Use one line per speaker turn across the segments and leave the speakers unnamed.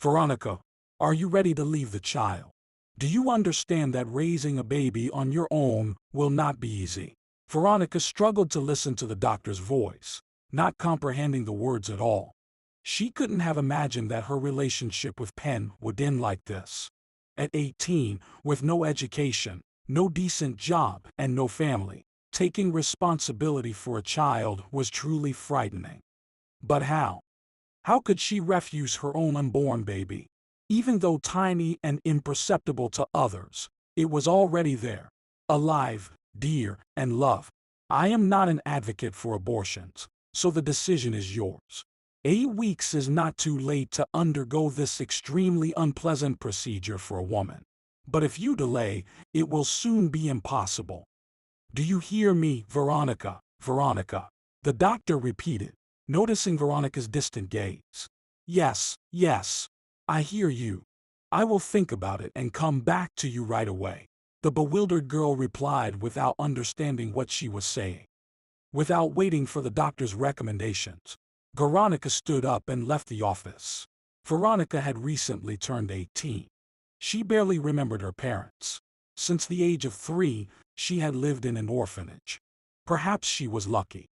Veronica, are you ready to leave the child? Do you understand that raising a baby on your own will not be easy? Veronica struggled to listen to the doctor's voice, not comprehending the words at all. She couldn't have imagined that her relationship with Penn would end like this. At 18, with no education, no decent job, and no family, taking responsibility for a child was truly frightening. But how? How could she refuse her own unborn baby? Even though tiny and imperceptible to others, it was already there, alive, dear, and loved. I am not an advocate for abortions, so the decision is yours. 8 weeks is not too late to undergo this extremely unpleasant procedure for a woman. But if you delay, it will soon be impossible. Do you hear me, Veronica? Veronica? The doctor repeated, noticing Veronica's distant gaze. Yes, yes. I hear you. I will think about it and come back to you right away. The bewildered girl replied without understanding what she was saying. Without waiting for the doctor's recommendations, Veronica stood up and left the office. Veronica had recently turned 18. She barely remembered her parents. Since the age of 3, she had lived in an orphanage. Perhaps she was lucky.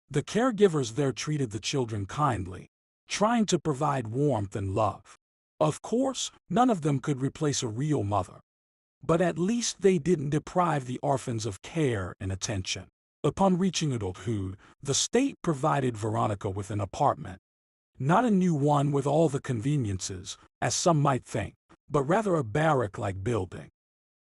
The caregivers there treated the children kindly, trying to provide warmth and love. Of course, none of them could replace a real mother. But at least they didn't deprive the orphans of care and attention. Upon reaching adulthood, the state provided Veronica with an apartment. Not a new one with all the conveniences, as some might think, but rather a barrack-like building.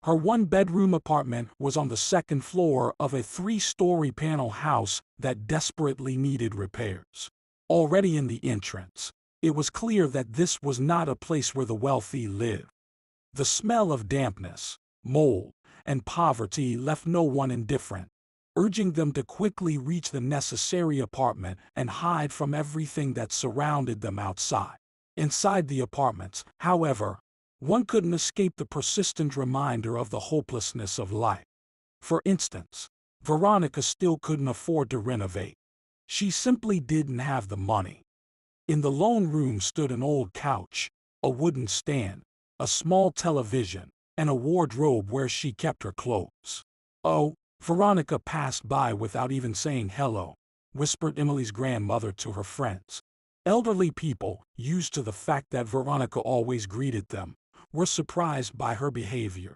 Her one-bedroom apartment was on the second floor of a 3-story panel house that desperately needed repairs. Already in the entrance, it was clear that this was not a place where the wealthy lived. The smell of dampness, mold, and poverty left no one indifferent, urging them to quickly reach the necessary apartment and hide from everything that surrounded them outside. Inside the apartments, however, one couldn't escape the persistent reminder of the hopelessness of life. For instance, Veronica still couldn't afford to renovate. She simply didn't have the money. In the lone room stood an old couch, a wooden stand, a small television, and a wardrobe where she kept her clothes. "Oh," Veronica passed by without even saying hello, whispered Emily's grandmother to her friends. Elderly people, used to the fact that Veronica always greeted them, were surprised by her behavior.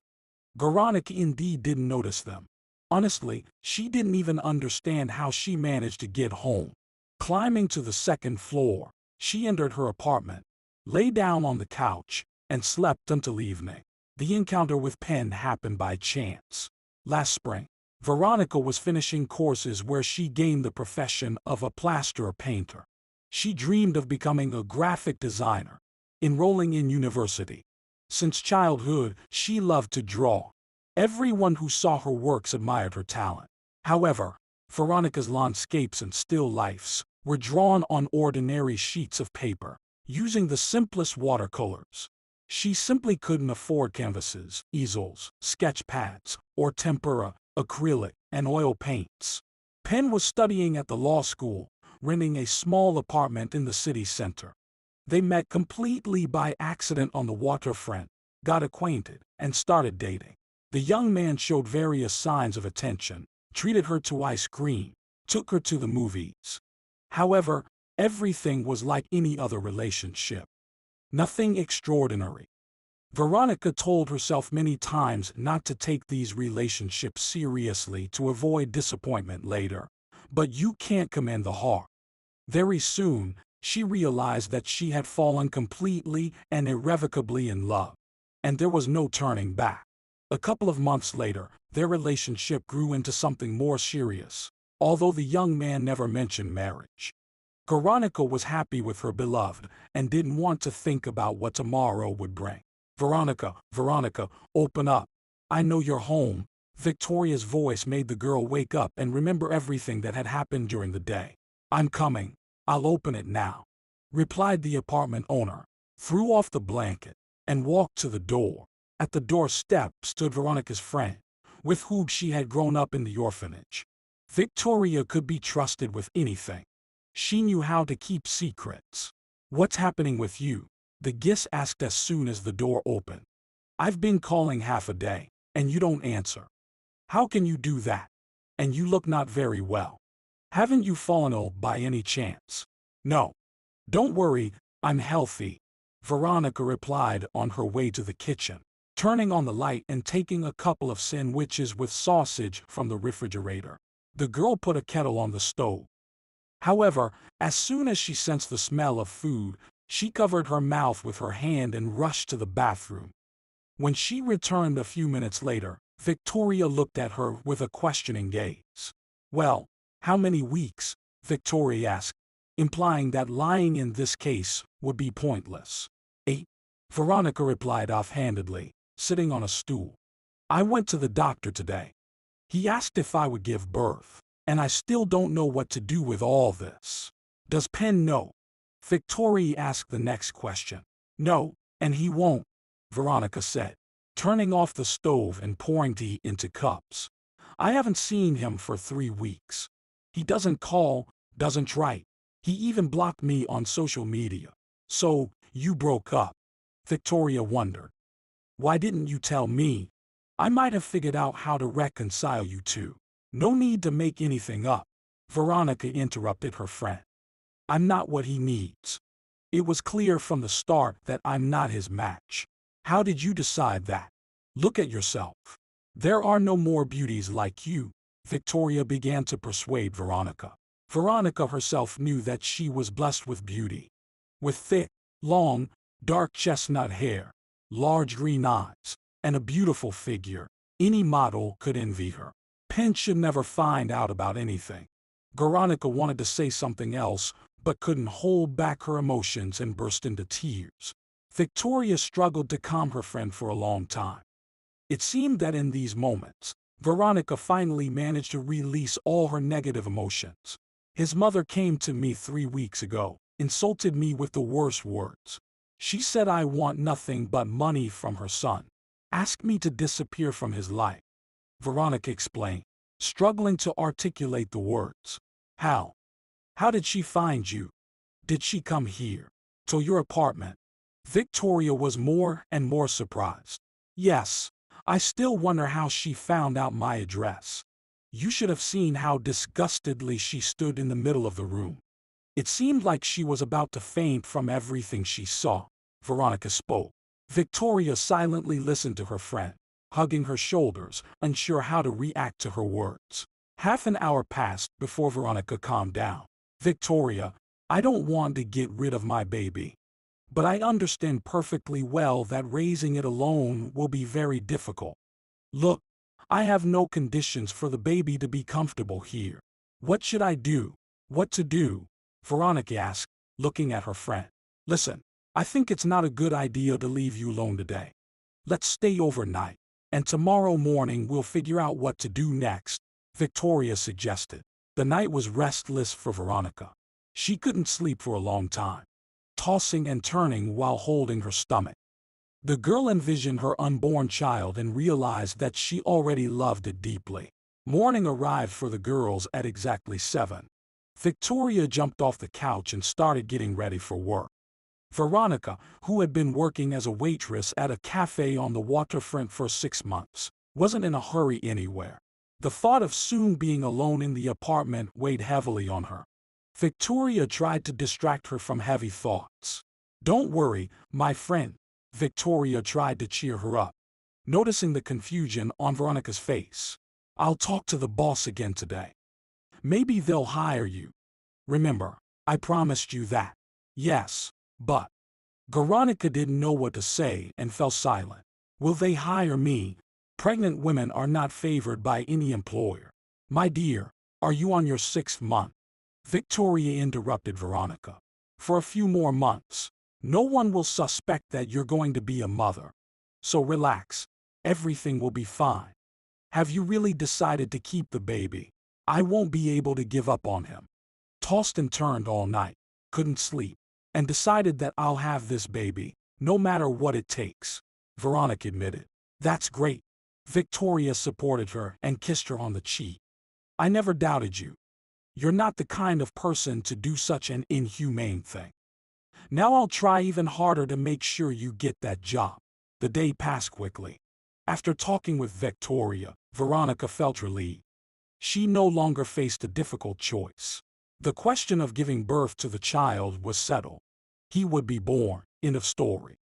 Veronica indeed didn't notice them. Honestly, she didn't even understand how she managed to get home. Climbing to the second floor, she entered her apartment, lay down on the couch, and slept until evening. The encounter with Penn happened by chance. Last spring, Veronica was finishing courses where she gained the profession of a plaster painter. She dreamed of becoming a graphic designer, enrolling in university. Since childhood, she loved to draw. Everyone who saw her works admired her talent. However, Veronica's landscapes and still lifes were drawn on ordinary sheets of paper, using the simplest watercolors. She simply couldn't afford canvases, easels, sketch pads, or tempera, acrylic, and oil paints. Penn was studying at the law school, renting a small apartment in the city center. They met completely by accident on the waterfront, got acquainted, and started dating. The young man showed various signs of attention, treated her to ice cream, took her to the movies. However, everything was like any other relationship. Nothing extraordinary. Veronica told herself many times not to take these relationships seriously to avoid disappointment later, but you can't commend the heart. Very soon, she realized that she had fallen completely and irrevocably in love, and there was no turning back. A couple of months later, their relationship grew into something more serious, although the young man never mentioned marriage. Veronica was happy with her beloved and didn't want to think about what tomorrow would bring. "Veronica, Veronica, open up. I know you're home." Victoria's voice made the girl wake up and remember everything that had happened during the day. "I'm coming. I'll open it now," replied the apartment owner, threw off the blanket, and walked to the door. At the doorstep stood Veronica's friend, with whom she had grown up in the orphanage. Victoria could be trusted with anything. She knew how to keep secrets. "What's happening with you?" the guest asked as soon as the door opened. I've been calling half a day, and you don't answer. How can you do that? And you look not very well. Haven't you fallen ill by any chance? No. Don't worry, I'm healthy, Veronica replied on her way to the kitchen, turning on the light and taking a couple of sandwiches with sausage from the refrigerator. The girl put a kettle on the stove. However, as soon as she sensed the smell of food, she covered her mouth with her hand and rushed to the bathroom. When she returned a few minutes later, Victoria looked at her with a questioning gaze. Well, how many weeks? Victoria asked, implying that lying in this case would be pointless. 8. Veronica replied offhandedly, sitting on a stool. I went to the doctor today. He asked if I would give birth, and I still don't know what to do with all this. Does Penn know? Victoria asked the next question. No, and he won't, Veronica said, turning off the stove and pouring tea into cups. I haven't seen him for 3 weeks. He doesn't call, doesn't write. He even blocked me on social media. So, you broke up? Victoria wondered. Why didn't you tell me? I might have figured out how to reconcile you two. No need to make anything up, Veronica interrupted her friend. I'm not what he needs. It was clear from the start that I'm not his match. How did you decide that? Look at yourself. There are no more beauties like you, Victoria began to persuade Veronica. Veronica herself knew that she was blessed with beauty. With thick, long, dark chestnut hair, large green eyes, and a beautiful figure, any model could envy her. Penn should never find out about anything. Veronica wanted to say something else, but couldn't hold back her emotions and burst into tears. Victoria struggled to calm her friend for a long time. It seemed that in these moments, Veronica finally managed to release all her negative emotions. His mother came to me 3 weeks ago, insulted me with the worst words. She said I want nothing but money from her son. Asked me to disappear from his life. Veronica explained, struggling to articulate the words. How? How did she find you? Did she come here? To your apartment? Victoria was more and more surprised. Yes, I still wonder how she found out my address. You should have seen how disgustedly she stood in the middle of the room. It seemed like she was about to faint from everything she saw. Veronica spoke. Victoria silently listened to her friend, hugging her shoulders, unsure how to react to her words. Half an hour passed before Veronica calmed down. Victoria, I don't want to get rid of my baby. But I understand perfectly well that raising it alone will be very difficult. Look, I have no conditions for the baby to be comfortable here. What should I do? What to do? Veronica asked, looking at her friend. Listen, I think it's not a good idea to leave you alone today. Let's stay overnight, and tomorrow morning we'll figure out what to do next, Victoria suggested. The night was restless for Veronica. She couldn't sleep for a long time, tossing and turning while holding her stomach. The girl envisioned her unborn child and realized that she already loved it deeply. Morning arrived for the girls at exactly 7. Victoria jumped off the couch and started getting ready for work. Veronica, who had been working as a waitress at a cafe on the waterfront for 6 months, wasn't in a hurry anywhere. The thought of soon being alone in the apartment weighed heavily on her. Victoria tried to distract her from heavy thoughts. Don't worry, my friend, Victoria tried to cheer her up, noticing the confusion on Veronica's face. I'll talk to the boss again today. Maybe they'll hire you. Remember, I promised you that. Yes, but... Veronica didn't know what to say and fell silent. Will they hire me? Pregnant women are not favored by any employer. My dear, are you on your 6th month? Victoria interrupted Veronica. For a few more months. No one will suspect that you're going to be a mother. So relax. Everything will be fine. Have you really decided to keep the baby? I won't be able to give up on him. Tossed and turned all night, couldn't sleep, and decided that I'll have this baby, no matter what it takes. Veronica admitted. That's great. Victoria supported her and kissed her on the cheek. I never doubted you. You're not the kind of person to do such an inhumane thing. Now I'll try even harder to make sure you get that job. The day passed quickly. After talking with Victoria, Veronica felt relieved. She no longer faced a difficult choice. The question of giving birth to the child was settled. He would be born. End of story.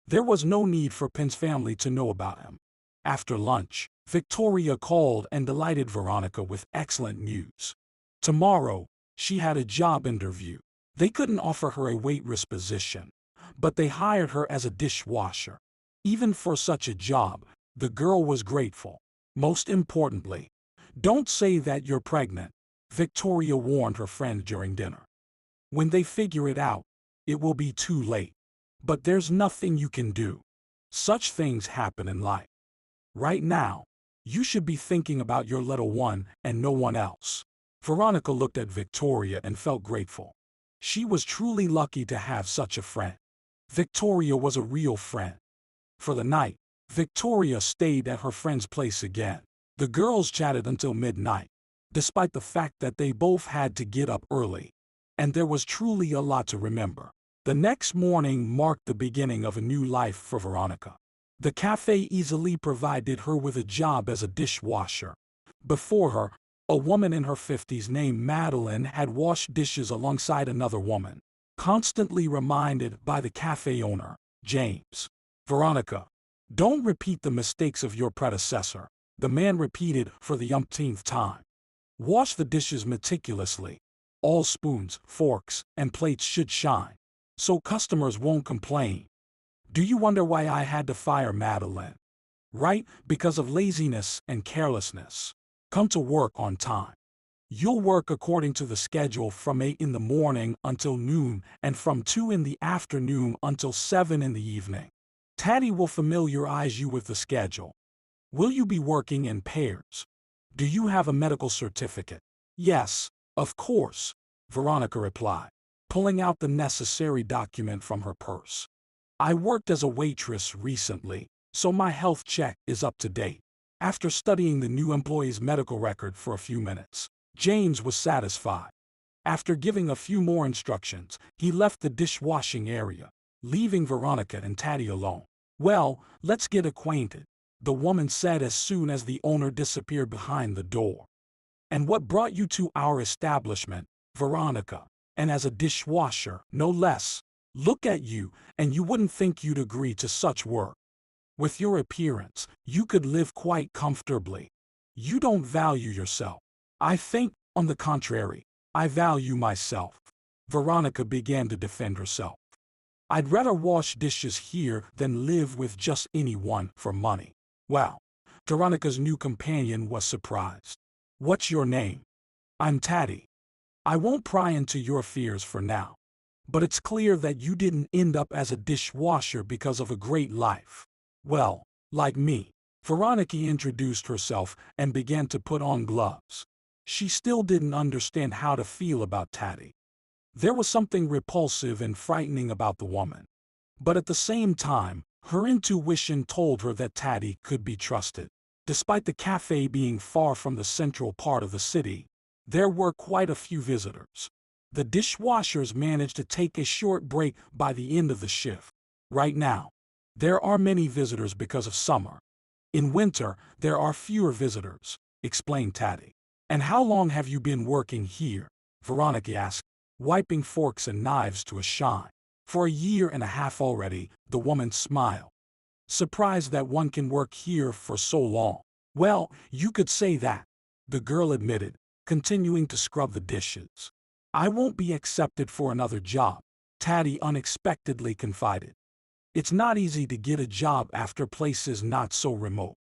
There was no need for Penn's family to know about him. After lunch, Victoria called and delighted Veronica with excellent news. Tomorrow, she had a job interview. They couldn't offer her a waitress position, but they hired her as a dishwasher. Even for such a job, the girl was grateful. Most importantly, don't say that you're pregnant, Victoria warned her friend during dinner. When they figure it out, it will be too late. But there's nothing you can do. Such things happen in life. Right now, you should be thinking about your little one and no one else. Veronica looked at Victoria and felt grateful. She was truly lucky to have such a friend. Victoria was a real friend. For the night, Victoria stayed at her friend's place again. The girls chatted until midnight, despite the fact that they both had to get up early. And there was truly a lot to remember. The next morning marked the beginning of a new life for Veronica. The cafe easily provided her with a job as a dishwasher. Before her, a woman in her 50s named Madeline had washed dishes alongside another woman, constantly reminded by the cafe owner, James. Veronica, don't repeat the mistakes of your predecessor, the man repeated for the umpteenth time. Wash the dishes meticulously. All spoons, forks, and plates should shine, so customers won't complain. Do you wonder why I had to fire Madeline? Right, because of laziness and carelessness. Come to work on time. You'll work according to the schedule from 8 in the morning until noon and from 2 in the afternoon until 7 in the evening. Taddy will familiarize you with the schedule. Will you be working in pairs? Do you have a medical certificate? Yes, of course, Veronica replied, pulling out the necessary document from her purse. I worked as a waitress recently, so my health check is up to date. After studying the new employee's medical record for a few minutes, James was satisfied. After giving a few more instructions, he left the dishwashing area, leaving Veronica and Taddy alone. Well, let's get acquainted, the woman said as soon as the owner disappeared behind the door. And what brought you to our establishment, Veronica? And as a dishwasher, no less. Look at you, and you wouldn't think you'd agree to such work. With your appearance, you could live quite comfortably. You don't value yourself. I think, on the contrary, I value myself. Veronica began to defend herself. I'd rather wash dishes here than live with just anyone for money. Well, Veronica's new companion was surprised. What's your name? I'm Taddy. I won't pry into your fears for now. But it's clear that you didn't end up as a dishwasher because of a great life. Well, like me. Veronica introduced herself and began to put on gloves. She still didn't understand how to feel about Taddy. There was something repulsive and frightening about the woman. But at the same time, her intuition told her that Taddy could be trusted. Despite the cafe being far from the central part of the city, there were quite a few visitors. The dishwashers managed to take a short break by the end of the shift. Right now, there are many visitors because of summer. In winter, there are fewer visitors, explained Taddy. And how long have you been working here? Veronica asked, wiping forks and knives to a shine. For a year and a half already, the woman smiled. Surprised that one can work here for so long. Well, you could say that, the girl admitted, continuing to scrub the dishes. I won't be accepted for another job, Taddy unexpectedly confided. It's not easy to get a job after places not so remote.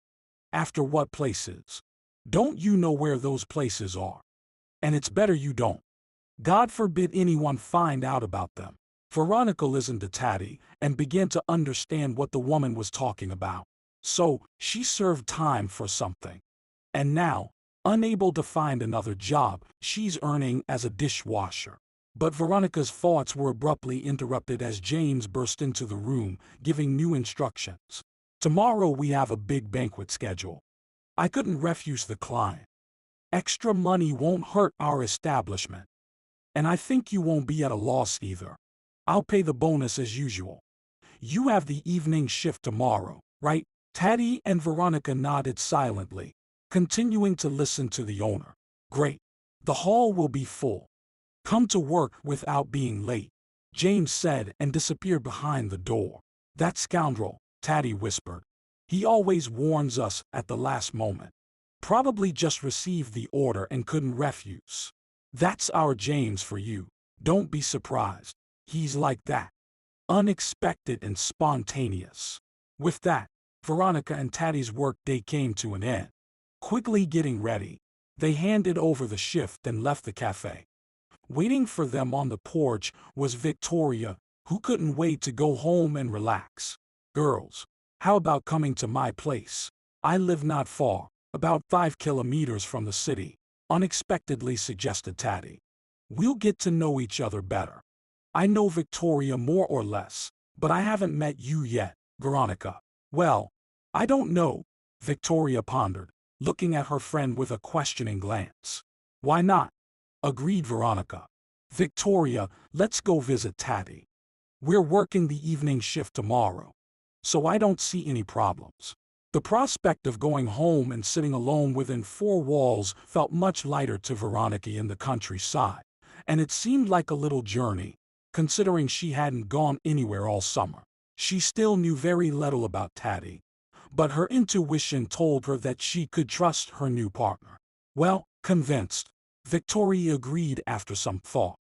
After what places? Don't you know where those places are? And it's better you don't. God forbid anyone find out about them. Veronica listened to Taddy and began to understand what the woman was talking about. So, she served time for something. And now, unable to find another job, she's earning as a dishwasher. But Veronica's thoughts were abruptly interrupted as James burst into the room, giving new instructions. Tomorrow we have a big banquet schedule. I couldn't refuse the client. Extra money won't hurt our establishment. And I think you won't be at a loss either. I'll pay the bonus as usual. You have the evening shift tomorrow, right? Teddy and Veronica nodded silently, continuing to listen to the owner. Great. The hall will be full. Come to work without being late, James said and disappeared behind the door. That scoundrel, Teddy whispered. He always warns us at the last moment. Probably just received the order and couldn't refuse. That's our James for you. Don't be surprised. He's like that. Unexpected and spontaneous. With that, Veronica and Teddy's workday came to an end. Quickly getting ready, they handed over the shift and left the cafe. Waiting for them on the porch was Victoria, who couldn't wait to go home and relax. Girls, how about coming to my place? I live not far, about 5 kilometers from the city, unexpectedly suggested Teddy. We'll get to know each other better. I know Victoria more or less, but I haven't met you yet, Veronica. Well, I don't know, Victoria pondered, looking at her friend with a questioning glance. Why not? Agreed Veronica. Victoria, let's go visit Teddy. We're working the evening shift tomorrow, so I don't see any problems. The prospect of going home and sitting alone within 4 walls felt much lighter to Veronica in the countryside, and it seemed like a little journey, considering she hadn't gone anywhere all summer. She still knew very little about Teddy, but her intuition told her that she could trust her new partner. Well, convinced, Victoria agreed after some thought.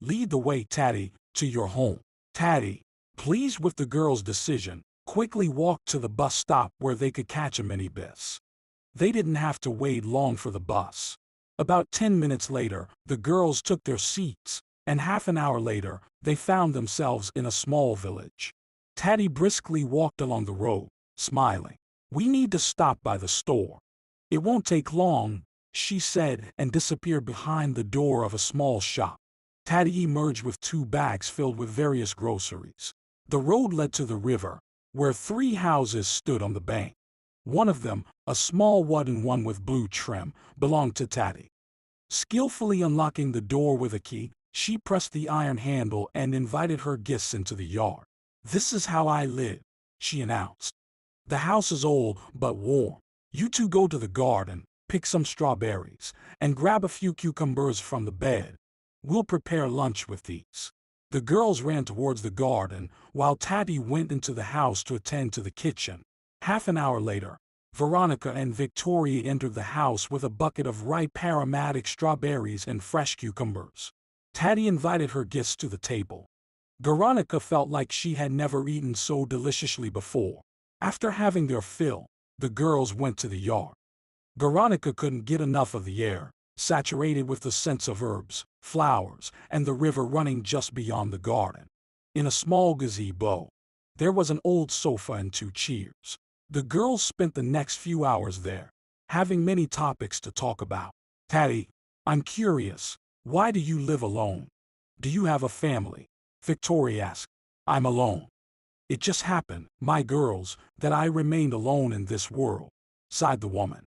Lead the way, Teddy, to your home. Teddy, pleased with the girl's decision, quickly walked to the bus stop where they could catch a minibus. They didn't have to wait long for the bus. About 10 minutes later, the girls took their seats, and half an hour later, they found themselves in a small village. Teddy briskly walked along the road, smiling. We need to stop by the store. It won't take long, she said and disappeared behind the door of a small shop. Teddy emerged with 2 bags filled with various groceries. The road led to the river, where 3 houses stood on the bank. One of them, a small wooden one with blue trim, belonged to Teddy. Skillfully unlocking the door with a key, she pressed the iron handle and invited her guests into the yard. This is how I live, she announced. The house is old but warm. You two go to the garden, pick some strawberries, and grab a few cucumbers from the bed. We'll prepare lunch with these. The girls ran towards the garden, while Teddy went into the house to attend to the kitchen. Half an hour later, Veronica and Victoria entered the house with a bucket of ripe aromatic strawberries and fresh cucumbers. Teddy invited her guests to the table. Veronica felt like she had never eaten so deliciously before. After having their fill, the girls went to the yard. Veronica couldn't get enough of the air, saturated with the scents of herbs, flowers, and the river running just beyond the garden. In a small gazebo, there was an old sofa and 2 chairs. The girls spent the next few hours there, having many topics to talk about. Teddy, I'm curious, why do you live alone? Do you have a family? Victoria asked. I'm alone. It just happened, my girls, that I remained alone in this world, sighed the woman.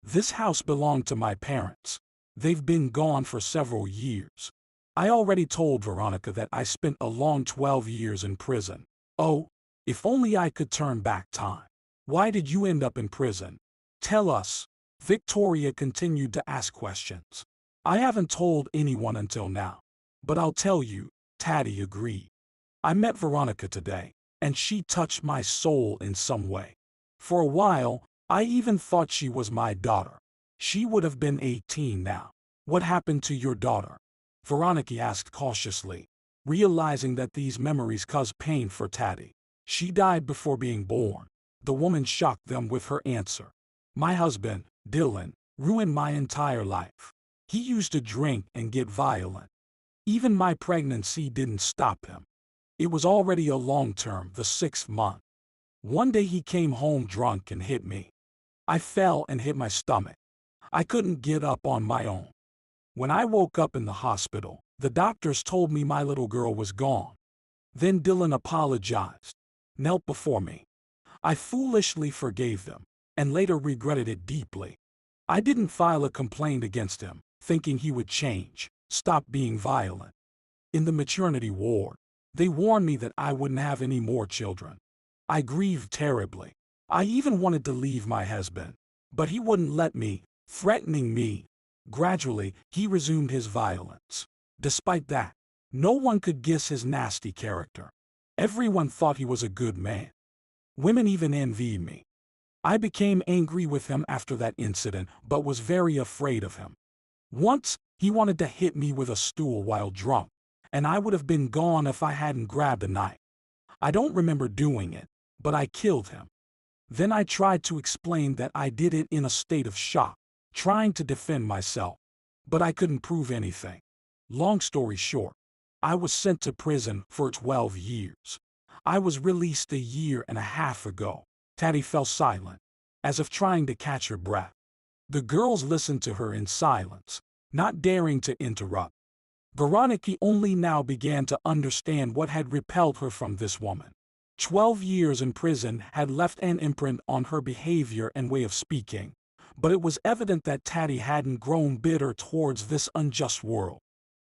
This house belonged to my parents. They've been gone for several years. I already told Veronica that I spent a long 12 years in prison. Oh, if only I could turn back time. Why did you end up in prison? Tell us. Victoria continued to ask questions. I haven't told anyone until now. But I'll tell you, Teddy agreed. I met Veronica today, and she touched my soul in some way. For a while, I even thought she was my daughter. She would have been 18 now. What happened to your daughter? Veronica asked cautiously, realizing that these memories caused pain for Teddy. She died before being born. The woman shocked them with her answer. My husband, Dylan, ruined my entire life. He used to drink and get violent. Even my pregnancy didn't stop him. It was already a long term, the 6th month. One day he came home drunk and hit me. I fell and hit my stomach. I couldn't get up on my own. When I woke up in the hospital, the doctors told me my little girl was gone. Then Dylan apologized, knelt before me. I foolishly forgave them, and later regretted it deeply. I didn't file a complaint against him, thinking he would change, stop being violent. In the maternity ward, They warned me that I wouldn't have any more children. I grieved terribly. I even wanted to leave my husband, but he wouldn't let me, threatening me. Gradually, he resumed his violence. Despite that, no one could guess his nasty character. Everyone thought he was a good man. Women even envied me. I became angry with him after that incident, but was very afraid of him. Once, he wanted to hit me with a stool while drunk, and I would have been gone if I hadn't grabbed a knife. I don't remember doing it, but I killed him. Then I tried to explain that I did it in a state of shock, trying to defend myself, but I couldn't prove anything. Long story short, I was sent to prison for 12 years. I was released a year and a half ago. Taddy fell silent, as if trying to catch her breath. The girls listened to her in silence, not daring to interrupt. Veronica only now began to understand what had repelled her from this woman. 12 years in prison had left an imprint on her behavior and way of speaking, but it was evident that Taddy hadn't grown bitter towards this unjust world.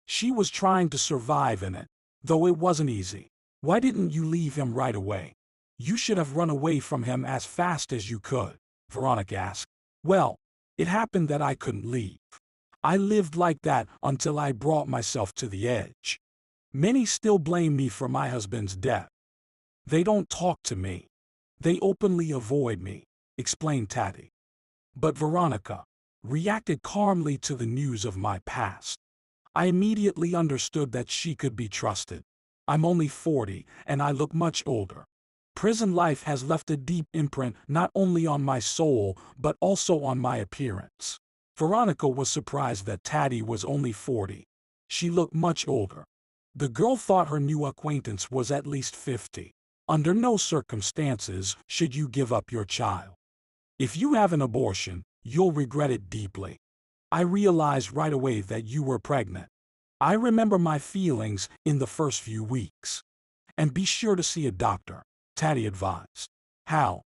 She was trying to survive in it, though it wasn't easy. Why didn't you leave him right away? You should have run away from him as fast as you could, Veronica asked. Well, it happened that I couldn't leave. I lived like that until I brought myself to the edge. Many still blame me for my husband's death. They don't talk to me. They openly avoid me, explained Taddy. But Veronica reacted calmly to the news of my past. I immediately understood that she could be trusted. I'm only 40, and I look much older. Prison life has left a deep imprint not only on my soul, but also on my appearance. Veronica was surprised that Taddy was only 40. She looked much older. The girl thought her new acquaintance was at least 50. Under no circumstances should you give up your child. If you have an abortion, you'll regret it deeply. I realized right away that you were pregnant. I remember my feelings in the first few weeks. And be sure to see a doctor, Taddy advised. How?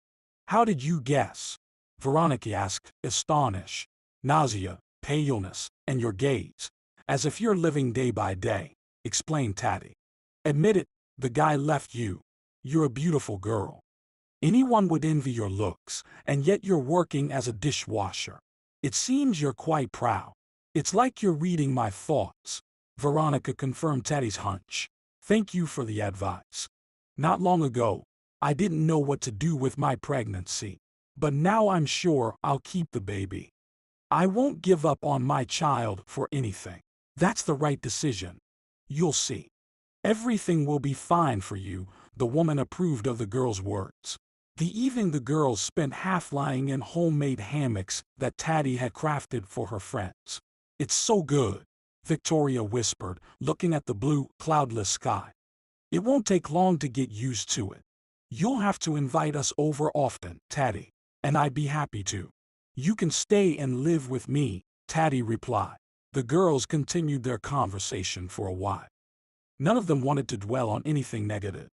How did you guess? Veronica asked, astonished. Nausea, paleness, and your gaze. As if you're living day by day, explained Taddy. Admit it, the guy left you. You're a beautiful girl. Anyone would envy your looks, and yet you're working as a dishwasher. It seems you're quite proud. It's like you're reading my thoughts. Veronica confirmed Taddy's hunch. Thank you for the advice. Not long ago, I didn't know what to do with my pregnancy. But now I'm sure I'll keep the baby. I won't give up on my child for anything. That's the right decision. You'll see. Everything will be fine for you, the woman approved of the girl's words. The evening the girls spent half lying in homemade hammocks that Taddy had crafted for her friends. It's so good, Victoria whispered, looking at the blue, cloudless sky. It won't take long to get used to it. You'll have to invite us over often, Taddy, and I'd be happy to. You can stay and live with me, Taddy replied. The girls continued their conversation for a while. None of them wanted to dwell on anything negative.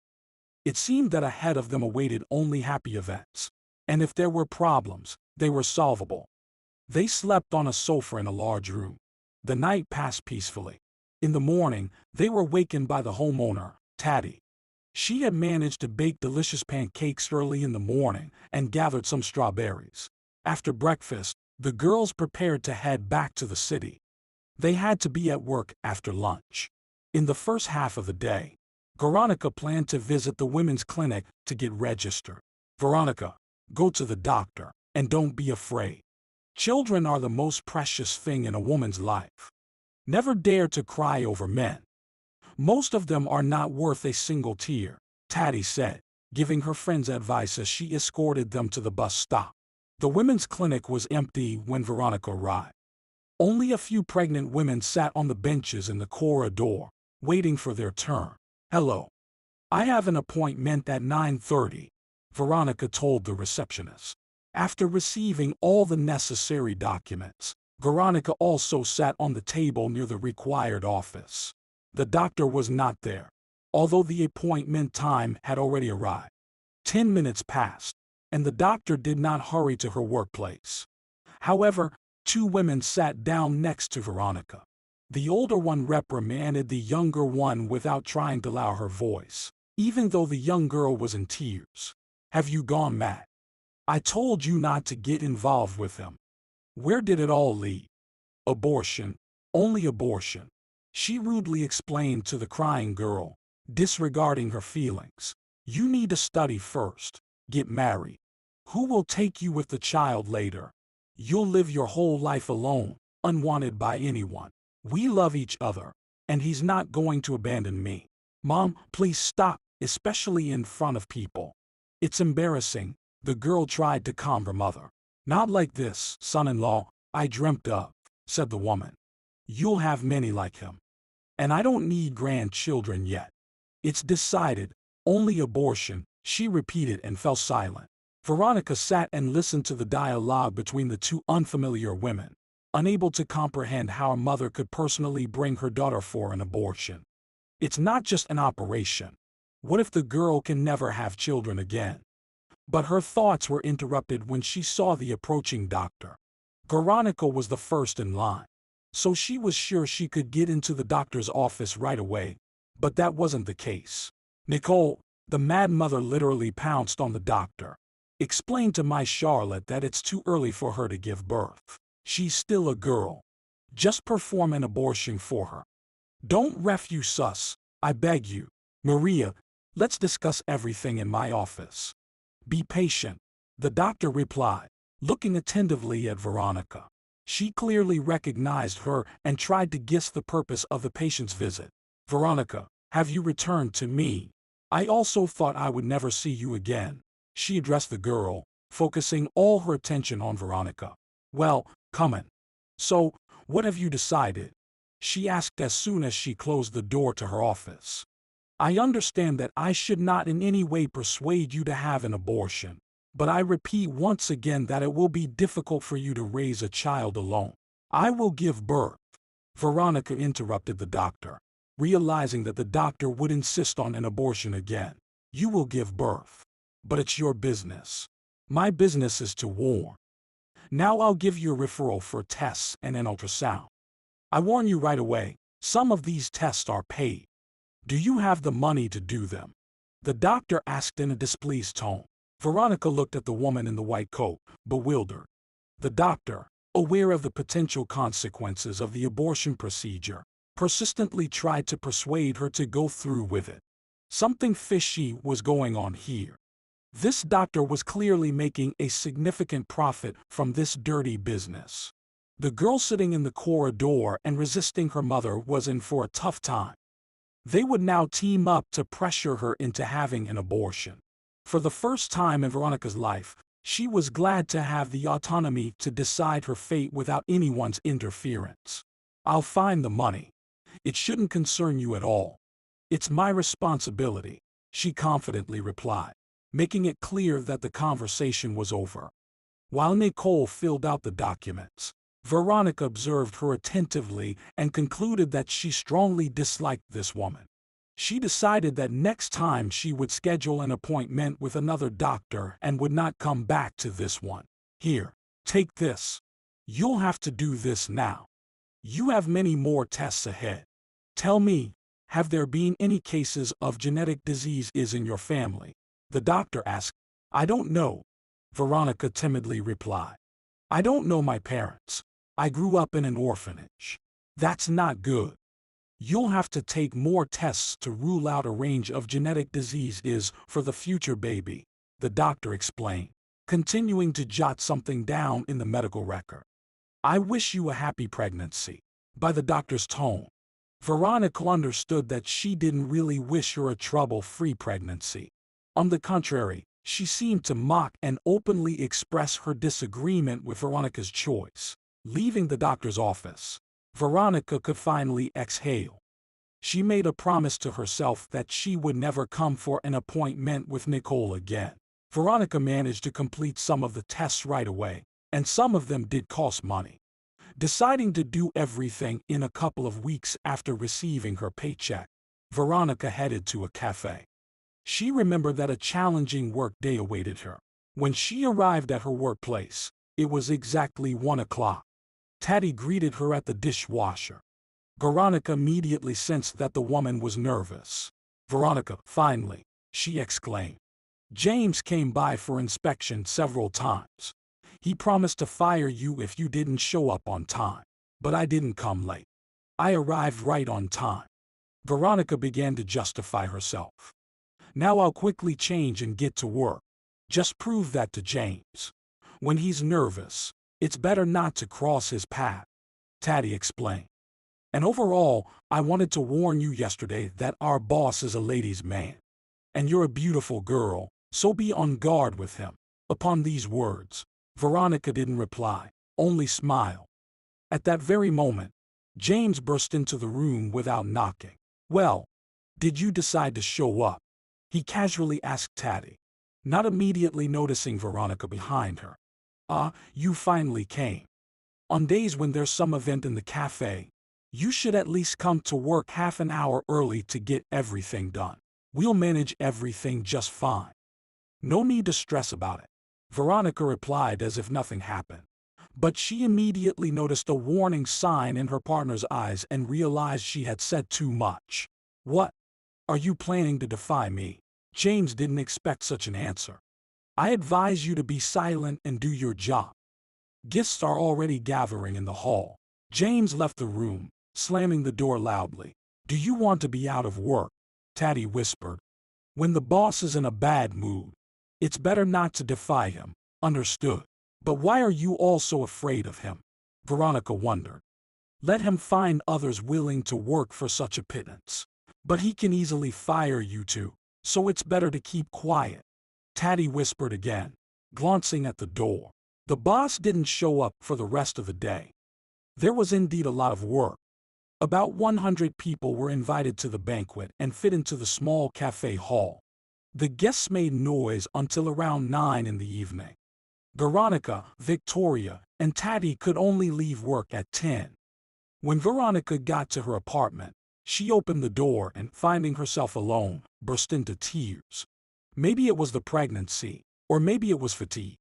It seemed that ahead of them awaited only happy events. And if there were problems, they were solvable. They slept on a sofa in a large room. The night passed peacefully. In the morning, they were wakened by the homeowner, Taddy. She had managed to bake delicious pancakes early in the morning and gathered some strawberries. After breakfast, the girls prepared to head back to the city. They had to be at work after lunch. In the first half of the day, Veronica planned to visit the women's clinic to get registered. Veronica, go to the doctor, and don't be afraid. Children are the most precious thing in a woman's life. Never dare to cry over men. Most of them are not worth a single tear, Taddy said, giving her friends advice as she escorted them to the bus stop. The women's clinic was empty when Veronica arrived. Only a few pregnant women sat on the benches in the corridor, waiting for their turn. Hello. I have an appointment at 9:30, Veronica told the receptionist. After receiving all the necessary documents, Veronica also sat on the table near the required office. The doctor was not there, although the appointment time had already arrived. 10 minutes passed, and the doctor did not hurry to her workplace. However, two women sat down next to Veronica. The older one reprimanded the younger one without trying to lower her voice, even though the young girl was in tears. Have you gone mad? I told you not to get involved with him. Where did it all lead? Abortion. Only abortion. She rudely explained to the crying girl, disregarding her feelings. You need to study first. Get married. Who will take you with the child later? You'll live your whole life alone, unwanted by anyone. We love each other, and he's not going to abandon me. Mom, please stop, especially in front of people. It's embarrassing, the girl tried to calm her mother. Not like this, son-in-law, I dreamt of, said the woman. You'll have many like him. And I don't need grandchildren yet. It's decided, only abortion, she repeated and fell silent. Veronica sat and listened to the dialogue between the two unfamiliar women, unable to comprehend how a mother could personally bring her daughter for an abortion. It's not just an operation. What if the girl can never have children again? But her thoughts were interrupted when she saw the approaching doctor. Veronica was the first in line, so she was sure she could get into the doctor's office right away, but that wasn't the case. Nicole, the mad mother, literally pounced on the doctor. Explain to my Charlotte that it's too early for her to give birth. She's still a girl. Just perform an abortion for her. Don't refuse us, I beg you. Maria, let's discuss everything in my office. Be patient, the doctor replied, looking attentively at Veronica. She clearly recognized her and tried to guess the purpose of the patient's visit. Veronica, have you returned to me? I also thought I would never see you again. She addressed the girl, focusing all her attention on Veronica. Well, come in. So, what have you decided? She asked as soon as she closed the door to her office. I understand that I should not in any way persuade you to have an abortion, but I repeat once again that it will be difficult for you to raise a child alone. I will give birth. Veronica interrupted the doctor, realizing that the doctor would insist on an abortion again. You will give birth. But it's your business. My business is to warn. Now I'll give you a referral for tests and an ultrasound. I warn you right away, some of these tests are paid. Do you have the money to do them? The doctor asked in a displeased tone. Veronica looked at the woman in the white coat, bewildered. The doctor, aware of the potential consequences of the abortion procedure, persistently tried to persuade her to go through with it. Something fishy was going on here. This doctor was clearly making a significant profit from this dirty business. The girl sitting in the corridor and resisting her mother was in for a tough time. They would now team up to pressure her into having an abortion. For the first time in Veronica's life, she was glad to have the autonomy to decide her fate without anyone's interference. I'll find the money. It shouldn't concern you at all. It's my responsibility, she confidently replied, making it clear that the conversation was over. While Nicole filled out the documents, Veronica observed her attentively and concluded that she strongly disliked this woman. She decided that next time she would schedule an appointment with another doctor and would not come back to this one. Here, take this. You'll have to do this now. You have many more tests ahead. Tell me, have there been any cases of genetic diseases in your family? The doctor asked. I don't know, Veronica timidly replied. I don't know my parents. I grew up in an orphanage. That's not good. You'll have to take more tests to rule out a range of genetic diseases for the future baby, the doctor explained, continuing to jot something down in the medical record. I wish you a happy pregnancy. By the doctor's tone, Veronica understood that she didn't really wish her a trouble-free pregnancy. On the contrary, she seemed to mock and openly express her disagreement with Veronica's choice. Leaving the doctor's office, Veronica could finally exhale. She made a promise to herself that she would never come for an appointment with Nicole again. Veronica managed to complete some of the tests right away, and some of them did cost money. Deciding to do everything in a couple of weeks after receiving her paycheck, Veronica headed to a cafe. She remembered that a challenging work day awaited her. When she arrived at her workplace, it was exactly 1 o'clock. Teddy greeted her at the dishwasher. Veronica immediately sensed that the woman was nervous. "Veronica, finally," she exclaimed. "James came by for inspection several times. He promised to fire you if you didn't show up on time. But I didn't come late. I arrived right on time." Veronica began to justify herself. "Now I'll quickly change and get to work. Just prove that to James. When he's nervous, it's better not to cross his path," Taddy explained. "And overall, I wanted to warn you yesterday that our boss is a ladies' man. And you're a beautiful girl, so be on guard with him." Upon these words, Veronica didn't reply, only smile. At that very moment, James burst into the room without knocking. "Well, did you decide to show up?" he casually asked Taddy, not immediately noticing Veronica behind her. You finally came. On days when there's some event in the cafe, you should at least come to work half an hour early to get everything done. We'll manage everything just fine. No need to stress about it," Veronica replied as if nothing happened. But she immediately noticed a warning sign in her partner's eyes and realized she had said too much. "What? Are you planning to defy me?" James didn't expect such an answer. "I advise you to be silent and do your job. Guests are already gathering in the hall." James left the room, slamming the door loudly. "Do you want to be out of work?" Taddy whispered. "When the boss is in a bad mood, it's better not to defy him, understood? But why are you all so afraid of him?" Veronica wondered. "Let him find others willing to work for such a pittance. But he can easily fire you too, so it's better to keep quiet," Taddy whispered again, glancing at the door. The boss didn't show up for the rest of the day. There was indeed a lot of work. About 100 people were invited to the banquet and fit into the small cafe hall. The guests made noise until around 9 in the evening. Veronica, Victoria, and Taddy could only leave work at 10. When Veronica got to her apartment, she opened the door and, finding herself alone, burst into tears. Maybe it was the pregnancy, or maybe it was fatigue.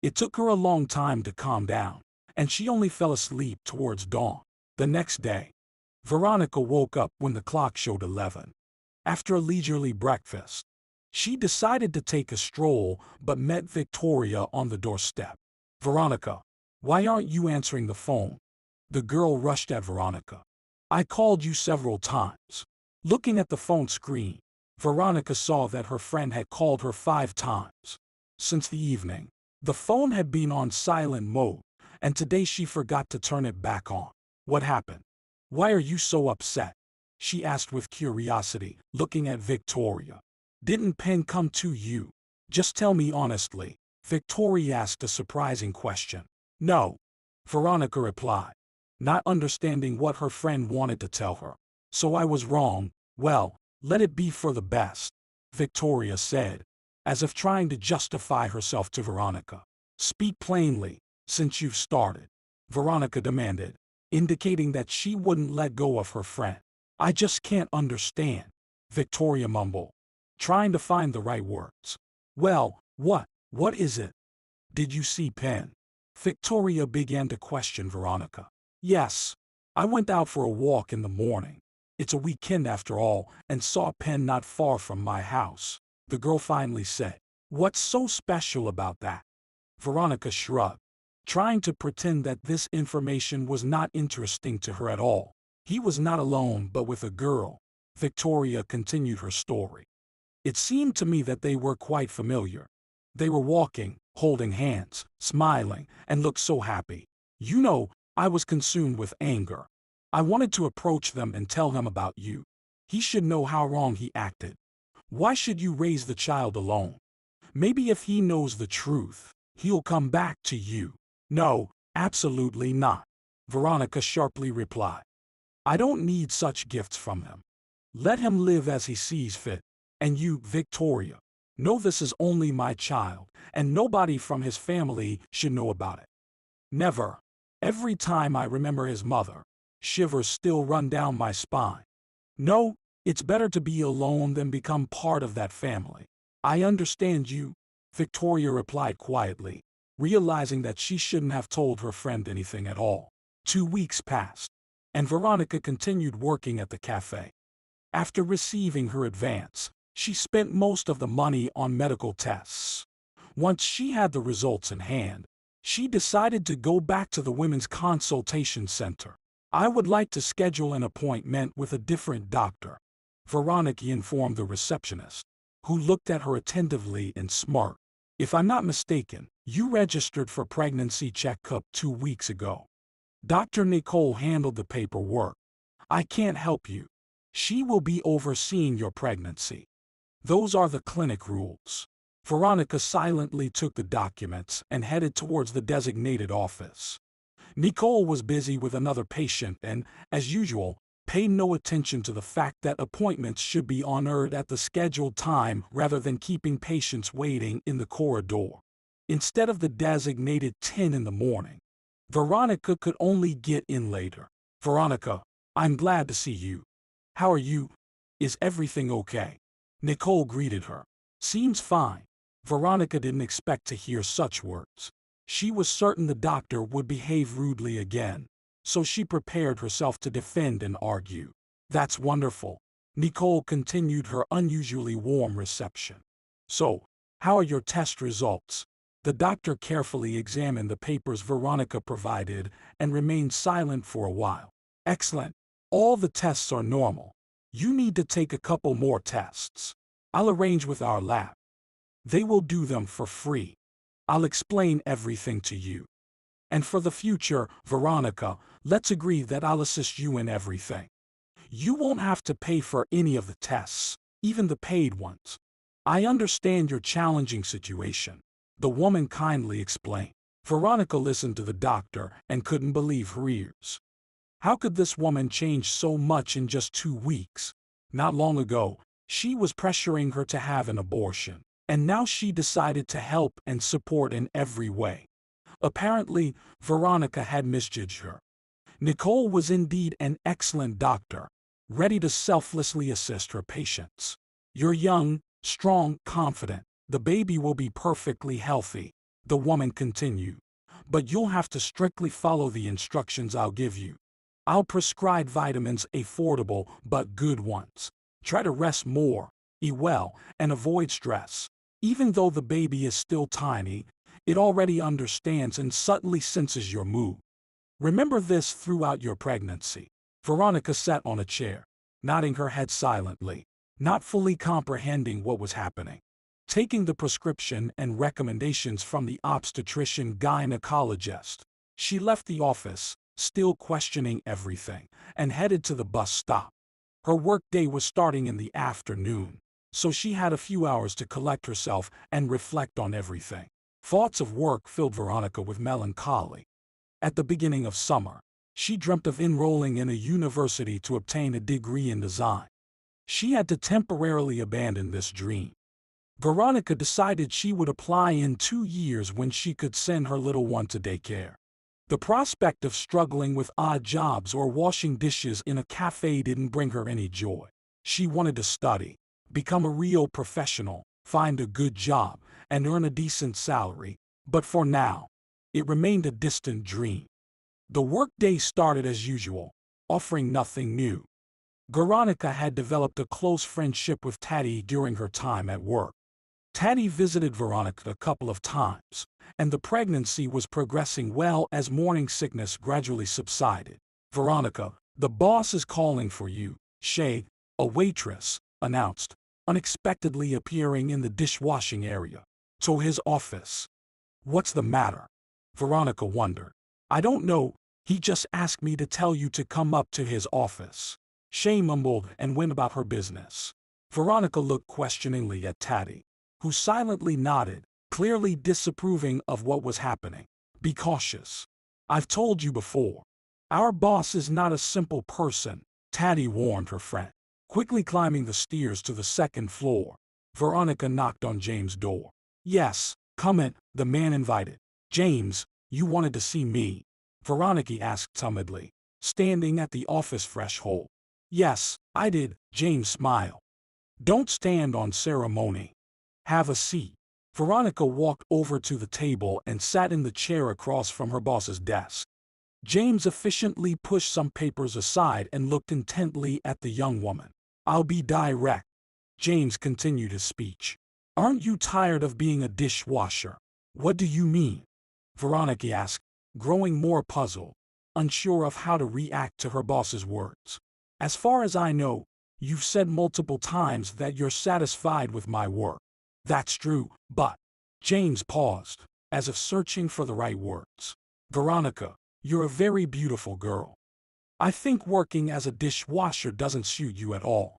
It took her a long time to calm down, and she only fell asleep towards dawn. The next day, Veronica woke up when the clock showed 11. After a leisurely breakfast, she decided to take a stroll but met Victoria on the doorstep. "Veronica, why aren't you answering the phone?" The girl rushed at Veronica. "I called you several times." Looking at the phone screen, Veronica saw that her friend had called her 5 times. Since the evening, the phone had been on silent mode, and today she forgot to turn it back on. "What happened? Why are you so upset?" she asked with curiosity, looking at Victoria. "Didn't Penn come to you? Just tell me honestly." Victoria asked a surprising question. "No," Veronica replied, not understanding what her friend wanted to tell her. "So I was wrong. Well, let it be for the best," Victoria said, as if trying to justify herself to Veronica. "Speak plainly, since you've started," Veronica demanded, indicating that she wouldn't let go of her friend. "I just can't understand," Victoria mumbled, trying to find the right words. "Well, what is it? Did you see Penn?" Victoria began to question Veronica. "Yes, I went out for a walk in the morning. It's a weekend after all, and saw Penn not far from my house," the girl finally said. "What's so special about that?" Veronica shrugged, trying to pretend that this information was not interesting to her at all. "He was not alone but with a girl," Victoria continued her story. "It seemed to me that they were quite familiar. They were walking, holding hands, smiling, and looked so happy. You know, I was consumed with anger. I wanted to approach them and tell him about you. He should know how wrong he acted. Why should you raise the child alone? Maybe if he knows the truth, he'll come back to you." "No, absolutely not," Veronica sharply replied. "I don't need such gifts from him. Let him live as he sees fit. And you, Victoria, know this is only my child, and nobody from his family should know about it." "Never. Every time I remember his mother, shivers still run down my spine. No, it's better to be alone than become part of that family." "I understand you," Victoria replied quietly, realizing that she shouldn't have told her friend anything at all. 2 weeks passed. and Veronica continued working at the cafe. After receiving her advance, she spent most of the money on medical tests. Once she had the results in hand, she decided to go back to the women's consultation center. "I would like to schedule an appointment with a different doctor," Veronica informed the receptionist, who looked at her attentively and smirked. "If I'm not mistaken, you registered for pregnancy checkup 2 weeks ago." Dr. Nicole handled the paperwork. "I can't help you. She will be overseeing your pregnancy. Those are the clinic rules." Veronica silently took the documents and headed towards the designated office. Nicole was busy with another patient and, as usual, paid no attention to the fact that appointments should be honored at the scheduled time rather than keeping patients waiting in the corridor. Instead of the designated 10 in the morning, Veronica could only get in later. "Veronica, I'm glad to see you. How are you? Is everything okay?" Nicole greeted her. "Seems fine." Veronica didn't expect to hear such words. She was certain the doctor would behave rudely again, so she prepared herself to defend and argue. "That's wonderful." Nicole continued her unusually warm reception. "So, how are your test results?" The doctor carefully examined the papers Veronica provided and remained silent for a while. "Excellent. All the tests are normal. You need to take a couple more tests. I'll arrange with our lab. They will do them for free. I'll explain everything to you. And for the future, Veronica, let's agree that I'll assist you in everything. You won't have to pay for any of the tests, even the paid ones. I understand your challenging situation," the woman kindly explained. Veronica listened to the doctor and couldn't believe her ears. How could this woman change so much in just 2 weeks? Not long ago, she was pressuring her to have an abortion, and now she decided to help and support in every way. Apparently, Veronica had misjudged her. Nicole was indeed an excellent doctor, ready to selflessly assist her patients. "You're young, strong, confident. The baby will be perfectly healthy," the woman continued. "But you'll have to strictly follow the instructions I'll give you. I'll prescribe vitamins, affordable but good ones. Try to rest more, eat well, and avoid stress. Even though the baby is still tiny, it already understands and subtly senses your mood. Remember this throughout your pregnancy." Veronica sat on a chair, nodding her head silently, not fully comprehending what was happening. Taking the prescription and recommendations from the obstetrician-gynecologist, she left the office, still questioning everything, and headed to the bus stop. Her workday was starting in the afternoon, so she had a few hours to collect herself and reflect on everything. Thoughts of work filled Veronica with melancholy. At the beginning of summer, she dreamt of enrolling in a university to obtain a degree in design. She had to temporarily abandon this dream. Veronica decided she would apply in 2 years when she could send her little one to daycare. The prospect of struggling with odd jobs or washing dishes in a cafe didn't bring her any joy. She wanted to study, become a real professional, find a good job, and earn a decent salary, but for now, it remained a distant dream. The workday started as usual, offering nothing new. Veronica had developed a close friendship with Taddy during her time at work. Taddy visited Veronica a couple of times, and the pregnancy was progressing well as morning sickness gradually subsided. "Veronica, the boss is calling for you," Shay, a waitress, announced, unexpectedly appearing in the dishwashing area. "To his office." "What's the matter?" Veronica wondered. "I don't know, he just asked me to tell you to come up to his office." Shay mumbled and went about her business. Veronica looked questioningly at Taddy, who silently nodded, clearly disapproving of what was happening. "Be cautious. I've told you before. Our boss is not a simple person," Taddy warned her friend. Quickly climbing the stairs to the second floor, Veronica knocked on James' door. "Yes, come in," the man invited. "James, you wanted to see me?" Veronica asked timidly, standing at the office threshold. "Yes, I did," James smiled. "Don't stand on ceremony. Have a seat." Veronica walked over to the table and sat in the chair across from her boss's desk. James efficiently pushed some papers aside and looked intently at the young woman. I'll be direct. James continued his speech. Aren't you tired of being a dishwasher? What do you mean? Veronica asked, growing more puzzled, unsure of how to react to her boss's words. As far as I know, you've said multiple times that you're satisfied with my work. That's true, but… James paused, as if searching for the right words. Veronica, you're a very beautiful girl. I think working as a dishwasher doesn't suit you at all.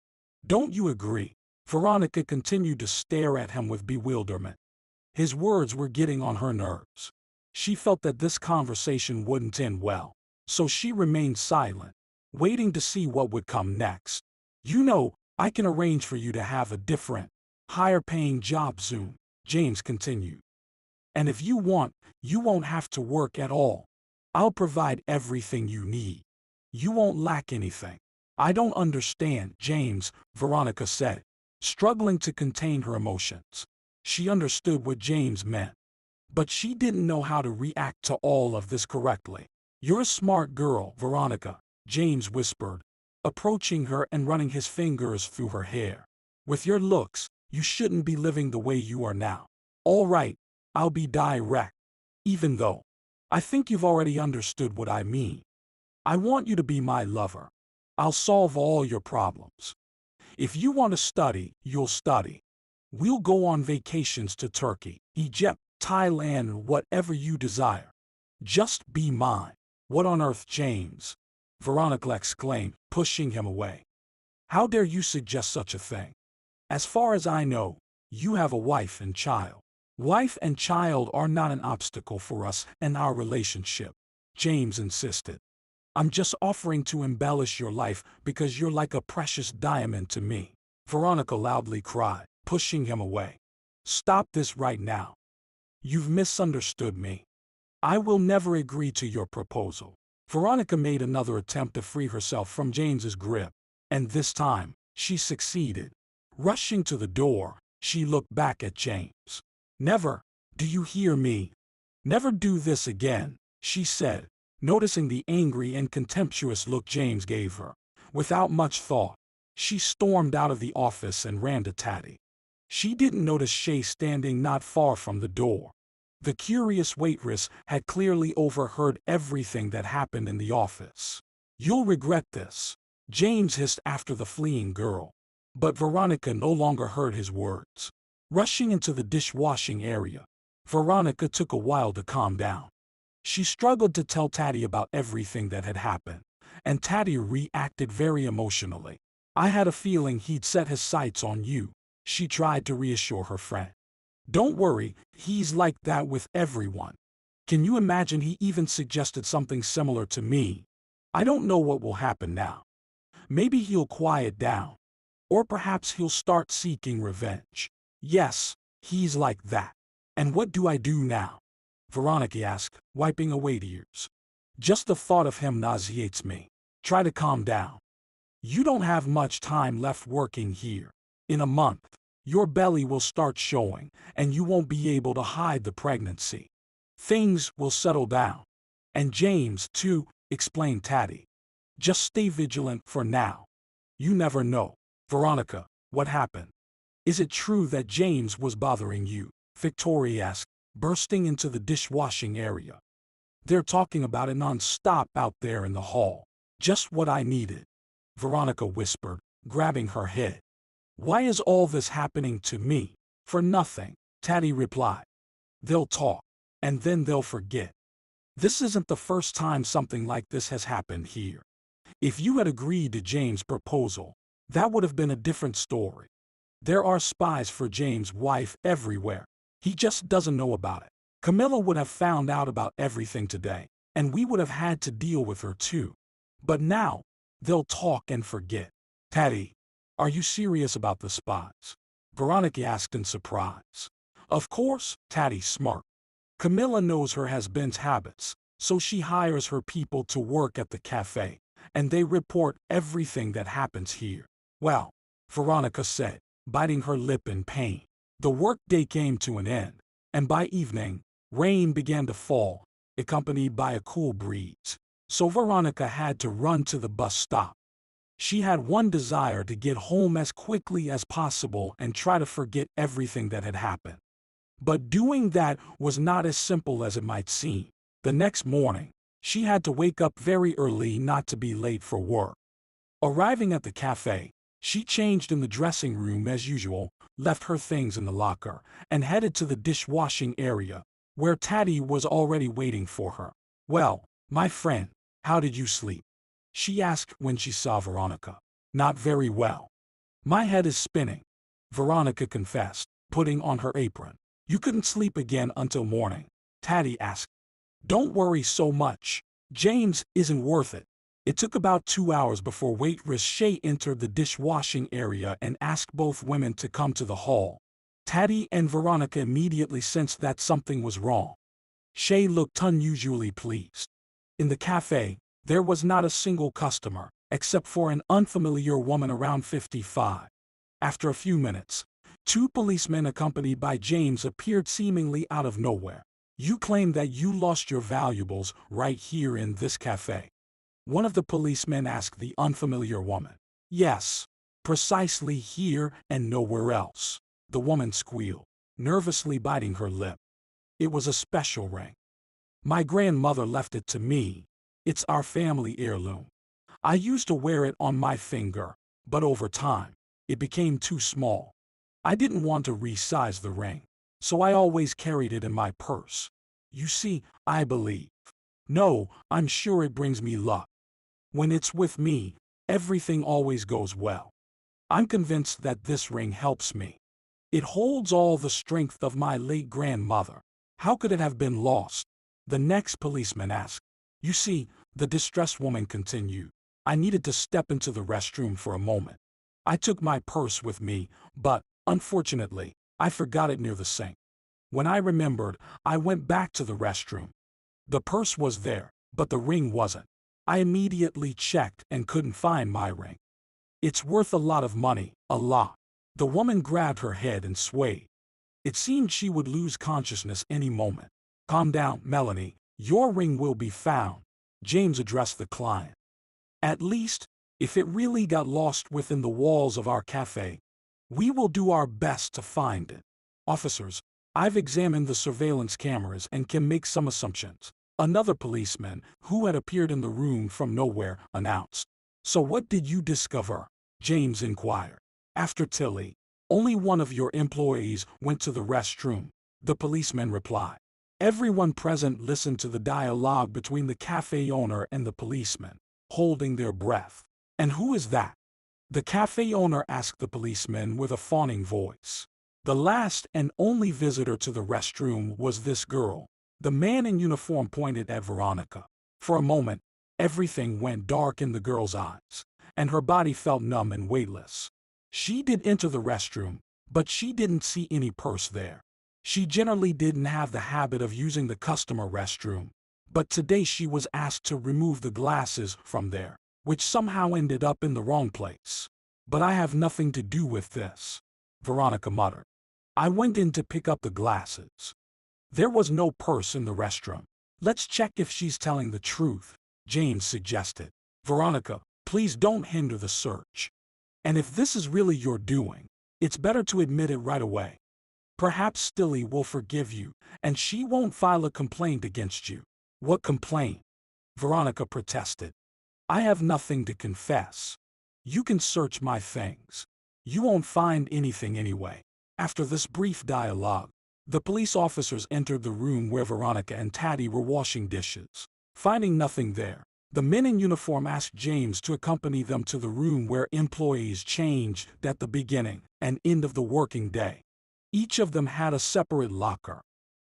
Don't you agree? Veronica continued to stare at him with bewilderment. His words were getting on her nerves. She felt that this conversation wouldn't end well, so she remained silent, waiting to see what would come next. You know, I can arrange for you to have a different, higher-paying job soon, James continued. And if you want, you won't have to work at all. I'll provide everything you need. You won't lack anything. I don't understand, James, Veronica said, struggling to contain her emotions. She understood what James meant, but she didn't know how to react to all of this correctly. You're a smart girl, Veronica, James whispered, approaching her and running his fingers through her hair. With your looks, you shouldn't be living the way you are now. All right, I'll be direct. Even though I think you've already understood what I mean. I want you to be my lover. I'll solve all your problems. If you want to study, you'll study. We'll go on vacations to Turkey, Egypt, Thailand, whatever you desire. Just be mine. What on earth, James? Veronica exclaimed, pushing him away. How dare you suggest such a thing? As far as I know, you have a wife and child. Wife and child are not an obstacle for us and our relationship, James insisted. I'm just offering to embellish your life because you're like a precious diamond to me, Veronica loudly cried, pushing him away. Stop this right now. You've misunderstood me. I will never agree to your proposal. Veronica made another attempt to free herself from James's grip, and this time, she succeeded. Rushing to the door, she looked back at James. Never, do you hear me? Never do this again, she said, noticing the angry and contemptuous look James gave her. Without much thought, she stormed out of the office and ran to Taddy. She didn't notice Shay standing not far from the door. The curious waitress had clearly overheard everything that happened in the office. You'll regret this, James hissed after the fleeing girl. But Veronica no longer heard his words. Rushing into the dishwashing area, Veronica took a while to calm down. She struggled to tell Taddy about everything that had happened, and Taddy reacted very emotionally. I had a feeling he'd set his sights on you, she tried to reassure her friend. Don't worry, he's like that with everyone. Can you imagine he even suggested something similar to me? I don't know what will happen now. Maybe he'll quiet down. Or perhaps he'll start seeking revenge. Yes, he's like that. And what do I do now? Veronica asked, wiping away tears. Just the thought of him nauseates me. Try to calm down. You don't have much time left working here. In a month, your belly will start showing, and you won't be able to hide the pregnancy. Things will settle down. And James, too, explained Taddy. Just stay vigilant for now. You never know. Veronica, what happened? Is it true that James was bothering you? Victoria asked, bursting into the dishwashing area. They're talking about it non-stop out there in the hall. Just what I needed, Veronica whispered, grabbing her head. Why is all this happening to me? For nothing, Taddy replied. They'll talk, and then they'll forget. This isn't the first time something like this has happened here. If you had agreed to James' proposal, that would have been a different story. There are spies for James' wife everywhere. He just doesn't know about it. Camilla would have found out about everything today, and we would have had to deal with her too. But now, they'll talk and forget. Taddy, are you serious about the spies? Veronica asked in surprise. Of course, Taddy smirked. Camilla knows her husband's habits, so she hires her people to work at the cafe, and they report everything that happens here. Well, Veronica said, biting her lip in pain. The workday came to an end, and by evening, rain began to fall, accompanied by a cool breeze. So Veronica had to run to the bus stop. She had one desire: to get home as quickly as possible and try to forget everything that had happened. But doing that was not as simple as it might seem. The next morning, she had to wake up very early not to be late for work. Arriving at the cafe, she changed in the dressing room as usual, left her things in the locker, and headed to the dishwashing area, where Taddy was already waiting for her. "Well, my friend, how did you sleep?" she asked when she saw Veronica. "Not very well. My head is spinning," Veronica confessed, putting on her apron. "You couldn't sleep again until morning?" Taddy asked. "Don't worry so much. James isn't worth it." It took about 2 hours before waitress Shay entered the dishwashing area and asked both women to come to the hall. Taddy and Veronica immediately sensed that something was wrong. Shay looked unusually pleased. In the cafe, there was not a single customer, except for an unfamiliar woman around 55. After a few minutes, two policemen accompanied by James appeared seemingly out of nowhere. "You claim that you lost your valuables right here in this cafe?" one of the policemen asked the unfamiliar woman. "Yes, precisely here and nowhere else," the woman squealed, nervously biting her lip. "It was a special ring. My grandmother left it to me. It's our family heirloom. I used to wear it on my finger, but over time, it became too small. I didn't want to resize the ring, so I always carried it in my purse. You see, I believe. No, I'm sure it brings me luck. When it's with me, everything always goes well. I'm convinced that this ring helps me. It holds all the strength of my late grandmother. How could it have been lost?" the next policeman asked. "You see," the distressed woman continued, "I needed to step into the restroom for a moment. I took my purse with me, but, unfortunately, I forgot it near the sink. When I remembered, I went back to the restroom. The purse was there, but the ring wasn't. I immediately checked and couldn't find my ring. It's worth a lot of money, a lot." The woman grabbed her head and swayed. It seemed she would lose consciousness any moment. "Calm down, Melanie. Your ring will be found," James addressed the client. "At least, if it really got lost within the walls of our cafe, we will do our best to find it. Officers, I've examined the surveillance cameras and can make some assumptions," another policeman, who had appeared in the room from nowhere, announced. "So what did you discover?" James inquired. "After Tilly, only one of your employees went to the restroom," the policeman replied. Everyone present listened to the dialogue between the cafe owner and the policeman, holding their breath. "And who is that?" the cafe owner asked the policeman with a fawning voice. "The last and only visitor to the restroom was this girl." The man in uniform pointed at Veronica. For a moment, everything went dark in the girl's eyes, and her body felt numb and weightless. She did enter the restroom, but she didn't see any purse there. She generally didn't have the habit of using the customer restroom, but today she was asked to remove the glasses from there, which somehow ended up in the wrong place. "But I have nothing to do with this," Veronica muttered. "I went in to pick up the glasses. There was no purse in the restroom." "Let's check if she's telling the truth," James suggested. "Veronica, please don't hinder the search. And if this is really your doing, it's better to admit it right away. Perhaps Stilly will forgive you, and she won't file a complaint against you." "What complaint?" Veronica protested. "I have nothing to confess. You can search my things. You won't find anything anyway." After this brief dialogue, the police officers entered the room where Veronica and Taddy were washing dishes. Finding nothing there, the men in uniform asked James to accompany them to the room where employees changed at the beginning and end of the working day. Each of them had a separate locker.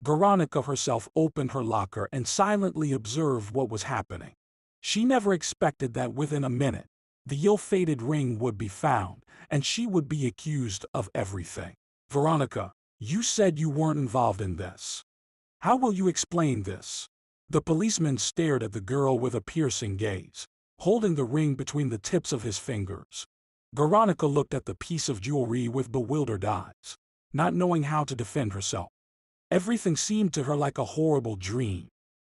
Veronica herself opened her locker and silently observed what was happening. She never expected that within a minute, the ill-fated ring would be found, and she would be accused of everything. "Veronica, you said you weren't involved in this. How will you explain this?" The policeman stared at the girl with a piercing gaze, holding the ring between the tips of his fingers. Veronica looked at the piece of jewelry with bewildered eyes, not knowing how to defend herself. Everything seemed to her like a horrible dream.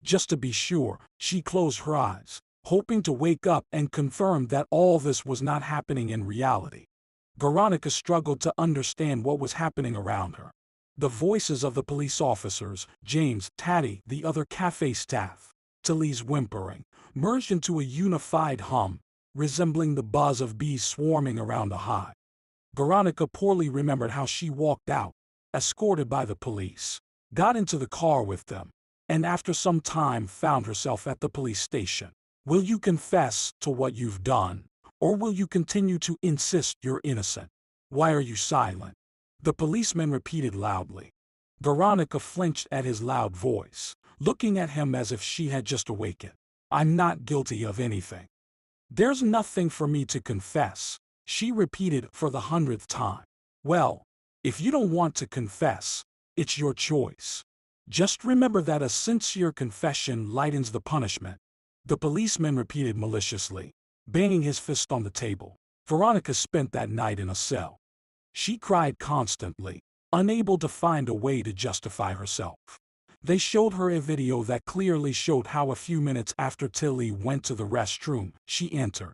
Just to be sure, she closed her eyes, hoping to wake up and confirm that all this was not happening in reality. Veronica struggled to understand what was happening around her. The voices of the police officers, James, Taddy, the other cafe staff, Tilly's whimpering, merged into a unified hum, resembling the buzz of bees swarming around a hive. Veronica poorly remembered how she walked out, escorted by the police, got into the car with them, and after some time found herself at the police station. Will you confess to what you've done, or will you continue to insist you're innocent? Why are you silent? The policeman repeated loudly. Veronica flinched at his loud voice, looking at him as if she had just awakened. I'm not guilty of anything. There's nothing for me to confess, she repeated for the 100th time. Well, if you don't want to confess, it's your choice. Just remember that a sincere confession lightens the punishment. The policeman repeated maliciously, banging his fist on the table. Veronica spent that night in a cell. She cried constantly, unable to find a way to justify herself. They showed her a video that clearly showed how a few minutes after Tilly went to the restroom, she entered.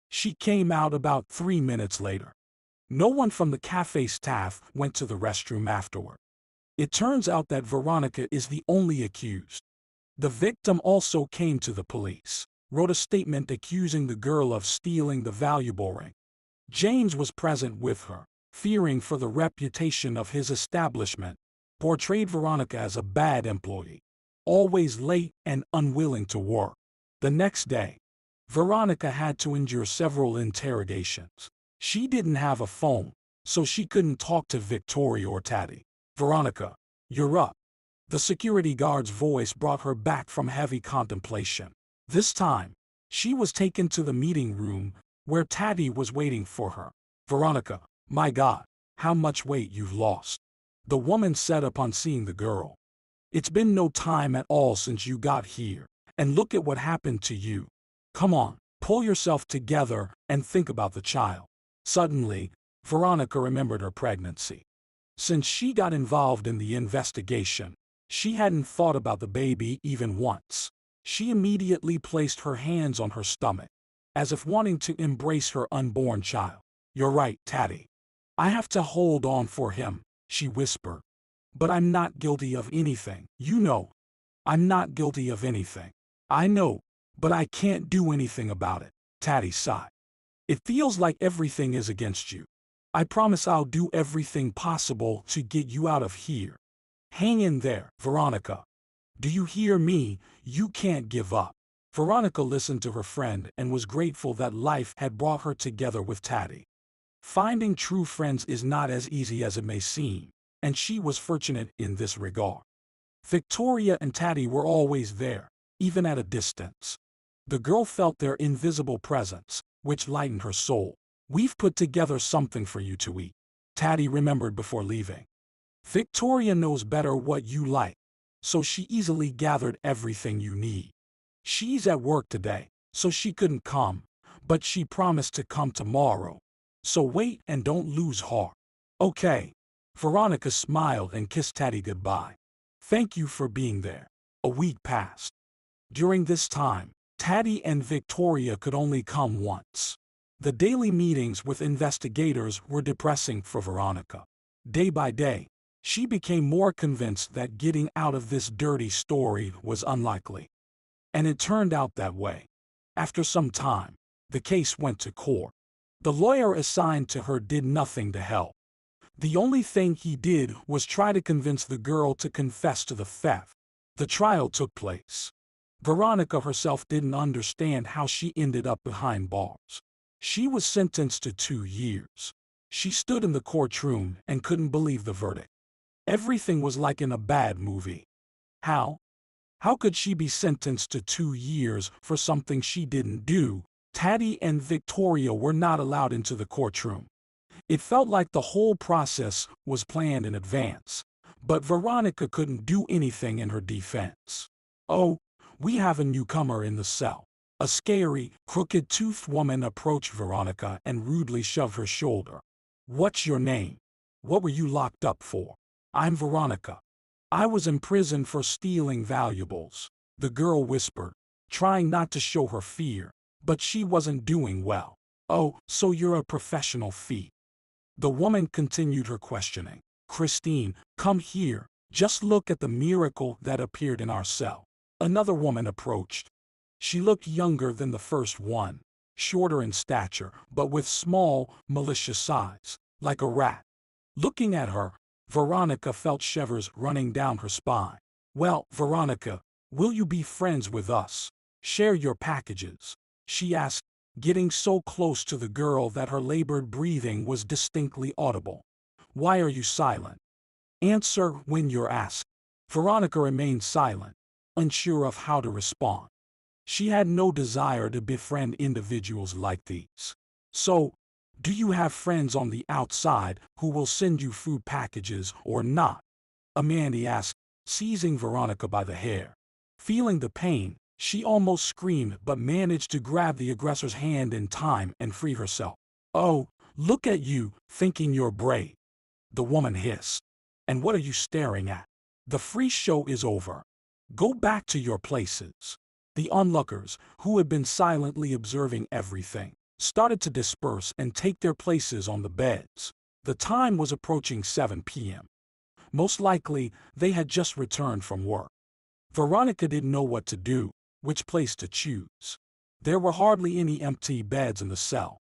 She came out about 3 minutes later. No one from the cafe staff went to the restroom afterward. It turns out that Veronica is the only accused. The victim also came to the police, wrote a statement accusing the girl of stealing the valuable ring. James was present with her, fearing for the reputation of his establishment, portrayed Veronica as a bad employee, always late and unwilling to work. The next day, Veronica had to endure several interrogations. She didn't have a phone, so she couldn't talk to Victoria or Taddy. Veronica, you're up. The security guard's voice brought her back from heavy contemplation. This time, she was taken to the meeting room, where Taddy was waiting for her. Veronica, my God, how much weight you've lost. The woman said upon seeing the girl. It's been no time at all since you got here, and look at what happened to you. Come on, pull yourself together and think about the child. Suddenly, Veronica remembered her pregnancy. Since she got involved in the investigation, she hadn't thought about the baby even once. She immediately placed her hands on her stomach, as if wanting to embrace her unborn child. You're right, Taddy. I have to hold on for him, she whispered. But I'm not guilty of anything, you know. I'm not guilty of anything. I know, but I can't do anything about it, Taddy sighed. It feels like everything is against you. I promise I'll do everything possible to get you out of here. Hang in there, Veronica. Do you hear me? You can't give up. Veronica listened to her friend and was grateful that life had brought her together with Taddy. Finding true friends is not as easy as it may seem, and she was fortunate in this regard. Victoria and Taddy were always there, even at a distance. The girl felt their invisible presence, which lightened her soul. We've put together something for you to eat, Taddy remembered before leaving. Victoria knows better what you like, so she easily gathered everything you need. She's at work today, so she couldn't come, but she promised to come tomorrow. So wait and don't lose heart. Okay. Veronica smiled and kissed Taddy goodbye. Thank you for being there. A week passed. During this time, Taddy and Victoria could only come once. The daily meetings with investigators were depressing for Veronica. Day by day, she became more convinced that getting out of this dirty story was unlikely. And it turned out that way. After some time, the case went to court. The lawyer assigned to her did nothing to help. The only thing he did was try to convince the girl to confess to the theft. The trial took place. Veronica herself didn't understand how she ended up behind bars. She was sentenced to 2 years. She stood in the courtroom and couldn't believe the verdict. Everything was like in a bad movie. How? How could she be sentenced to 2 years for something she didn't do? Taddy and Victoria were not allowed into the courtroom. It felt like the whole process was planned in advance, but Veronica couldn't do anything in her defense. Oh, we have a newcomer in the cell. A scary, crooked-toothed woman approached Veronica and rudely shoved her shoulder. What's your name? What were you locked up for? I'm Veronica. I was imprisoned for stealing valuables. the girl whispered, trying not to show her fear, but she wasn't doing well. Oh, so you're a professional thief. The woman continued her questioning. Christine, come here, just look at the miracle that appeared in our cell. Another woman approached. She looked younger than the first one, shorter in stature, but with small, malicious eyes, like a rat. Looking at her, Veronica felt shivers running down her spine. Well, Veronica, will you be friends with us? Share your packages? She asked, getting so close to the girl that her labored breathing was distinctly audible. Why are you silent? Answer when you're asked. Veronica remained silent, unsure of how to respond. She had no desire to befriend individuals like these. So, do you have friends on the outside who will send you food packages or not? Amanda asked, seizing Veronica by the hair. Feeling the pain, she almost screamed but managed to grab the aggressor's hand in time and free herself. Oh, look at you, thinking you're brave. The woman hissed. And what are you staring at? The free show is over. Go back to your places. The onlookers, who had been silently observing everything, started to disperse and take their places on the beds. The time was approaching 7 p.m. Most likely, they had just returned from work. Veronica didn't know what to do, which place to choose. There were hardly any empty beds in the cell.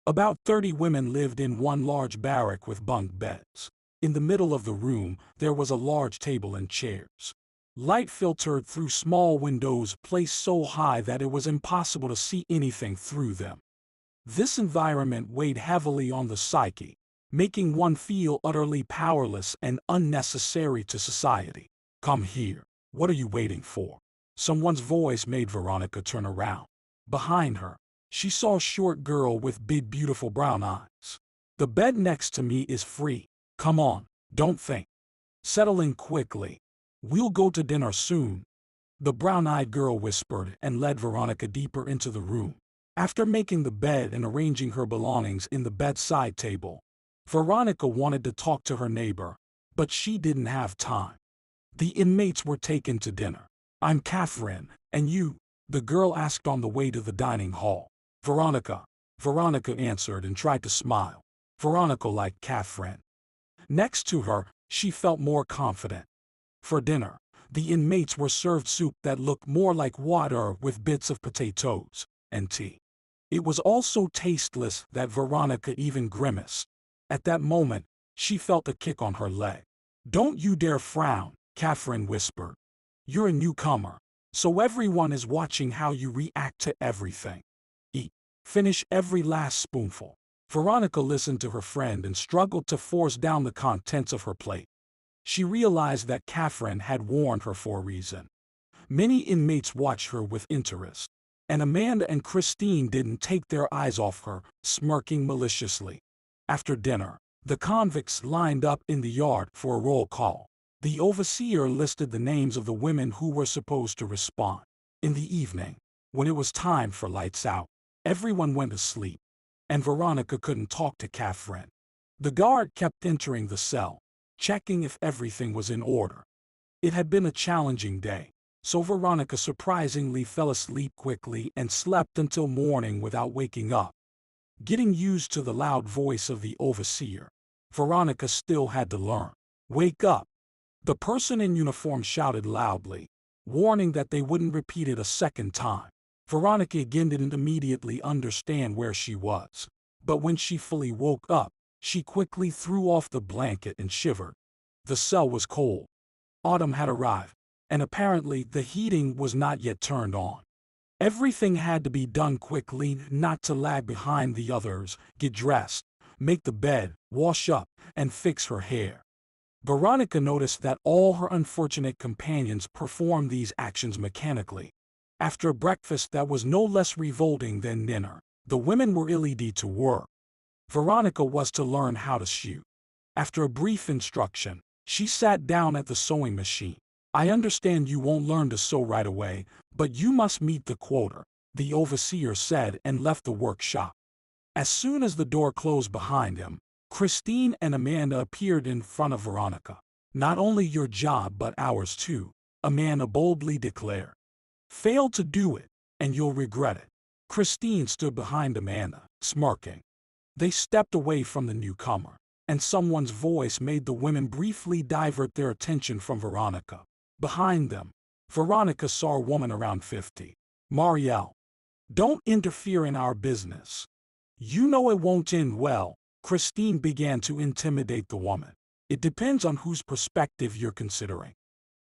About 30 women lived in one large barrack with bunk beds. In the middle of the room, there was a large table and chairs. Light filtered through small windows placed so high that it was impossible to see anything through them. This environment weighed heavily on the psyche, making one feel utterly powerless and unnecessary to society. Come here. What are you waiting for? Someone's voice made Veronica turn around. Behind her, she saw a short girl with big, beautiful brown eyes. The bed next to me is free. Come on, don't think. Settle in quickly. We'll go to dinner soon. The brown-eyed girl whispered and led Veronica deeper into the room. After making the bed and arranging her belongings in the bedside table, Veronica wanted to talk to her neighbor, but she didn't have time. The inmates were taken to dinner. I'm Catherine, and you? The girl asked on the way to the dining hall. Veronica. Veronica answered and tried to smile. Veronica liked Catherine. Next to her, she felt more confident. For dinner, the inmates were served soup that looked more like water with bits of potatoes and tea. It was also tasteless that Veronica even grimaced. At that moment, she felt a kick on her leg. Don't you dare frown, Catherine whispered. You're a newcomer, so everyone is watching how you react to everything. Eat. Finish every last spoonful. Veronica listened to her friend and struggled to force down the contents of her plate. She realized that Catherine had warned her for a reason. Many inmates watched her with interest, and Amanda and Christine didn't take their eyes off her, smirking maliciously. After dinner, the convicts lined up in the yard for a roll call. The overseer listed the names of the women who were supposed to respond. In the evening, when it was time for lights out, everyone went to sleep, and Veronica couldn't talk to Catherine. The guard kept entering the cell, checking if everything was in order. It had been a challenging day, so Veronica surprisingly fell asleep quickly and slept until morning without waking up. Getting used to the loud voice of the overseer, Veronica still had to learn. Wake up! The person in uniform shouted loudly, warning that they wouldn't repeat it a second time. Veronica again didn't immediately understand where she was, but when she fully woke up, she quickly threw off the blanket and shivered. The cell was cold. Autumn had arrived, and apparently the heating was not yet turned on. Everything had to be done quickly, not to lag behind the others. Get dressed, make the bed, wash up, and fix her hair. Veronica noticed that all her unfortunate companions performed these actions mechanically. After breakfast that was no less revolting than dinner, the women were ready to work. Veronica was to learn how to sew. After a brief instruction, she sat down at the sewing machine. I understand you won't learn to sew right away, but you must meet the quota, the overseer said and left the workshop. As soon as the door closed behind him, Christine and Amanda appeared in front of Veronica. Not only your job but ours too, Amanda boldly declared. Fail to do it, and you'll regret it. Christine stood behind Amanda, smirking. They stepped away from the newcomer, and someone's voice made the women briefly divert their attention from Veronica. Behind them, Veronica saw a woman around 50. Marielle, don't interfere in our business. You know it won't end well. Christine began to intimidate the woman. It depends on whose perspective you're considering.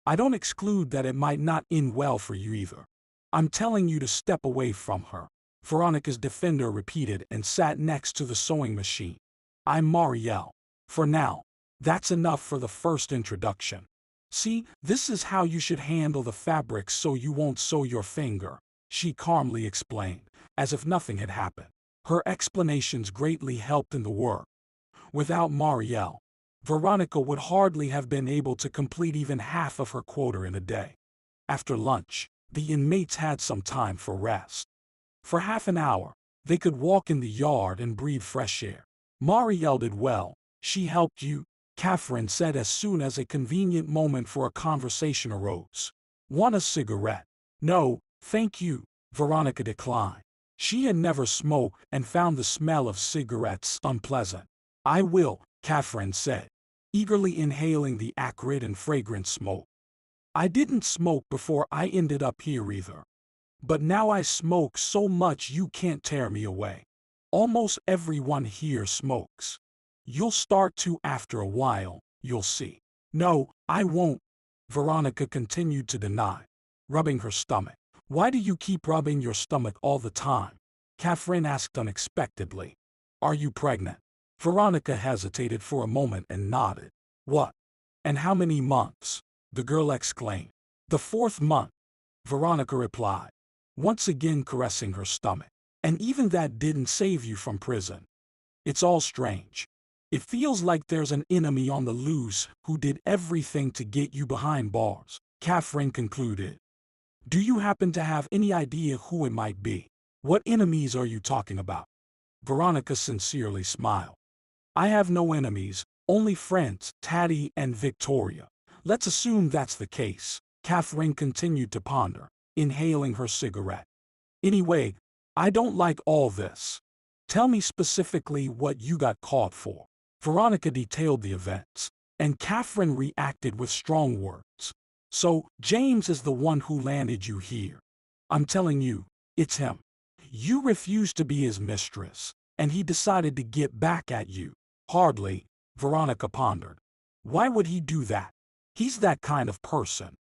I don't exclude that it might not end well for you either. I'm telling you to step away from her. Veronica's defender repeated and sat next to the sewing machine. I'm Marielle. For now, that's enough for the first introduction. See, this is how you should handle the fabrics so you won't sew your finger, she calmly explained, as if nothing had happened. Her explanations greatly helped in the work. Without Marielle, Veronica would hardly have been able to complete even half of her quota in a day. After lunch, the inmates had some time for rest. For half an hour, they could walk in the yard and breathe fresh air. Marielle did well. She helped you, Catherine said as soon as a convenient moment for a conversation arose. Want a cigarette? No, thank you, Veronica declined. She had never smoked and found the smell of cigarettes unpleasant. I will, Catherine said, eagerly inhaling the acrid and fragrant smoke. I didn't smoke before I ended up here either. But now I smoke so much you can't tear me away. Almost everyone here smokes. You'll start to after a while, you'll see. No, I won't, Veronica continued to deny, rubbing her stomach. Why do you keep rubbing your stomach all the time? Catherine asked unexpectedly. Are you pregnant? Veronica hesitated for a moment and nodded. What? And how many months? The girl exclaimed. The 4th month, Veronica replied, once again caressing her stomach. And even that didn't save you from prison. It's all strange. It feels like there's an enemy on the loose who did everything to get you behind bars, Catherine concluded. Do you happen to have any idea who it might be? What enemies are you talking about? Veronica sincerely smiled. I have no enemies, only friends, Taddy and Victoria. Let's assume that's the case, Catherine continued to ponder, inhaling her cigarette. Anyway, I don't like all this. Tell me specifically what you got caught for. Veronica detailed the events, and Catherine reacted with strong words. So, James is the one who landed you here. I'm telling you, it's him. You refused to be his mistress, and he decided to get back at you. Hardly, Veronica pondered. Why would he do that? He's that kind of person.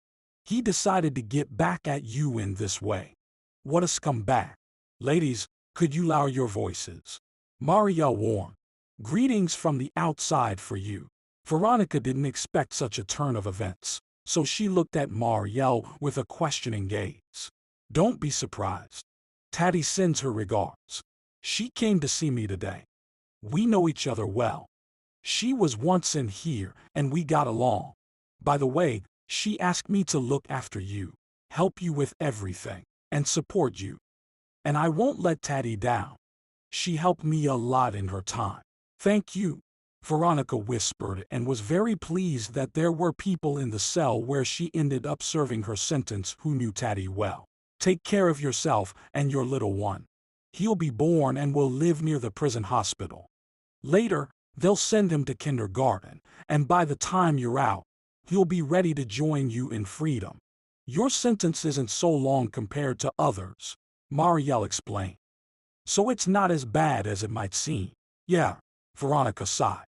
He decided to get back at you in this way. What a scumbag. Ladies, could you lower your voices? Marielle warned. Greetings from the outside for you. Veronica didn't expect such a turn of events, so she looked at Marielle with a questioning gaze. Don't be surprised. Taddy sends her regards. She came to see me today. We know each other well. She was once in here, and we got along. By the way, she asked me to look after you, help you with everything, and support you. And I won't let Taddy down. She helped me a lot in her time. Thank you, Veronica whispered and was very pleased that there were people in the cell where she ended up serving her sentence who knew Taddy well. Take care of yourself and your little one. He'll be born and will live near the prison hospital. Later, they'll send him to kindergarten, and by the time you're out, he'll be ready to join you in freedom. Your sentence isn't so long compared to others, Marielle explained. So it's not as bad as it might seem. Yeah, Veronica sighed.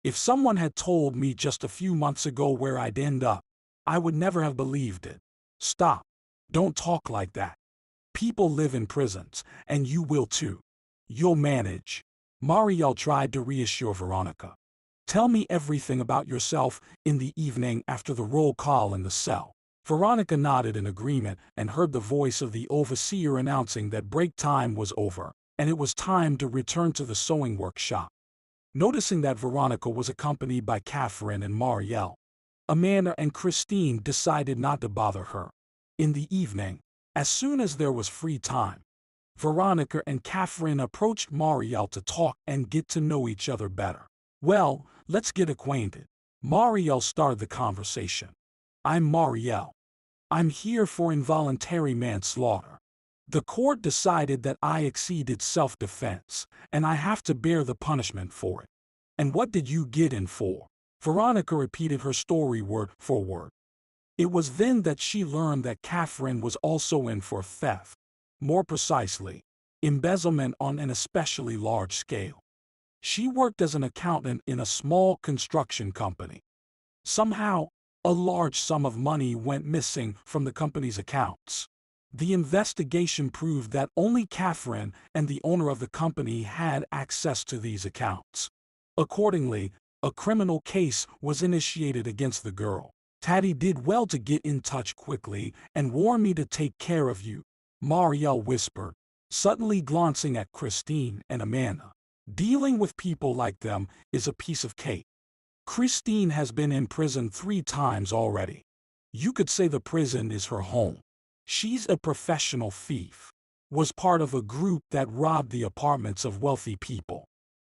If someone had told me just a few months ago where I'd end up, I would never have believed it. Stop. Don't talk like that. People live in prisons, and you will too. You'll manage. Marielle tried to reassure Veronica. Tell me everything about yourself in the evening after the roll call in the cell. Veronica nodded in agreement and heard the voice of the overseer announcing that break time was over, and it was time to return to the sewing workshop. Noticing that Veronica was accompanied by Catherine and Marielle, Amanda and Christine decided not to bother her. In the evening, as soon as there was free time, Veronica and Catherine approached Marielle to talk and get to know each other better. Well, let's get acquainted. Marielle started the conversation. I'm Marielle. I'm here for involuntary manslaughter. The court decided that I exceeded self-defense, and I have to bear the punishment for it. And what did you get in for? Veronica repeated her story word for word. It was then that she learned that Catherine was also in for theft. More precisely, embezzlement on an especially large scale. She worked as an accountant in a small construction company. Somehow, a large sum of money went missing from the company's accounts. The investigation proved that only Catherine and the owner of the company had access to these accounts. Accordingly, a criminal case was initiated against the girl. Taddy did well to get in touch quickly and warn me to take care of you, Marielle whispered, suddenly glancing at Christine and Amanda. Dealing with people like them is a piece of cake. Christine has been in prison 3 times already. You could say the prison is her home. She's a professional thief. Was part of a group that robbed the apartments of wealthy people.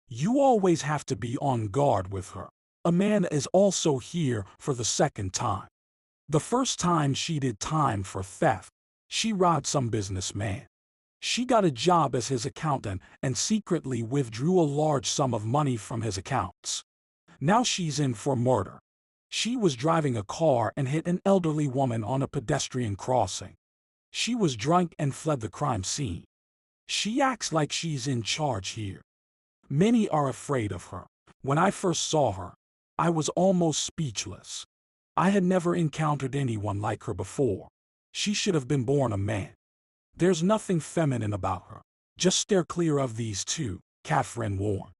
You always have to be on guard with her. Amanda is also here for the second time. The first time she did time for theft. She robbed some businessman. She got a job as his accountant and secretly withdrew a large sum of money from his accounts. Now she's in for murder. She was driving a car and hit an elderly woman on a pedestrian crossing. She was drunk and fled the crime scene. She acts like she's in charge here. Many are afraid of her. When I first saw her, I was almost speechless. I had never encountered anyone like her before. She should have been born a man. There's nothing feminine about her. Just steer clear of these two, Catherine warned.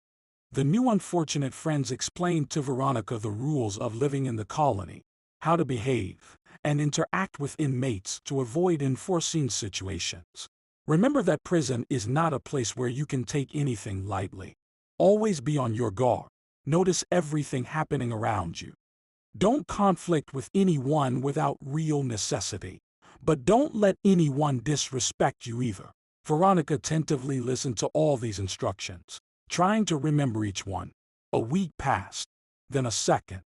The new unfortunate friends explained to Veronica the rules of living in the colony, how to behave, and interact with inmates to avoid unforeseen situations. Remember that prison is not a place where you can take anything lightly. Always be on your guard. Notice everything happening around you. Don't conflict with anyone without real necessity. But don't let anyone disrespect you either. Veronica attentively listened to all these instructions, trying to remember each one. A week passed, then a second.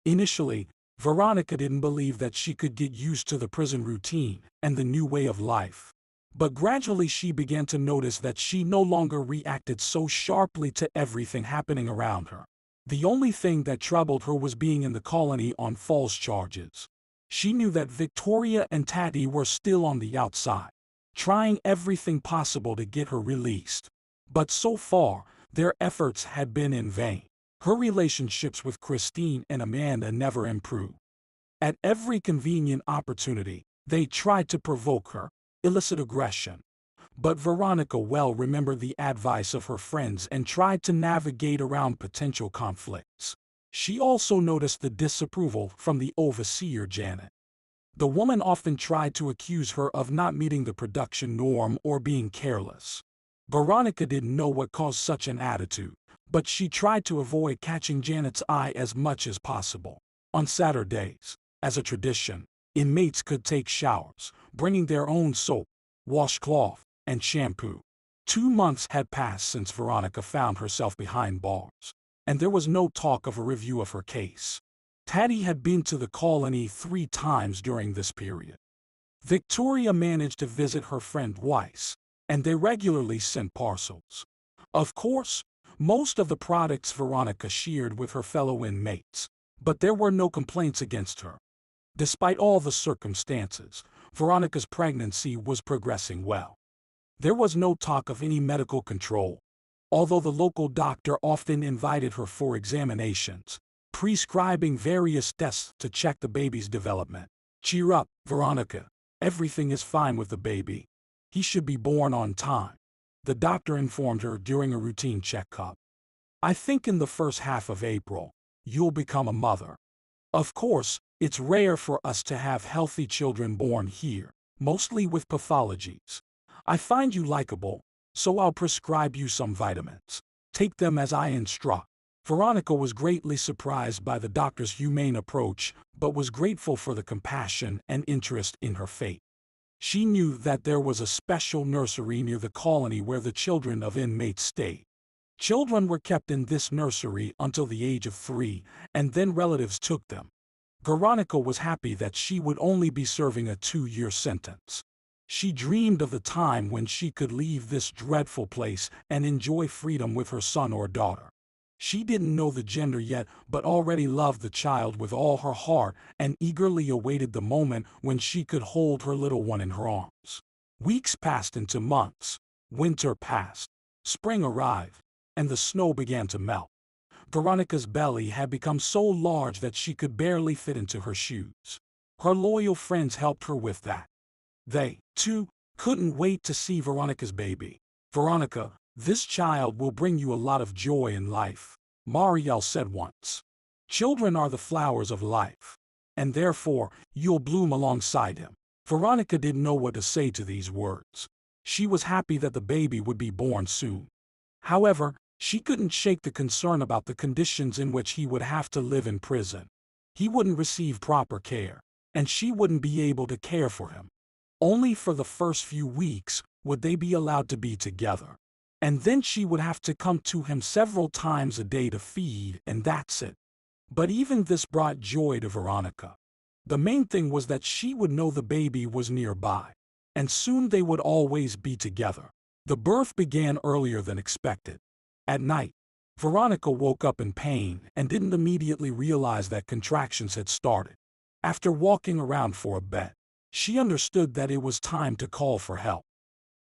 Initially, Veronica didn't believe that she could get used to the prison routine and the new way of life. But gradually she began to notice that she no longer reacted so sharply to everything happening around her. The only thing that troubled her was being in the colony on false charges. She knew that Victoria and Taddy were still on the outside, trying everything possible to get her released. But so far, their efforts had been in vain. Her relationships with Christine and Amanda never improved. At every convenient opportunity, they tried to provoke her, elicit aggression. But Veronica well remembered the advice of her friends and tried to navigate around potential conflicts. She also noticed the disapproval from the overseer Janet. The woman often tried to accuse her of not meeting the production norm or being careless. Veronica didn't know what caused such an attitude, but she tried to avoid catching Janet's eye as much as possible. On Saturdays, as a tradition, inmates could take showers, bringing their own soap, washcloth, and shampoo. 2 months had passed since Veronica found herself behind bars, and there was no talk of a review of her case. Taddy had been to the colony 3 times during this period. Victoria managed to visit her friend Weiss, and they regularly sent parcels. Of course, most of the products Veronica shared with her fellow inmates, but there were no complaints against her. Despite all the circumstances, Veronica's pregnancy was progressing well. There was no talk of any medical control, although the local doctor often invited her for examinations, prescribing various tests to check the baby's development. Cheer up, Veronica. Everything is fine with the baby. He should be born on time, the doctor informed her during a routine checkup. I think in the first half of April, you'll become a mother. Of course, it's rare for us to have healthy children born here, mostly with pathologies. I find you likable, so I'll prescribe you some vitamins. Take them as I instruct. Veronica was greatly surprised by the doctor's humane approach, but was grateful for the compassion and interest in her fate. She knew that there was a special nursery near the colony where the children of inmates stayed. Children were kept in this nursery until the age of 3, and then relatives took them. Veronica was happy that she would only be serving a 2-year sentence. She dreamed of the time when she could leave this dreadful place and enjoy freedom with her son or daughter. She didn't know the gender yet, but already loved the child with all her heart and eagerly awaited the moment when she could hold her little one in her arms. Weeks passed into months. Winter passed. Spring arrived, and the snow began to melt. Veronica's belly had become so large that she could barely fit into her shoes. Her loyal friends helped her with that. They, too, couldn't wait to see Veronica's baby. "Veronica, this child will bring you a lot of joy in life," Marielle said once. "Children are the flowers of life, and therefore you'll bloom alongside him." Veronica didn't know what to say to these words. She was happy that the baby would be born soon. However, she couldn't shake the concern about the conditions in which he would have to live in prison. He wouldn't receive proper care, and she wouldn't be able to care for him. Only for the first few weeks would they be allowed to be together. And then she would have to come to him several times a day to feed, and that's it. But even this brought joy to Veronica. The main thing was that she would know the baby was nearby, and soon they would always be together. The birth began earlier than expected. At night, Veronica woke up in pain and didn't immediately realize that contractions had started. After walking around for a bit, she understood that it was time to call for help.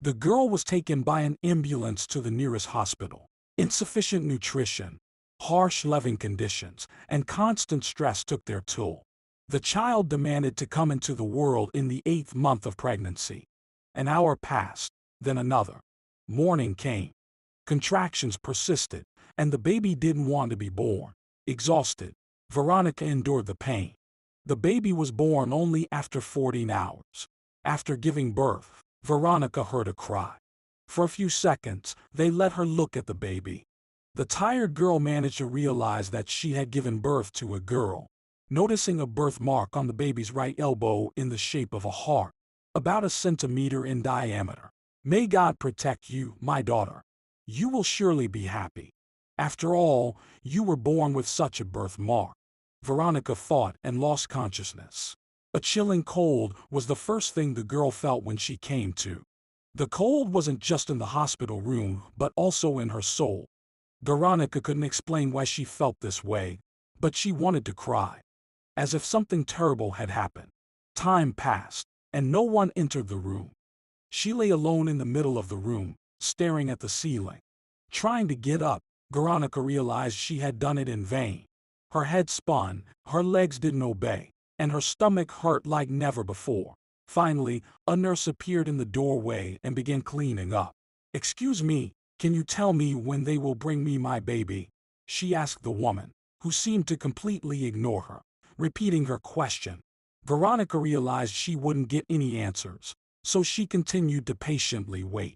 The girl was taken by an ambulance to the nearest hospital. Insufficient nutrition, harsh living conditions, and constant stress took their toll. The child demanded to come into the world in the 8th month of pregnancy. An hour passed, then another. Morning came. Contractions persisted, and the baby didn't want to be born. Exhausted, Veronica endured the pain. The baby was born only after 14 hours. After giving birth, Veronica heard a cry. For a few seconds, they let her look at the baby. The tired girl managed to realize that she had given birth to a girl, noticing a birthmark on the baby's right elbow in the shape of a heart, about a centimeter in diameter. "May God protect you, my daughter. You will surely be happy. After all, you were born with such a birthmark," Veronica thought and lost consciousness. A chilling cold was the first thing the girl felt when she came to. The cold wasn't just in the hospital room, but also in her soul. Veronica couldn't explain why she felt this way, but she wanted to cry, as if something terrible had happened. Time passed, and no one entered the room. She lay alone in the middle of the room, staring at the ceiling. Trying to get up, Veronica realized she had done it in vain. Her head spun, her legs didn't obey, and her stomach hurt like never before. Finally, a nurse appeared in the doorway and began cleaning up. "Excuse me, can you tell me when they will bring me my baby?" she asked the woman, who seemed to completely ignore her. Repeating her question, Veronica realized she wouldn't get any answers, so she continued to patiently wait.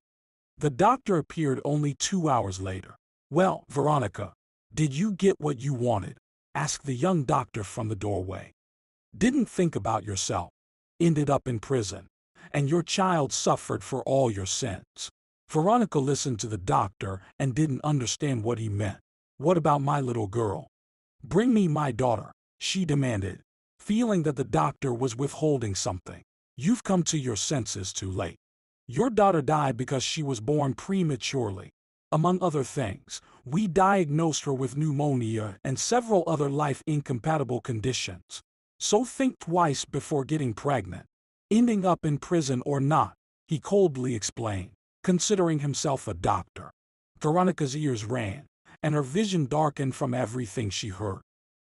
The doctor appeared only 2 hours later. "Well, Veronica, did you get what you wanted?" asked the young doctor from the doorway. "Didn't think about yourself. Ended up in prison. And your child suffered for all your sins." Veronica listened to the doctor and didn't understand what he meant. "What about my little girl? Bring me my daughter," she demanded, feeling that the doctor was withholding something. "You've come to your senses too late. Your daughter died because she was born prematurely. Among other things, we diagnosed her with pneumonia and several other life-incompatible conditions. So think twice before getting pregnant. Ending up in prison or not," he coldly explained, considering himself a doctor. Veronica's ears rang, and her vision darkened from everything she heard.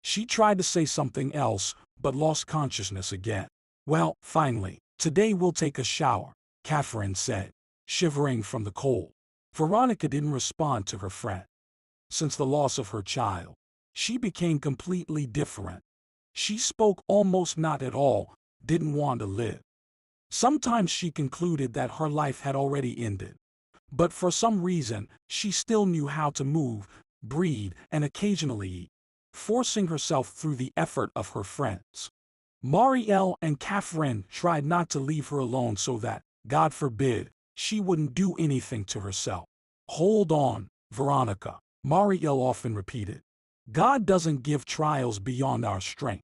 She tried to say something else, but lost consciousness again. "Well, finally, today we'll take a shower," Catherine said, shivering from the cold. Veronica didn't respond to her friend. Since the loss of her child, she became completely different. She spoke almost not at all, didn't want to live. Sometimes she concluded that her life had already ended. But for some reason, she still knew how to move, breathe, and occasionally eat, forcing herself through the effort of her friends. Marielle and Catherine tried not to leave her alone so that, God forbid, she wouldn't do anything to herself. "Hold on, Veronica," Marielle often repeated. "God doesn't give trials beyond our strength.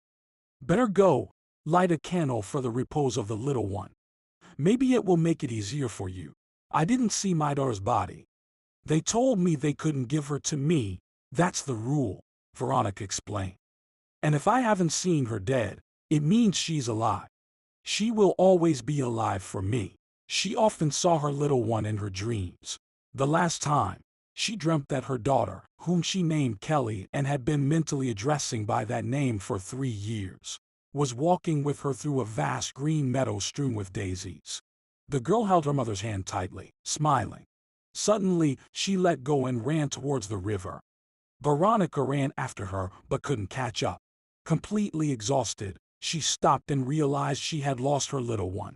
Better go, light a candle for the repose of the little one. Maybe it will make it easier for you. I didn't see my daughter's body. They told me they couldn't give her to me. That's the rule, Veronica explained. And if I haven't seen her dead, it means she's alive. She will always be alive for me. She often saw her little one in her dreams. The last time, she dreamt that her daughter, whom she named Kelly and had been mentally addressing by that name for 3 years, was walking with her through a vast green meadow strewn with daisies. The girl held her mother's hand tightly, smiling. Suddenly, she let go and ran towards the river. Veronica ran after her but couldn't catch up. Completely exhausted, she stopped and realized she had lost her little one.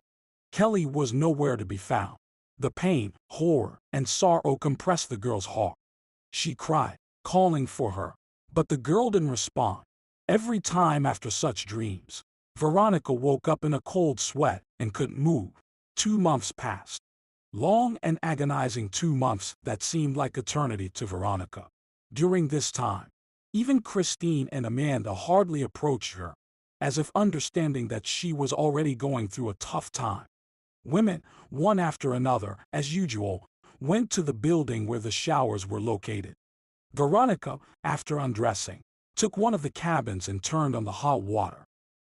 Kelly was nowhere to be found. The pain, horror, and sorrow compressed the girl's heart. She cried, calling for her, but the girl didn't respond. Every time after such dreams, Veronica woke up in a cold sweat and couldn't move. 2 months passed. Long and agonizing 2 months that seemed like eternity to Veronica. During this time, even Christine and Amanda hardly approached her, as if understanding that she was already going through a tough time. Women, one after another, as usual, went to the building where the showers were located. Veronica, after undressing, took one of the cabins and turned on the hot water.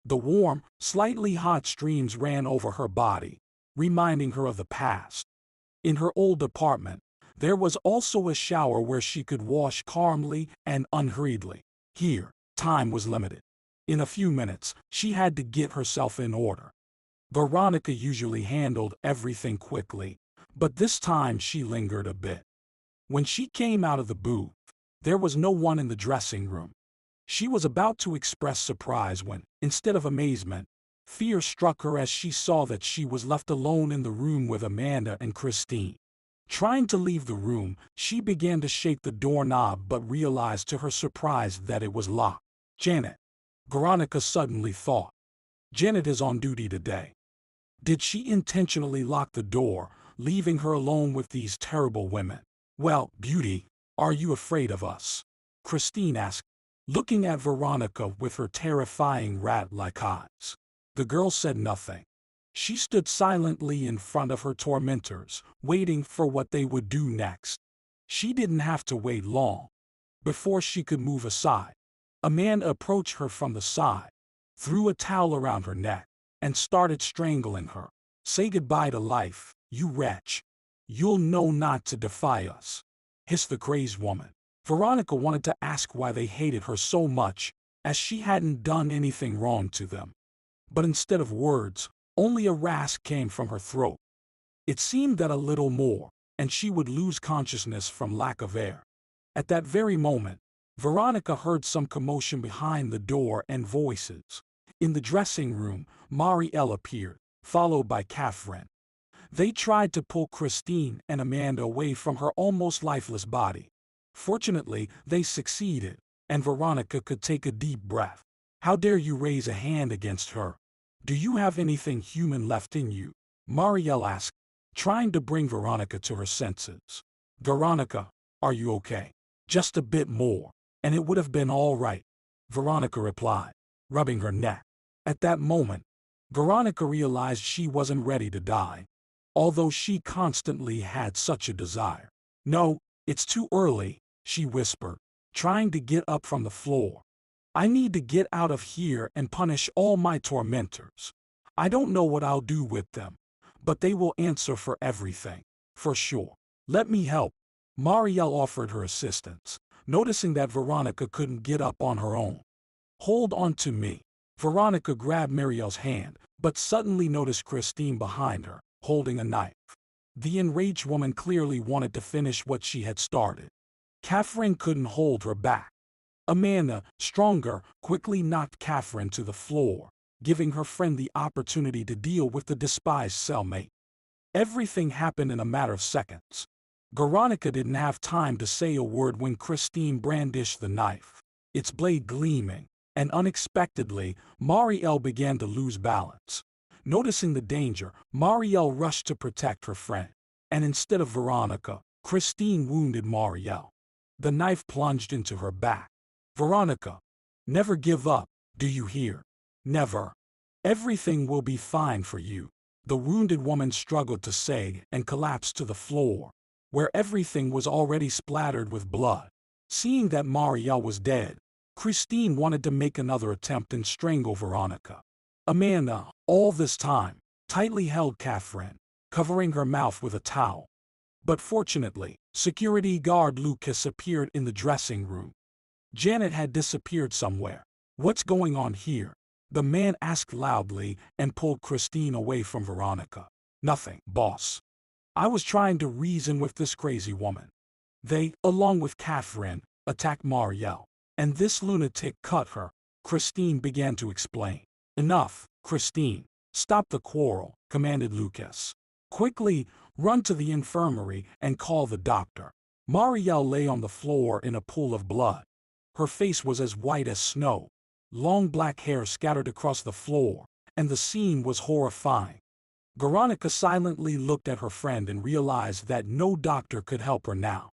The warm, slightly hot streams ran over her body, reminding her of the past. In her old apartment, there was also a shower where she could wash calmly and unhurriedly. Here, time was limited. In a few minutes, she had to get herself in order. Veronica usually handled everything quickly, but this time she lingered a bit. When she came out of the booth, there was no one in the dressing room. She was about to express surprise when, instead of amazement, fear struck her as she saw that she was left alone in the room with Amanda and Christine. Trying to leave the room, she began to shake the doorknob but realized to her surprise that it was locked. Janet, Veronica suddenly thought. Janet is on duty today. Did she intentionally lock the door, leaving her alone with these terrible women? Well, Beauty, are you afraid of us? Christine asked, looking at Veronica with her terrifying rat-like eyes. The girl said nothing. She stood silently in front of her tormentors, waiting for what they would do next. She didn't have to wait long. Before she could move aside, Amanda approached her from the side, threw a towel around her neck, and started strangling her. Say goodbye to life, you wretch. You'll know not to defy us, hissed the crazed woman. Veronica wanted to ask why they hated her so much, as she hadn't done anything wrong to them. But instead of words, only a rasp came from her throat. It seemed that a little more, and she would lose consciousness from lack of air. At that very moment, Veronica heard some commotion behind the door and voices. In the dressing room, Marielle appeared, followed by Catherine. They tried to pull Christine and Amanda away from her almost lifeless body. Fortunately, they succeeded, and Veronica could take a deep breath. How dare you raise a hand against her? Do you have anything human left in you? Marielle asked, trying to bring Veronica to her senses. Veronica, are you okay? Just a bit more, and it would have been all right, Veronica replied, rubbing her neck. At that moment, Veronica realized she wasn't ready to die, although she constantly had such a desire. No, it's too early, she whispered, trying to get up from the floor. I need to get out of here and punish all my tormentors. I don't know what I'll do with them, but they will answer for everything, for sure. Let me help. Marielle offered her assistance, noticing that Veronica couldn't get up on her own. Hold on to me. Veronica grabbed Marielle's hand, but suddenly noticed Christine behind her, holding a knife. The enraged woman clearly wanted to finish what she had started. Catherine couldn't hold her back. Amanda, stronger, quickly knocked Catherine to the floor, giving her friend the opportunity to deal with the despised cellmate. Everything happened in a matter of seconds. Veronica didn't have time to say a word when Christine brandished the knife, its blade gleaming, and unexpectedly, Marielle began to lose balance. Noticing the danger, Marielle rushed to protect her friend, and instead of Veronica, Christine wounded Marielle. The knife plunged into her back. Veronica, never give up, do you hear? Never. Everything will be fine for you. The wounded woman struggled to say and collapsed to the floor, where everything was already splattered with blood. Seeing that Marielle was dead, Christine wanted to make another attempt and strangle Veronica. Amanda, all this time, tightly held Catherine, covering her mouth with a towel. But fortunately, security guard Lucas appeared in the dressing room. Janet had disappeared somewhere. What's going on here? The man asked loudly and pulled Christine away from Veronica. Nothing, boss. I was trying to reason with this crazy woman. They, along with Catherine, attacked Marielle. And this lunatic cut her. Christine began to explain. Enough, Christine. Stop the quarrel, commanded Lucas. Quickly, run to the infirmary and call the doctor. Marielle lay on the floor in a pool of blood. Her face was as white as snow. Long black hair scattered across the floor, and the scene was horrifying. Veronica silently looked at her friend and realized that no doctor could help her now.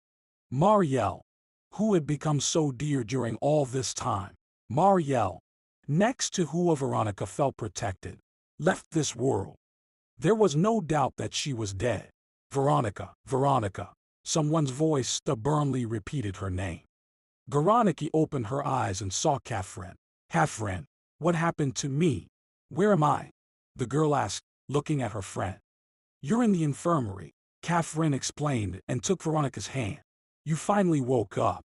Marielle, who had become so dear during all this time, Marielle, next to who Veronica felt protected, left this world. There was no doubt that she was dead. Veronica, Veronica. Someone's voice stubbornly repeated her name. Veronica opened her eyes and saw Catherine. Catherine, what happened to me? Where am I? The girl asked, looking at her friend. You're in the infirmary, Catherine explained and took Veronica's hand. You finally woke up.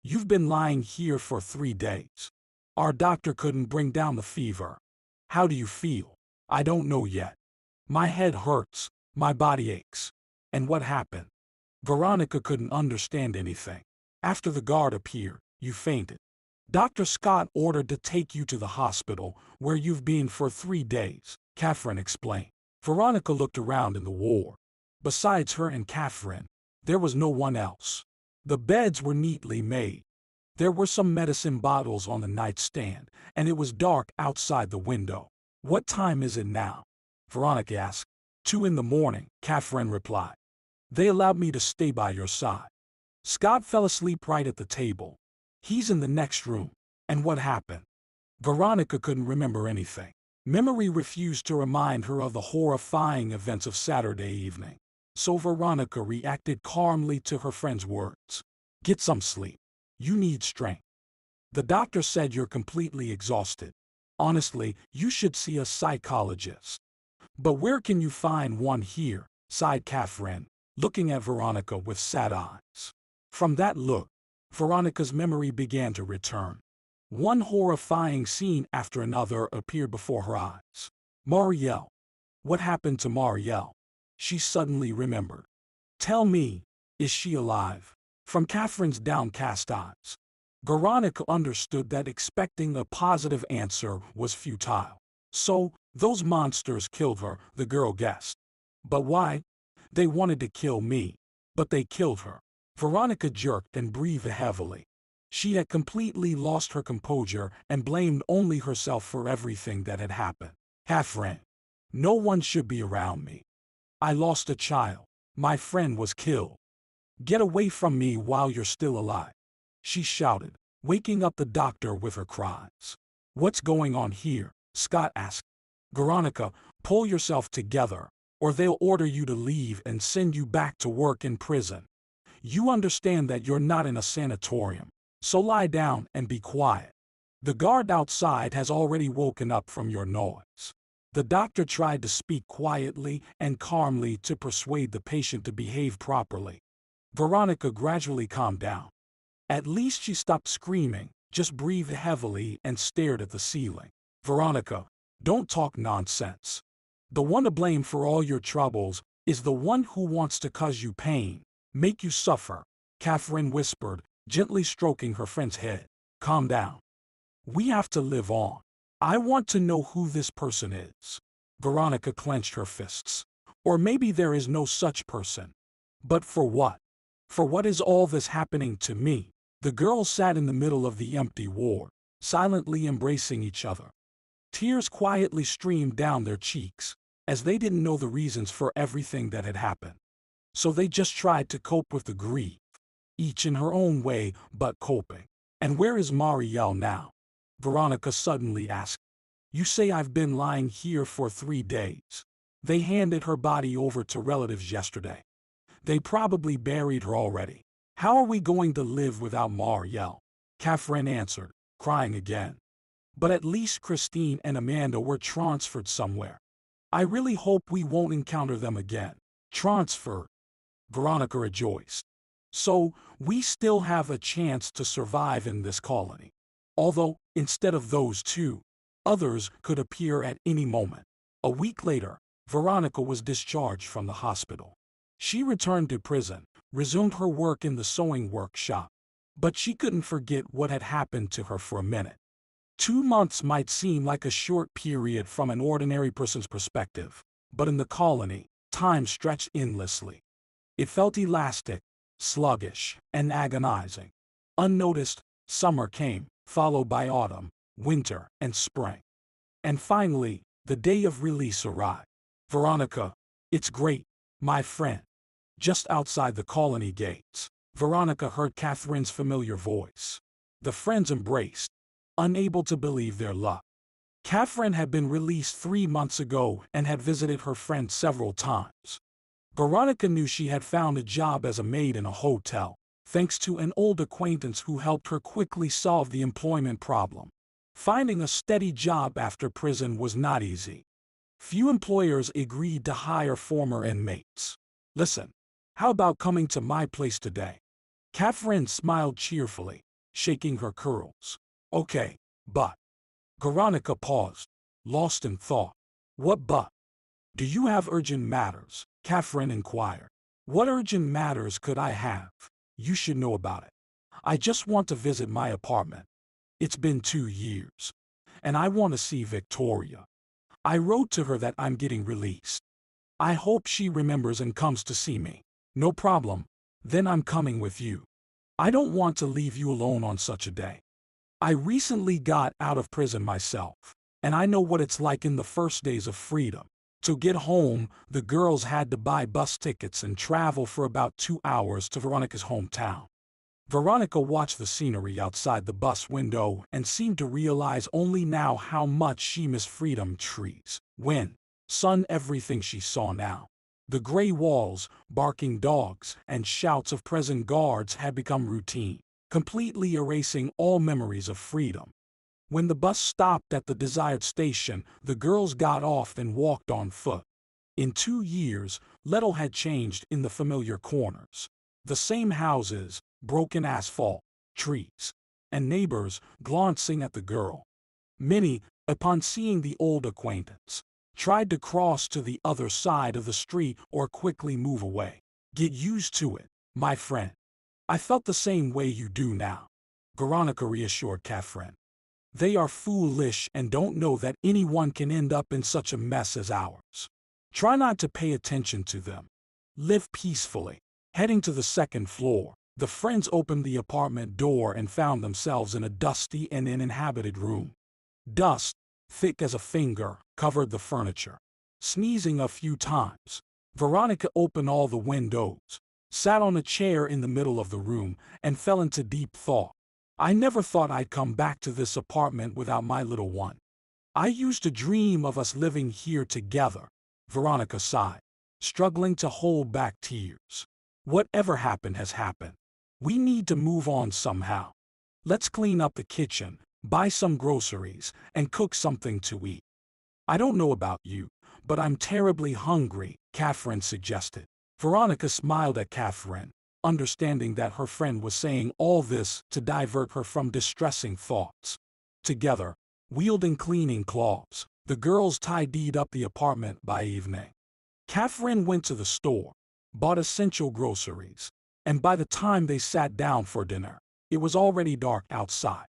You've been lying here for 3 days. Our doctor couldn't bring down the fever. How do you feel? I don't know yet. My head hurts, my body aches. And what happened? Veronica couldn't understand anything. After the guard appeared, you fainted. Dr. Scott ordered to take you to the hospital, where you've been for 3 days, Catherine explained. Veronica looked around in the ward. Besides her and Catherine, there was no one else. The beds were neatly made. There were some medicine bottles on the nightstand, and it was dark outside the window. What time is it now? Veronica asked. 2 in the morning, Catherine replied. They allowed me to stay by your side. Scott fell asleep right at the table. He's in the next room. And what happened? Veronica couldn't remember anything. Memory refused to remind her of the horrifying events of Saturday evening. So Veronica reacted calmly to her friend's words. Get some sleep. You need strength. The doctor said you're completely exhausted. Honestly, you should see a psychologist. But where can you find one here? Sighed Catherine, looking at Veronica with sad eyes. From that look, Veronica's memory began to return. One horrifying scene after another appeared before her eyes. Marielle. What happened to Marielle? She suddenly remembered. Tell me, is she alive? From Catherine's downcast eyes, Veronica understood that expecting a positive answer was futile. So, those monsters killed her, the girl guessed. But why? They wanted to kill me. But they killed her. Veronica jerked and breathed heavily. She had completely lost her composure and blamed only herself for everything that had happened. Catherine, no one should be around me. I lost a child. My friend was killed. Get away from me while you're still alive, she shouted, waking up the doctor with her cries. What's going on here? Scott asked. Veronica, pull yourself together, or they'll order you to leave and send you back to work in prison. You understand that you're not in a sanatorium, so lie down and be quiet. The guard outside has already woken up from your noise. The doctor tried to speak quietly and calmly to persuade the patient to behave properly. Veronica gradually calmed down. At least she stopped screaming, just breathed heavily and stared at the ceiling. Veronica, don't talk nonsense. The one to blame for all your troubles is the one who wants to cause you pain, make you suffer, Catherine whispered, gently stroking her friend's head. Calm down. We have to live on. I want to know who this person is. Veronica clenched her fists. Or maybe there is no such person. But for what? For what is all this happening to me? The girls sat in the middle of the empty ward, silently embracing each other. Tears quietly streamed down their cheeks, as they didn't know the reasons for everything that had happened. So they just tried to cope with the grief, each in her own way, but coping. And where is Marielle now? Veronica suddenly asked. You say I've been lying here for 3 days. They handed her body over to relatives yesterday. They probably buried her already. How are we going to live without Marielle? Catherine answered, crying again. But at least Christine and Amanda were transferred somewhere. I really hope we won't encounter them again. Transferred? Veronica rejoiced. So, we still have a chance to survive in this colony. Although, instead of those two, others could appear at any moment. A week later, Veronica was discharged from the hospital. She returned to prison, resumed her work in the sewing workshop. But she couldn't forget what had happened to her for a minute. 2 months might seem like a short period from an ordinary person's perspective, but in the colony, time stretched endlessly. It felt elastic, sluggish, and agonizing. Unnoticed, summer came, followed by autumn, winter, and spring. And finally, the day of release arrived. Veronica, it's great, my friend. Just outside the colony gates, Veronica heard Catherine's familiar voice. The friends embraced, unable to believe their luck. Catherine had been released 3 months ago and had visited her friend several times. Veronica knew she had found a job as a maid in a hotel, thanks to an old acquaintance who helped her quickly solve the employment problem. Finding a steady job after prison was not easy. Few employers agreed to hire former inmates. Listen, how about coming to my place today? Catherine smiled cheerfully, shaking her curls. Okay, but. Veronica paused, lost in thought. What but? Do you have urgent matters? Catherine inquired. What urgent matters could I have? You should know about it. I just want to visit my apartment. It's been 2 years. And I want to see Victoria. I wrote to her that I'm getting released. I hope she remembers and comes to see me. No problem. Then I'm coming with you. I don't want to leave you alone on such a day. I recently got out of prison myself, and I know what it's like in the first days of freedom. To get home, the girls had to buy bus tickets and travel for about 2 hours to Veronica's hometown. Veronica watched the scenery outside the bus window and seemed to realize only now how much she missed freedom: trees, wind, sun, everything she saw now. The gray walls, barking dogs, and shouts of prison guards had become routine, completely erasing all memories of freedom. When the bus stopped at the desired station, the girls got off and walked on foot. In 2 years, little had changed in the familiar corners. The same houses, broken asphalt, trees, and neighbors glancing at the girl. Many, upon seeing the old acquaintance, tried to cross to the other side of the street or quickly move away. Get used to it, my friend. I felt the same way you do now, Veronica reassured Catherine. They are foolish and don't know that anyone can end up in such a mess as ours. Try not to pay attention to them. Live peacefully. Heading to the second floor, the friends opened the apartment door and found themselves in a dusty and uninhabited room. Dust, thick as a finger, covered the furniture. Sneezing a few times, Veronica opened all the windows, sat on a chair in the middle of the room, and fell into deep thought. I never thought I'd come back to this apartment without my little one. I used to dream of us living here together. Veronica sighed, struggling to hold back tears. Whatever happened has happened. We need to move on somehow. Let's clean up the kitchen, buy some groceries, and cook something to eat. I don't know about you, but I'm terribly hungry, Catherine suggested. Veronica smiled at Catherine, understanding that her friend was saying all this to divert her from distressing thoughts. Together, wielding cleaning cloths, the girls tidied up the apartment by evening. Catherine went to the store, bought essential groceries, and by the time they sat down for dinner, it was already dark outside.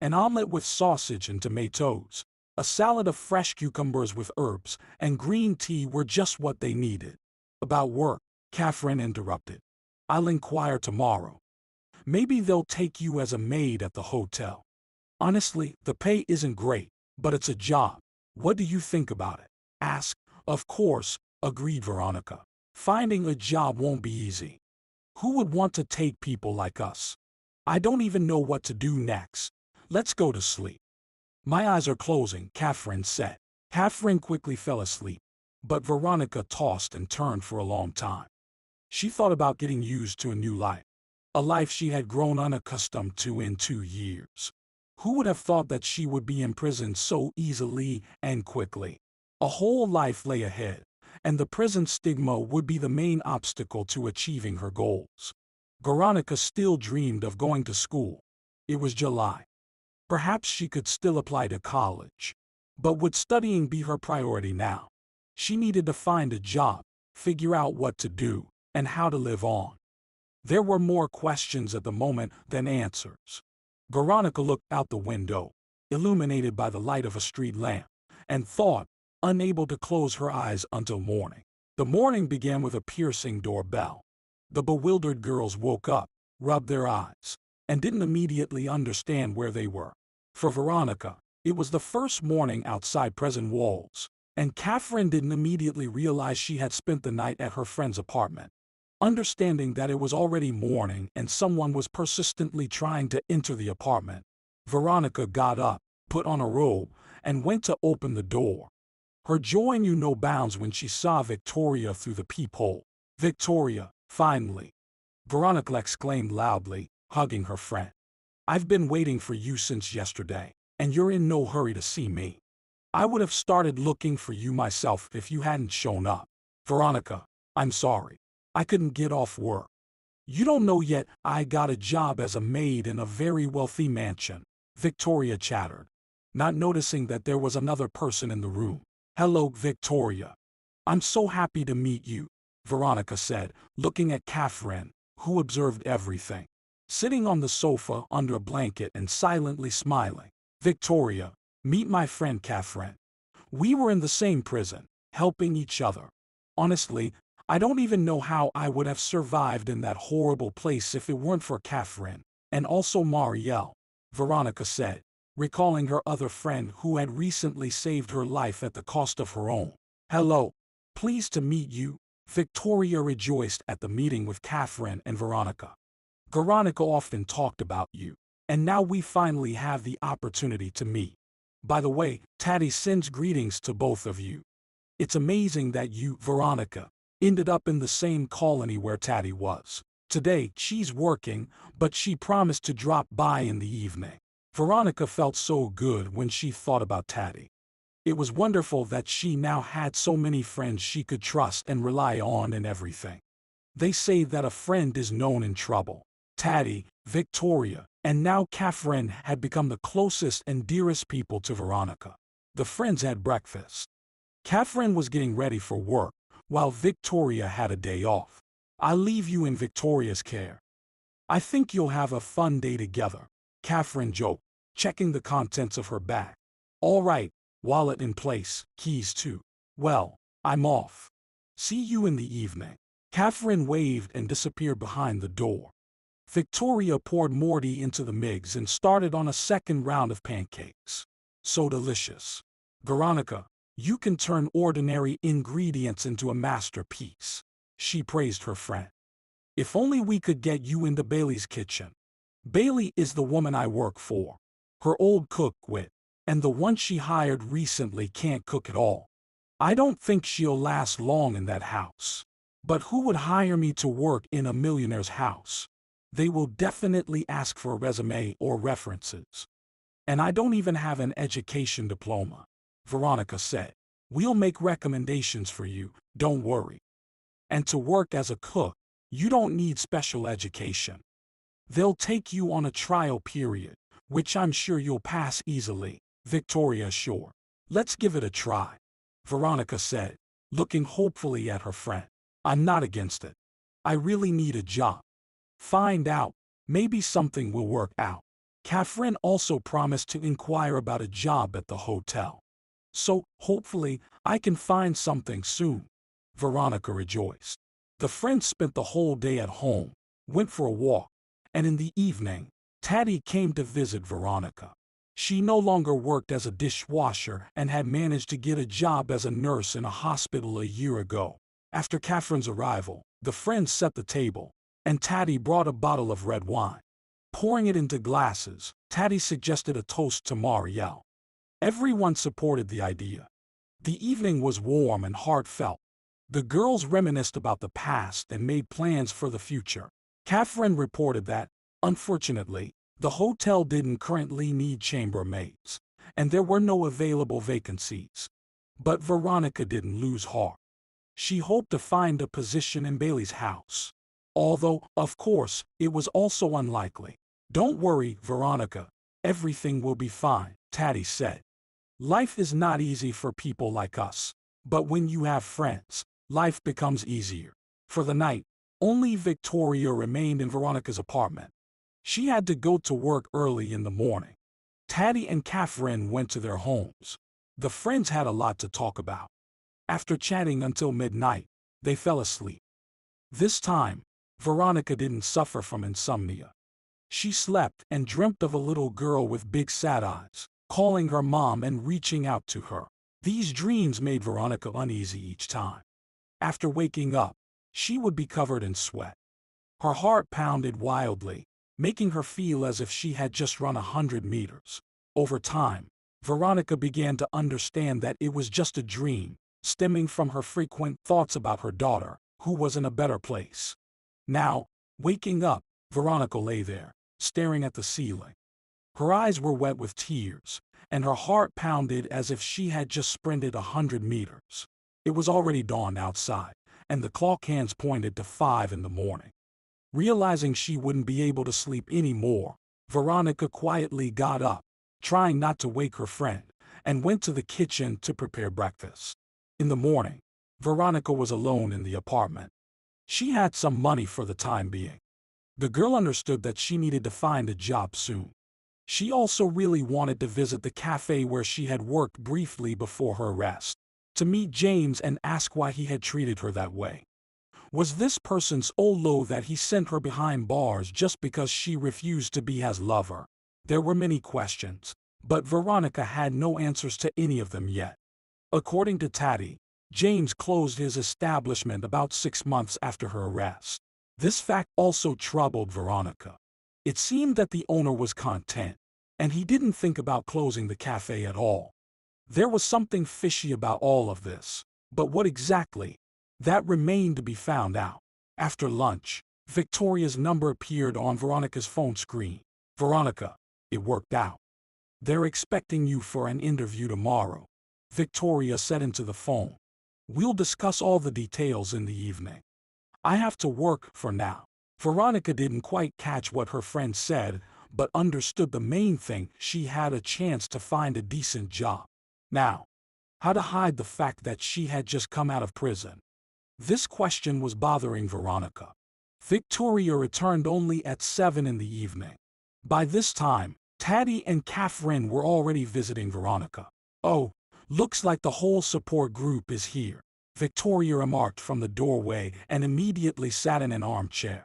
An omelet with sausage and tomatoes, a salad of fresh cucumbers with herbs, and green tea were just what they needed. About work, Catherine interrupted. I'll inquire tomorrow. Maybe they'll take you as a maid at the hotel. Honestly, the pay isn't great, but it's a job. What do you think about it? Ask. Of course, agreed Veronica. Finding a job won't be easy. Who would want to take people like us? I don't even know what to do next. Let's go to sleep. My eyes are closing, Catherine said. Catherine quickly fell asleep, but Veronica tossed and turned for a long time. She thought about getting used to a new life, a life she had grown unaccustomed to in 2 years. Who would have thought that she would be imprisoned so easily and quickly? A whole life lay ahead, and the prison stigma would be the main obstacle to achieving her goals. Veronica still dreamed of going to school. It was July. Perhaps she could still apply to college. But would studying be her priority now? She needed to find a job, figure out what to do, and how to live on. There were more questions at the moment than answers. Veronica looked out the window, illuminated by the light of a street lamp, and thought, unable to close her eyes until morning. The morning began with a piercing doorbell. The bewildered girls woke up, rubbed their eyes, and didn't immediately understand where they were. For Veronica, it was the first morning outside prison walls, and Catherine didn't immediately realize she had spent the night at her friend's apartment. Understanding that it was already morning and someone was persistently trying to enter the apartment, Veronica got up, put on a robe, and went to open the door. Her joy knew no bounds when she saw Victoria through the peephole. "Victoria, finally!" Veronica exclaimed loudly, hugging her friend. "I've been waiting for you since yesterday, and you're in no hurry to see me. I would have started looking for you myself if you hadn't shown up." "Veronica, I'm sorry. I couldn't get off work. You don't know yet, I got a job as a maid in a very wealthy mansion," Victoria chattered, not noticing that there was another person in the room. "Hello, Victoria. I'm so happy to meet you," Veronica said, looking at Catherine, who observed everything, sitting on the sofa under a blanket and silently smiling. "Victoria, meet my friend Catherine. We were in the same prison, helping each other. Honestly, I don't even know how I would have survived in that horrible place if it weren't for Catherine, and also Marielle," Veronica said, recalling her other friend who had recently saved her life at the cost of her own. "Hello. Pleased to meet you." Victoria rejoiced at the meeting with Catherine and Veronica. "Veronica often talked about you, and now we finally have the opportunity to meet. By the way, Taddy sends greetings to both of you. It's amazing that you, Veronica, ended up in the same colony where Taddy was. Today, she's working, but she promised to drop by in the evening." Veronica felt so good when she thought about Taddy. It was wonderful that she now had so many friends she could trust and rely on in everything. They say that a friend is known in trouble. Taddy, Victoria, and now Catherine had become the closest and dearest people to Veronica. The friends had breakfast. Catherine was getting ready for work, while Victoria had a day off. "I'll leave you in Victoria's care. I think you'll have a fun day together," Catherine joked, checking the contents of her bag. "All right, wallet in place, keys too. Well, I'm off. See you in the evening." Catherine waved and disappeared behind the door. Victoria poured more tea into the mix and started on a second round of pancakes. "So delicious. Veronica, you can turn ordinary ingredients into a masterpiece," she praised her friend. "If only we could get you into Bailey's kitchen." "Bailey is the woman I work for. Her old cook quit, and the one she hired recently can't cook at all. I don't think she'll last long in that house. But who would hire me to work in a millionaire's house? They will definitely ask for a resume or references. And I don't even have an education diploma," Veronica said. "We'll make recommendations for you, don't worry. And to work as a cook, you don't need special education. They'll take you on a trial period, which I'm sure you'll pass easily," Victoria assured. "Let's give it a try," Veronica said, looking hopefully at her friend. "I'm not against it. I really need a job. Find out, maybe something will work out." Catherine also promised to inquire about a job at the hotel. "So, hopefully, I can find something soon," Veronica rejoiced. The friends spent the whole day at home, went for a walk, and in the evening, Taddy came to visit Veronica. She no longer worked as a dishwasher and had managed to get a job as a nurse in a hospital a year ago. After Catherine's arrival, the friends set the table, and Taddy brought a bottle of red wine. Pouring it into glasses, Taddy suggested a toast to Marielle. Everyone supported the idea. The evening was warm and heartfelt. The girls reminisced about the past and made plans for the future. Catherine reported that, unfortunately, the hotel didn't currently need chambermaids, and there were no available vacancies. But Veronica didn't lose heart. She hoped to find a position in Bailey's house. Although, of course, it was also unlikely. "Don't worry, Veronica. Everything will be fine," Taddy said. "Life is not easy for people like us. But when you have friends, life becomes easier." For the night, only Victoria remained in Veronica's apartment. She had to go to work early in the morning. Taddy and Catherine went to their homes. The friends had a lot to talk about. After chatting until midnight, they fell asleep. This time, Veronica didn't suffer from insomnia. She slept and dreamt of a little girl with big sad eyes, calling her mom and reaching out to her. These dreams made Veronica uneasy each time. After waking up, she would be covered in sweat. Her heart pounded wildly, making her feel as if she had just run 100 meters. Over time, Veronica began to understand that it was just a dream, stemming from her frequent thoughts about her daughter, who was in a better place. Now, waking up, Veronica lay there, staring at the ceiling. Her eyes were wet with tears, and her heart pounded as if she had just sprinted 100 meters. It was already dawn outside, and the clock hands pointed to 5 in the morning. Realizing she wouldn't be able to sleep anymore, Veronica quietly got up, trying not to wake her friend, and went to the kitchen to prepare breakfast. In the morning, Veronica was alone in the apartment. She had some money for the time being. The girl understood that she needed to find a job soon. She also really wanted to visit the cafe where she had worked briefly before her arrest, to meet James and ask why he had treated her that way. Was this person so low that he sent her behind bars just because she refused to be his lover? There were many questions, but Veronica had no answers to any of them yet. According to Taddy, James closed his establishment about 6 months after her arrest. This fact also troubled Veronica. It seemed that the owner was content, and he didn't think about closing the cafe at all. There was something fishy about all of this, but what exactly? That remained to be found out. After lunch, Victoria's number appeared on Veronica's phone screen. "Veronica, it worked out. They're expecting you for an interview tomorrow," Victoria said into the phone. "We'll discuss all the details in the evening. I have to work for now." Veronica didn't quite catch what her friend said, but understood the main thing: she had a chance to find a decent job. Now, how to hide the fact that she had just come out of prison? This question was bothering Veronica. Victoria returned only at 7 in the evening. By this time, Taddy and Catherine were already visiting Veronica. "Oh, looks like the whole support group is here," Victoria remarked from the doorway and immediately sat in an armchair.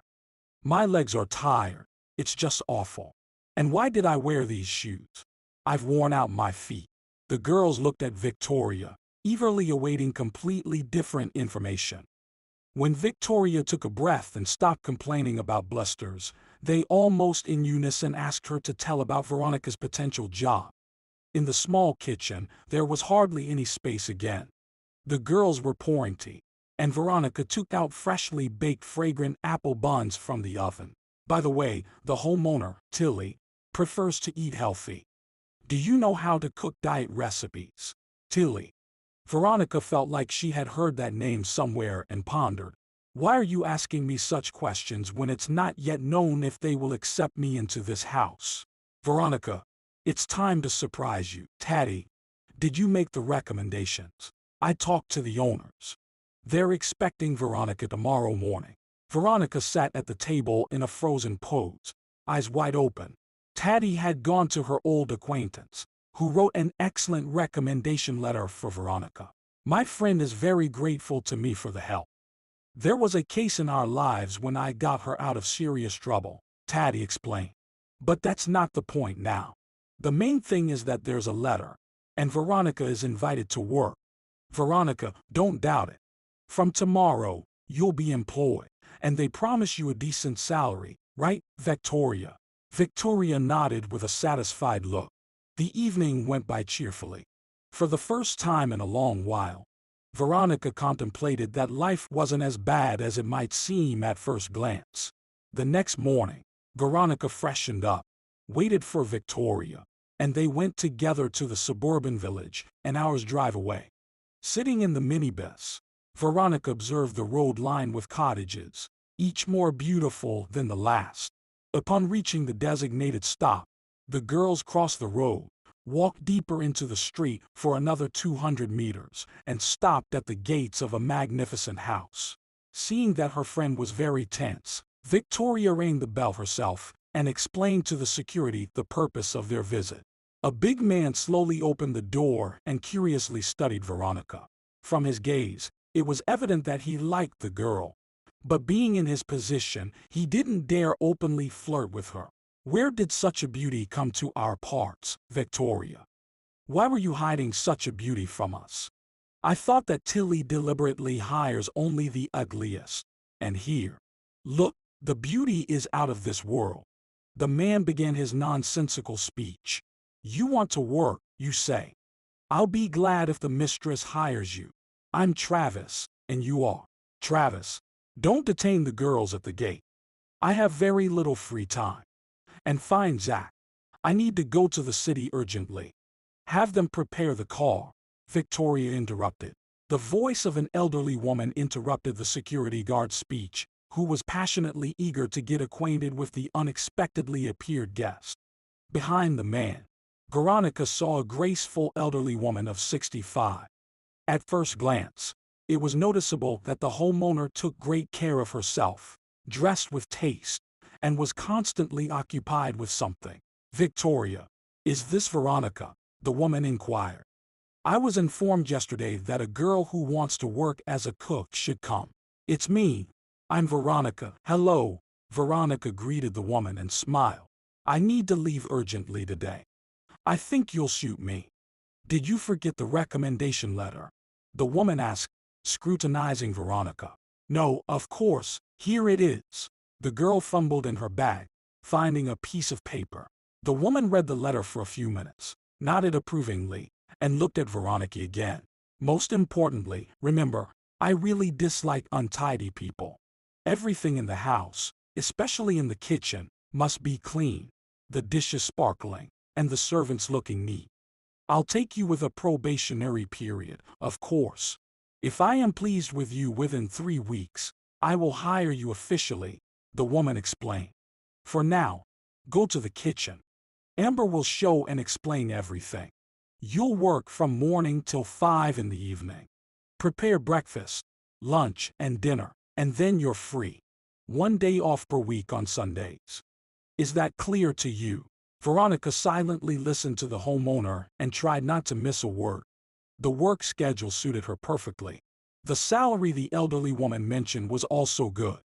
"My legs are tired. It's just awful. And why did I wear these shoes? I've worn out my feet." The girls looked at Victoria, eagerly awaiting completely different information. When Victoria took a breath and stopped complaining about blisters, they almost in unison asked her to tell about Veronica's potential job. In the small kitchen, there was hardly any space again. The girls were pouring tea, and Veronica took out freshly baked fragrant apple buns from the oven. By the way, the homeowner, Tilly, prefers to eat healthy. "Do you know how to cook diet recipes?" Tilly. Veronica felt like she had heard that name somewhere and pondered. "Why are you asking me such questions when it's not yet known if they will accept me into this house?" "Veronica, it's time to surprise you." "Taddy, did you make the recommendations?" "I talked to the owners. They're expecting Veronica tomorrow morning." Veronica sat at the table in a frozen pose, eyes wide open. Taddy had gone to her old acquaintance, who wrote an excellent recommendation letter for Veronica. "My friend is very grateful to me for the help. There was a case in our lives when I got her out of serious trouble," Taddy explained. "But that's not the point now. The main thing is that there's a letter, and Veronica is invited to work. Veronica, don't doubt it. From tomorrow, you'll be employed, and they promise you a decent salary, right, Victoria?" Victoria nodded with a satisfied look. The evening went by cheerfully. For the first time in a long while, Veronica contemplated that life wasn't as bad as it might seem at first glance. The next morning, Veronica freshened up, waited for Victoria, and they went together to the suburban village, an hour's drive away. Sitting in the minibus, Veronica observed the road lined with cottages, each more beautiful than the last. Upon reaching the designated stop, the girls crossed the road, walked deeper into the street for another 200 meters, and stopped at the gates of a magnificent house. Seeing that her friend was very tense, Victoria rang the bell herself and explained to the security the purpose of their visit. A big man slowly opened the door and curiously studied Veronica. From his gaze, it was evident that he liked the girl. But being in his position, he didn't dare openly flirt with her. "Where did such a beauty come to our parts, Victoria? Why were you hiding such a beauty from us? I thought that Tilly deliberately hires only the ugliest. And here, look, the beauty is out of this world." The man began his nonsensical speech. "You want to work, you say. I'll be glad if the mistress hires you. I'm Travis, and you are Travis. Don't detain the girls at the gate. I have very little free time. And find Zach. I need to go to the city urgently. Have them prepare the car," Victoria interrupted. The voice of an elderly woman interrupted the security guard's speech, who was passionately eager to get acquainted with the unexpectedly appeared guest. Behind the man, Veronica saw a graceful elderly woman of 65. At first glance, it was noticeable that the homeowner took great care of herself, dressed with taste, and was constantly occupied with something. "Victoria, is this Veronica?" the woman inquired. "I was informed yesterday that a girl who wants to work as a cook should come." "It's me. I'm Veronica." "Hello." Veronica greeted the woman and smiled. "I need to leave urgently today. I think you'll suit me." "Did you forget the recommendation letter?" the woman asked, scrutinizing Veronica. "No, of course, here it is." The girl fumbled in her bag, finding a piece of paper. The woman read the letter for a few minutes, nodded approvingly, and looked at Veronica again. "Most importantly, remember, I really dislike untidy people. Everything in the house, especially in the kitchen, must be clean, the dishes sparkling, and the servants looking neat. I'll take you with a probationary period, of course. If I am pleased with you within 3 weeks, I will hire you officially," the woman explained. "For now, go to the kitchen. Amber will show and explain everything. You'll work from morning till 5 in the evening. Prepare breakfast, lunch, and dinner, and then you're free. 1 day off per week on Sundays. Is that clear to you?" Veronica silently listened to the homeowner and tried not to miss a word. The work schedule suited her perfectly. The salary the elderly woman mentioned was also good.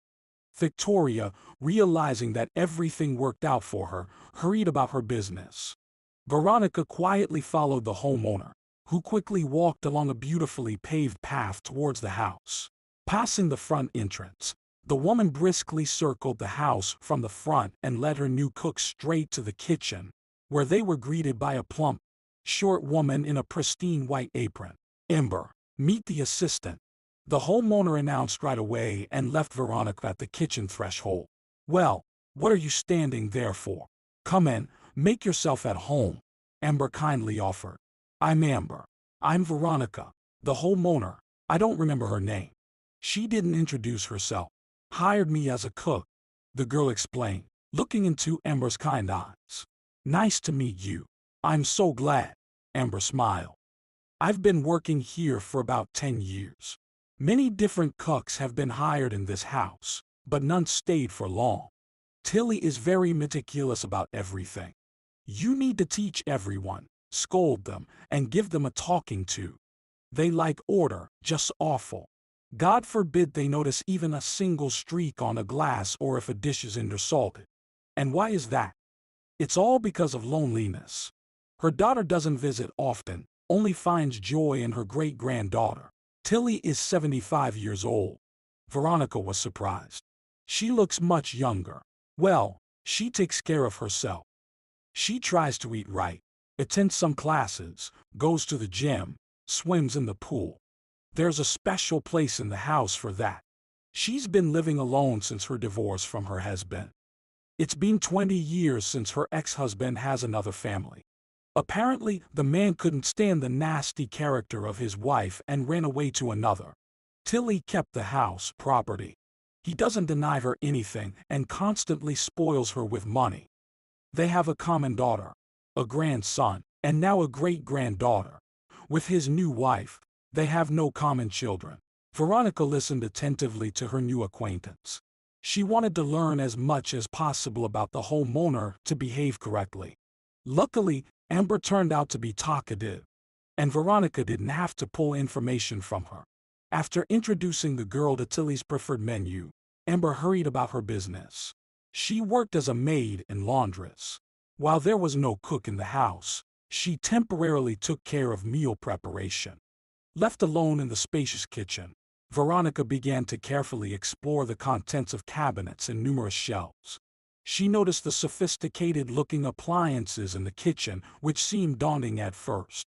Victoria, realizing that everything worked out for her, hurried about her business. Veronica quietly followed the homeowner, who quickly walked along a beautifully paved path towards the house. Passing the front entrance, the woman briskly circled the house from the front and led her new cook straight to the kitchen, where they were greeted by a plump, short woman in a pristine white apron. "Amber, meet the assistant," the homeowner announced right away and left Veronica at the kitchen threshold. "Well, what are you standing there for? Come in, make yourself at home," Amber kindly offered. "I'm Amber. I'm Veronica, the homeowner. I don't remember her name. She didn't introduce herself. Hired me as a cook," the girl explained, looking into Amber's kind eyes. "Nice to meet you. I'm so glad," Amber smiled. "I've been working here for about 10 years. Many different cooks have been hired in this house, but none stayed for long. Tilly is very meticulous about everything. You need to teach everyone, scold them, and give them a talking to. They like order, just awful. God forbid they notice even a single streak on a glass or if a dish is undersalted. And why is that? It's all because of loneliness. Her daughter doesn't visit often, only finds joy in her great-granddaughter. Tilly is 75 years old." Veronica was surprised. "She looks much younger." "Well, she takes care of herself. She tries to eat right, attends some classes, goes to the gym, swims in the pool. There's a special place in the house for that. She's been living alone since her divorce from her husband. It's been 20 years since her ex-husband has another family. Apparently, the man couldn't stand the nasty character of his wife and ran away to another. Tilly kept the house property. He doesn't deny her anything and constantly spoils her with money. They have a common daughter, a grandson, and now a great-granddaughter. With his new wife, they have no common children. Veronica listened attentively to her new acquaintance. She wanted to learn as much as possible about the homeowner to behave correctly. Luckily, Amber turned out to be talkative, and Veronica didn't have to pull information from her. After introducing the girl to Tilly's preferred menu, Amber hurried about her business. She worked as a maid and laundress. While there was no cook in the house, she temporarily took care of meal preparation. Left alone in the spacious kitchen, Veronica began to carefully explore the contents of cabinets and numerous shelves. She noticed the sophisticated-looking appliances in the kitchen, which seemed daunting at first.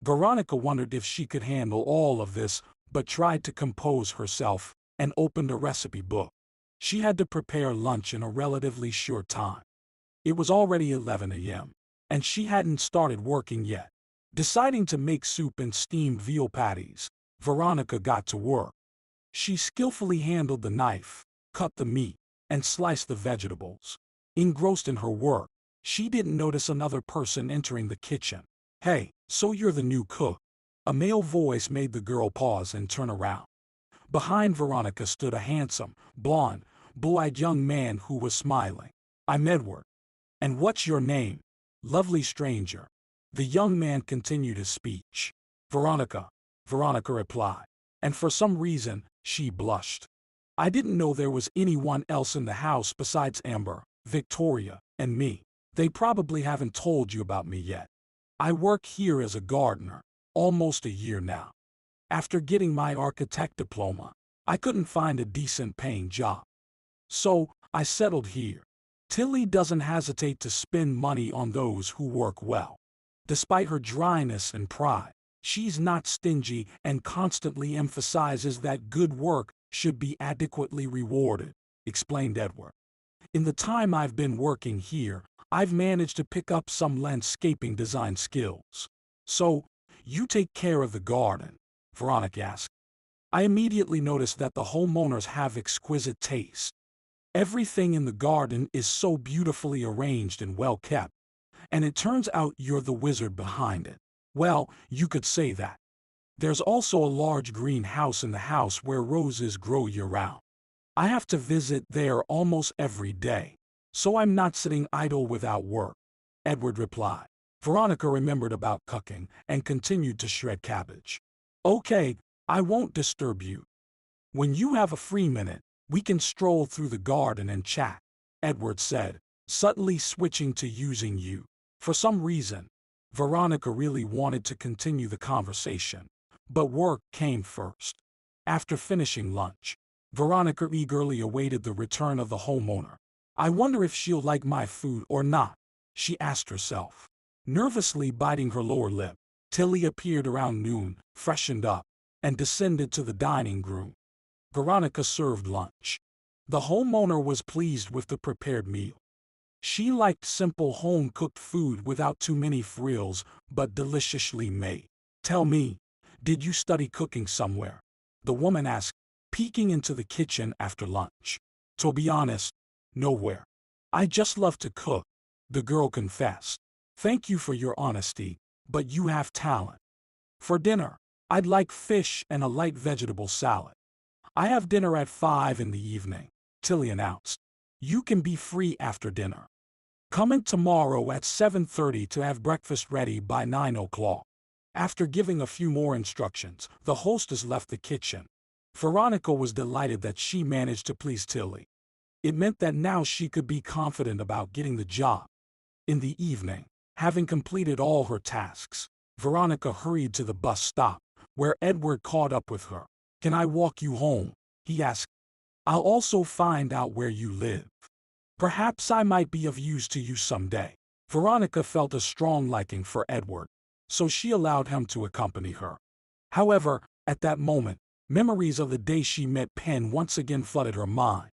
Veronica wondered if she could handle all of this, but tried to compose herself and opened a recipe book. She had to prepare lunch in a relatively short time. It was already 11 a.m., and she hadn't started working yet. Deciding to make soup and steamed veal patties, Veronica got to work. She skillfully handled the knife, cut the meat, and sliced the vegetables. Engrossed in her work, she didn't notice another person entering the kitchen. "Hey, so you're the new cook?" A male voice made the girl pause and turn around. Behind Veronica stood a handsome, blonde, blue-eyed young man who was smiling. "I'm Edward. And what's your name, lovely stranger?" The young man continued his speech. "Veronica," Veronica replied, and for some reason, she blushed. "I didn't know there was anyone else in the house besides Amber, Victoria, and me. They probably haven't told you about me yet. I work here as a gardener, almost a year now. After getting my architect diploma, I couldn't find a decent paying job. So, I settled here." Tilly doesn't hesitate to spend money on those who work well. Despite her dryness and pride, she's not stingy and constantly emphasizes that good work should be adequately rewarded, explained Edward. "In the time I've been working here, I've managed to pick up some landscaping design skills." "So, you take care of the garden?" Veronica asked. "I immediately noticed that the homeowners have exquisite taste. Everything in the garden is so beautifully arranged and well kept. And it turns out you're the wizard behind it." "Well, you could say that. There's also a large greenhouse in the house where roses grow year-round. I have to visit there almost every day, so I'm not sitting idle without work," Edward replied. Veronica remembered about cooking and continued to shred cabbage. "Okay, I won't disturb you. When you have a free minute, we can stroll through the garden and chat," Edward said, subtly switching to using you. For some reason, Veronica really wanted to continue the conversation, but work came first. After finishing lunch, Veronica eagerly awaited the return of the homeowner. "I wonder if she'll like my food or not," she asked herself. Nervously biting her lower lip, Tilly appeared around noon, freshened up, and descended to the dining room. Veronica served lunch. The homeowner was pleased with the prepared meal. She liked simple home-cooked food without too many frills, but deliciously made. "Tell me, did you study cooking somewhere?" the woman asked, peeking into the kitchen after lunch. "To be honest, nowhere. I just love to cook," the girl confessed. "Thank you for your honesty, but you have talent. For dinner, I'd like fish and a light vegetable salad." "I have dinner at 5 in the evening," Tilly announced. "You can be free after dinner. Come in tomorrow at 7:30 to have breakfast ready by 9 o'clock. After giving a few more instructions, the hostess left the kitchen. Veronica was delighted that she managed to please Tilly. It meant that now she could be confident about getting the job. In the evening, having completed all her tasks, Veronica hurried to the bus stop, where Edward caught up with her. "Can I walk you home?" he asked. "I'll also find out where you live. Perhaps I might be of use to you someday." Veronica felt a strong liking for Edward, so she allowed him to accompany her. However, at that moment, memories of the day she met Penn once again flooded her mind.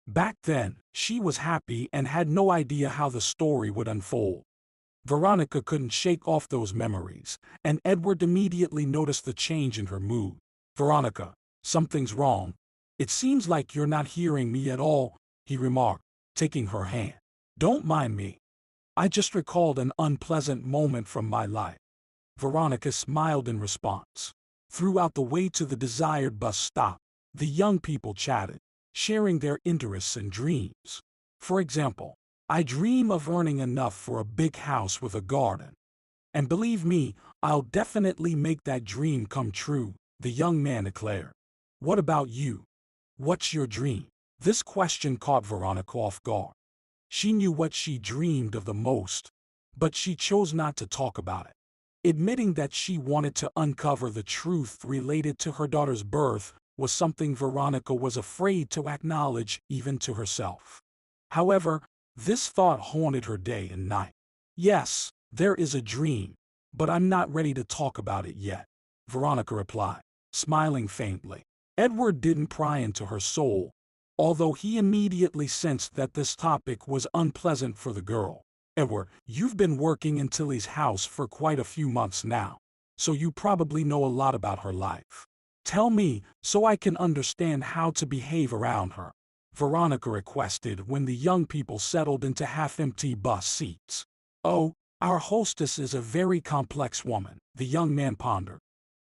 Back then, she was happy and had no idea how the story would unfold. Veronica couldn't shake off those memories, and Edward immediately noticed the change in her mood. "Veronica, something's wrong. It seems like you're not hearing me at all," he remarked, taking her hand. "Don't mind me. I just recalled an unpleasant moment from my life." Veronica smiled in response. Throughout the way to the desired bus stop, the young people chatted, sharing their interests and dreams. For example, "I dream of earning enough for a big house with a garden. And believe me, I'll definitely make that dream come true," the young man declared. "What about you? What's your dream?" This question caught Veronica off guard. She knew what she dreamed of the most, but she chose not to talk about it. Admitting that she wanted to uncover the truth related to her daughter's birth was something Veronica was afraid to acknowledge even to herself. However, this thought haunted her day and night. "Yes, there is a dream, but I'm not ready to talk about it yet," Veronica replied, smiling faintly. Edward didn't pry into her soul, although he immediately sensed that this topic was unpleasant for the girl. "Edward, you've been working in Tilly's house for quite a few months now, so you probably know a lot about her life. Tell me so I can understand how to behave around her," Veronica requested when the young people settled into half-empty bus seats. "Oh, our hostess is a very complex woman," the young man pondered.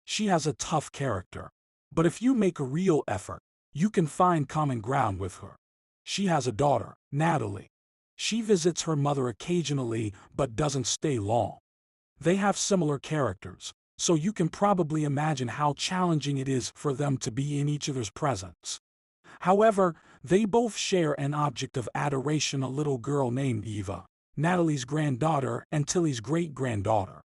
"She has a tough character, but if you make a real effort, you can find common ground with her. She has a daughter, Natalie. She visits her mother occasionally but doesn't stay long. They have similar characters, so you can probably imagine how challenging it is for them to be in each other's presence. However, they both share an object of adoration, a little girl named Eva, Natalie's granddaughter and Tilly's great-granddaughter.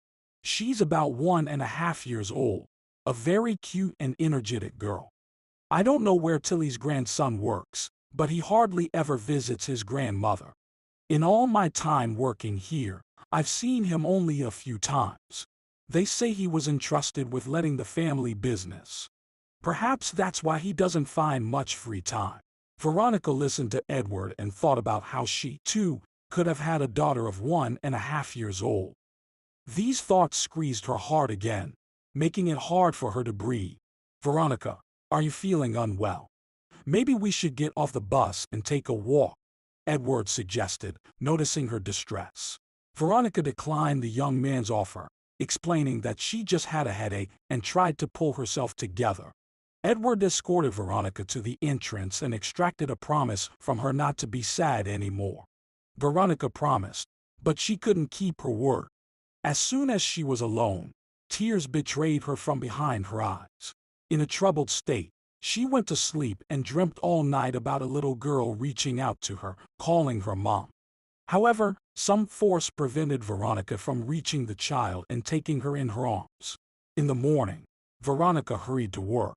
She's about 1.5 years old, a very cute and energetic girl. I don't know where Tilly's grandson works, but he hardly ever visits his grandmother. In all my time working here, I've seen him only a few times. They say he was entrusted with letting the family business. Perhaps that's why he doesn't find much free time." Veronica listened to Edward and thought about how she, too, could have had a daughter of 1.5 years old. These thoughts squeezed her heart again, making it hard for her to breathe. "Veronica, are you feeling unwell? Maybe we should get off the bus and take a walk," Edward suggested, noticing her distress. Veronica declined the young man's offer, explaining that she just had a headache and tried to pull herself together. Edward escorted Veronica to the entrance and extracted a promise from her not to be sad anymore. Veronica promised, but she couldn't keep her word. As soon as she was alone, tears betrayed her from behind her eyes. In a troubled state, she went to sleep and dreamt all night about a little girl reaching out to her, calling her mom. However, some force prevented Veronica from reaching the child and taking her in her arms. In the morning, Veronica hurried to work.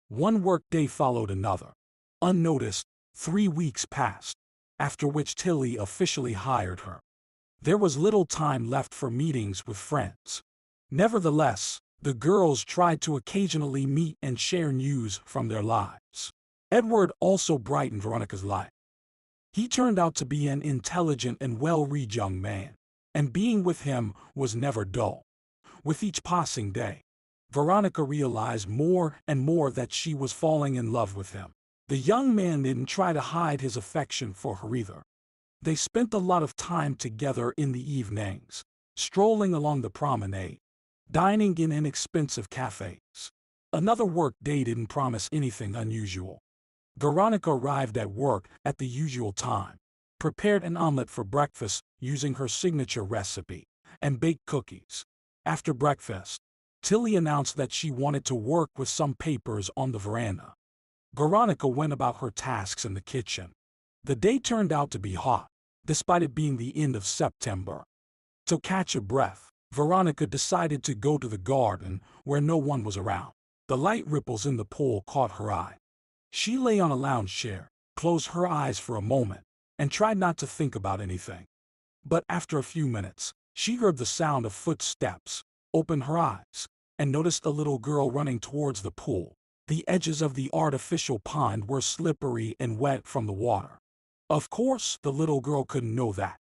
One workday followed another. Unnoticed, 3 weeks passed, after which Tilly officially hired her. There was little time left for meetings with friends. Nevertheless, the girls tried to occasionally meet and share news from their lives. Edward also brightened Veronica's life. He turned out to be an intelligent and well-read young man, and being with him was never dull. With each passing day, Veronica realized more and more that she was falling in love with him. The young man didn't try to hide his affection for her either. They spent a lot of time together in the evenings, strolling along the promenade, dining in inexpensive cafes. Another work day didn't promise anything unusual. Veronica arrived at work at the usual time, prepared an omelet for breakfast using her signature recipe, and baked cookies. After breakfast, Tilly announced that she wanted to work with some papers on the veranda. Veronica went about her tasks in the kitchen. The day turned out to be hot, despite it being the end of September. To catch a breath, Veronica decided to go to the garden where no one was around. The light ripples in the pool caught her eye. She lay on a lounge chair, closed her eyes for a moment, and tried not to think about anything. But after a few minutes, she heard the sound of footsteps, opened her eyes, and noticed a little girl running towards the pool. The edges of the artificial pond were slippery and wet from the water. Of course, the little girl couldn't know that.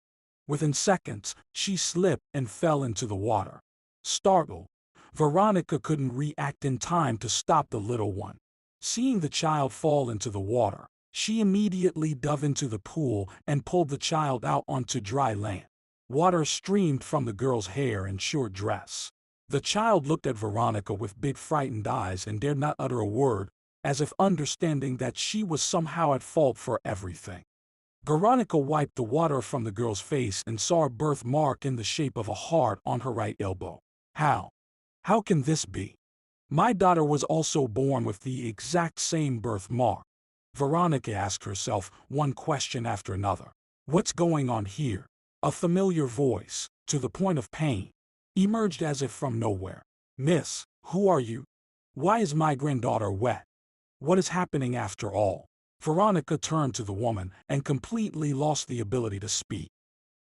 Within seconds, she slipped and fell into the water. Startled, Veronica couldn't react in time to stop the little one. Seeing the child fall into the water, she immediately dove into the pool and pulled the child out onto dry land. Water streamed from the girl's hair and short dress. The child looked at Veronica with big frightened eyes and dared not utter a word, as if understanding that she was somehow at fault for everything. Veronica wiped the water from the girl's face and saw a birthmark in the shape of a heart on her right elbow. How? How can this be? My daughter was also born with the exact same birthmark. Veronica asked herself one question after another. What's going on here? A familiar voice, to the point of pain, emerged as if from nowhere. Miss, who are you? Why is my granddaughter wet? What is happening after all? Veronica turned to the woman and completely lost the ability to speak.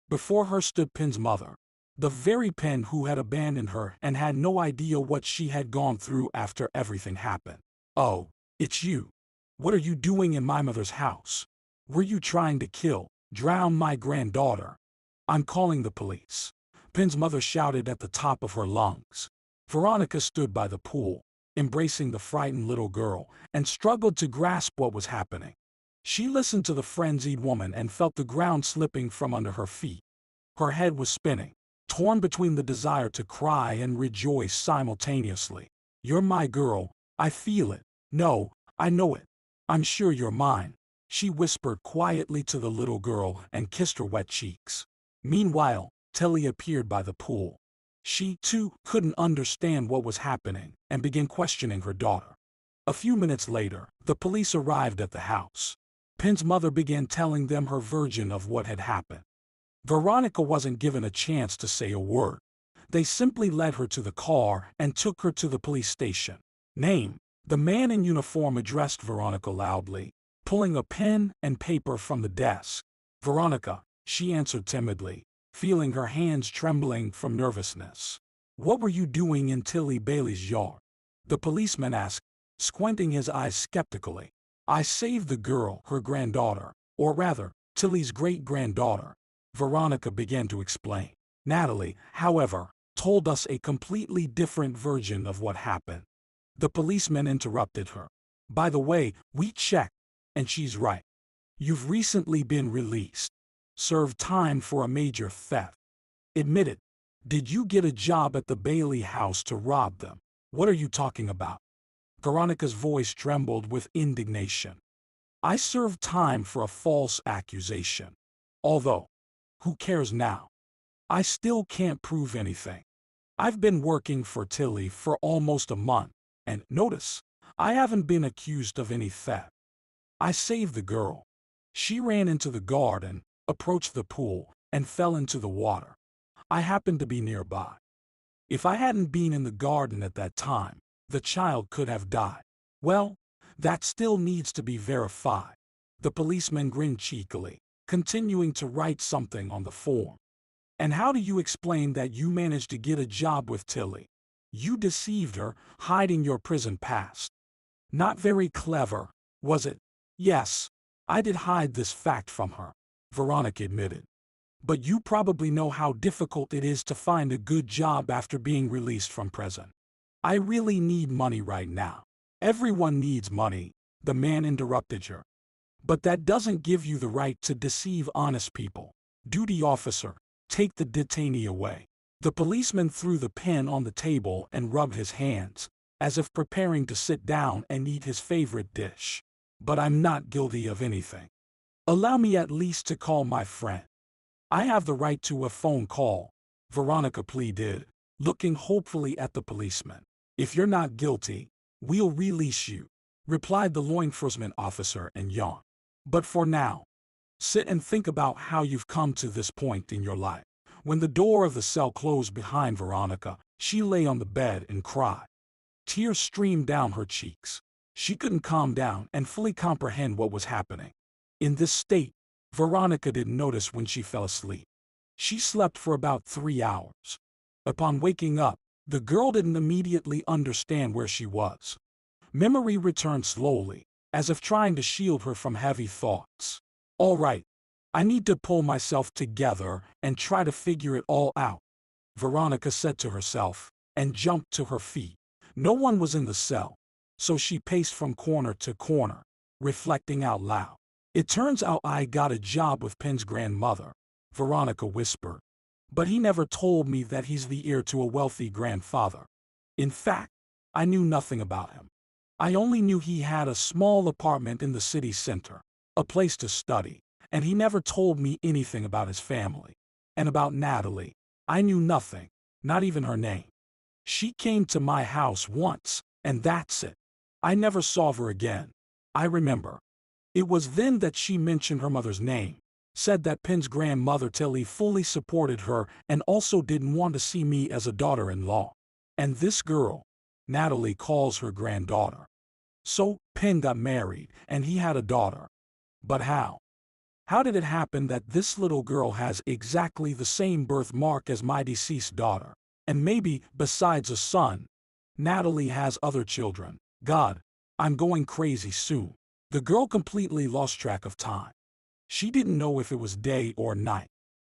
Before her stood Pin's mother, the very Pin who had abandoned her and had no idea what she had gone through after everything happened. Oh, it's you. What are you doing in my mother's house? Were you trying to kill, drown my granddaughter? I'm calling the police. Pin's mother shouted at the top of her lungs. Veronica stood by the pool, embracing the frightened little girl, and struggled to grasp what was happening. She listened to the frenzied woman and felt the ground slipping from under her feet. Her head was spinning, torn between the desire to cry and rejoice simultaneously. You're my girl, I feel it. No, I know it. I'm sure you're mine, she whispered quietly to the little girl and kissed her wet cheeks. Meanwhile, Tilly appeared by the pool. She, too, couldn't understand what was happening and began questioning her daughter. A few minutes later, the police arrived at the house. Pin's mother began telling them her version of what had happened. Veronica wasn't given a chance to say a word. They simply led her to the car and took her to the police station. Name. The man in uniform addressed Veronica loudly, pulling a pen and paper from the desk. Veronica, she answered timidly, feeling her hands trembling from nervousness. What were you doing in Tilly Bailey's yard? The policeman asked, squinting his eyes skeptically. I saved the girl, her granddaughter, or rather, Tilly's great-granddaughter. Veronica began to explain. Natalie, however, told us a completely different version of what happened. The policeman interrupted her. By the way, we checked, and she's right. You've recently been released. Served time for a major theft. Admit it. Did you get a job at the Bailey house to rob them? What are you talking about? Veronica's voice trembled with indignation. I served time for a false accusation. Although, who cares now? I still can't prove anything. I've been working for Tilly for almost a month, and notice, I haven't been accused of any theft. I saved the girl. She ran into the garden, approached the pool, and fell into the water. I happened to be nearby. If I hadn't been in the garden at that time, the child could have died. Well, that still needs to be verified. The policeman grinned cheekily, continuing to write something on the form. And how do you explain that you managed to get a job with Tilly? You deceived her, hiding your prison past. Not very clever, was it? Yes, I did hide this fact from her, Veronica admitted. But you probably know how difficult it is to find a good job after being released from prison. I really need money right now. Everyone needs money, the man interrupted her. But that doesn't give you the right to deceive honest people. Duty officer, take the detainee away. The policeman threw the pen on the table and rubbed his hands, as if preparing to sit down and eat his favorite dish. But I'm not guilty of anything. Allow me at least to call my friend. I have the right to a phone call, Veronica pleaded, looking hopefully at the policeman. If you're not guilty, we'll release you, replied the law enforcement officer and yawned. But for now, sit and think about how you've come to this point in your life. When the door of the cell closed behind Veronica, she lay on the bed and cried. Tears streamed down her cheeks. She couldn't calm down and fully comprehend what was happening. In this state, Veronica didn't notice when she fell asleep. She slept for about 3 hours. Upon waking up, the girl didn't immediately understand where she was. Memory returned slowly, as if trying to shield her from heavy thoughts. All right, I need to pull myself together and try to figure it all out, Veronica said to herself, and jumped to her feet. No one was in the cell, so she paced from corner to corner, reflecting out loud. It turns out I got a job with Pen's grandmother, Veronica whispered. But he never told me that he's the heir to a wealthy grandfather. In fact, I knew nothing about him. I only knew he had a small apartment in the city center, a place to study, and he never told me anything about his family. And about Natalie, I knew nothing, not even her name. She came to my house once, and that's it. I never saw her again. I remember. It was then that she mentioned her mother's name, said that Pen's grandmother Tilly fully supported her and also didn't want to see me as a daughter-in-law. And this girl, Natalie, calls her granddaughter. So, Pen got married, and he had a daughter. But how? How did it happen that this little girl has exactly the same birthmark as my deceased daughter? And maybe, besides a son, Natalie has other children. God, I'm going crazy soon. The girl completely lost track of time. She didn't know if it was day or night.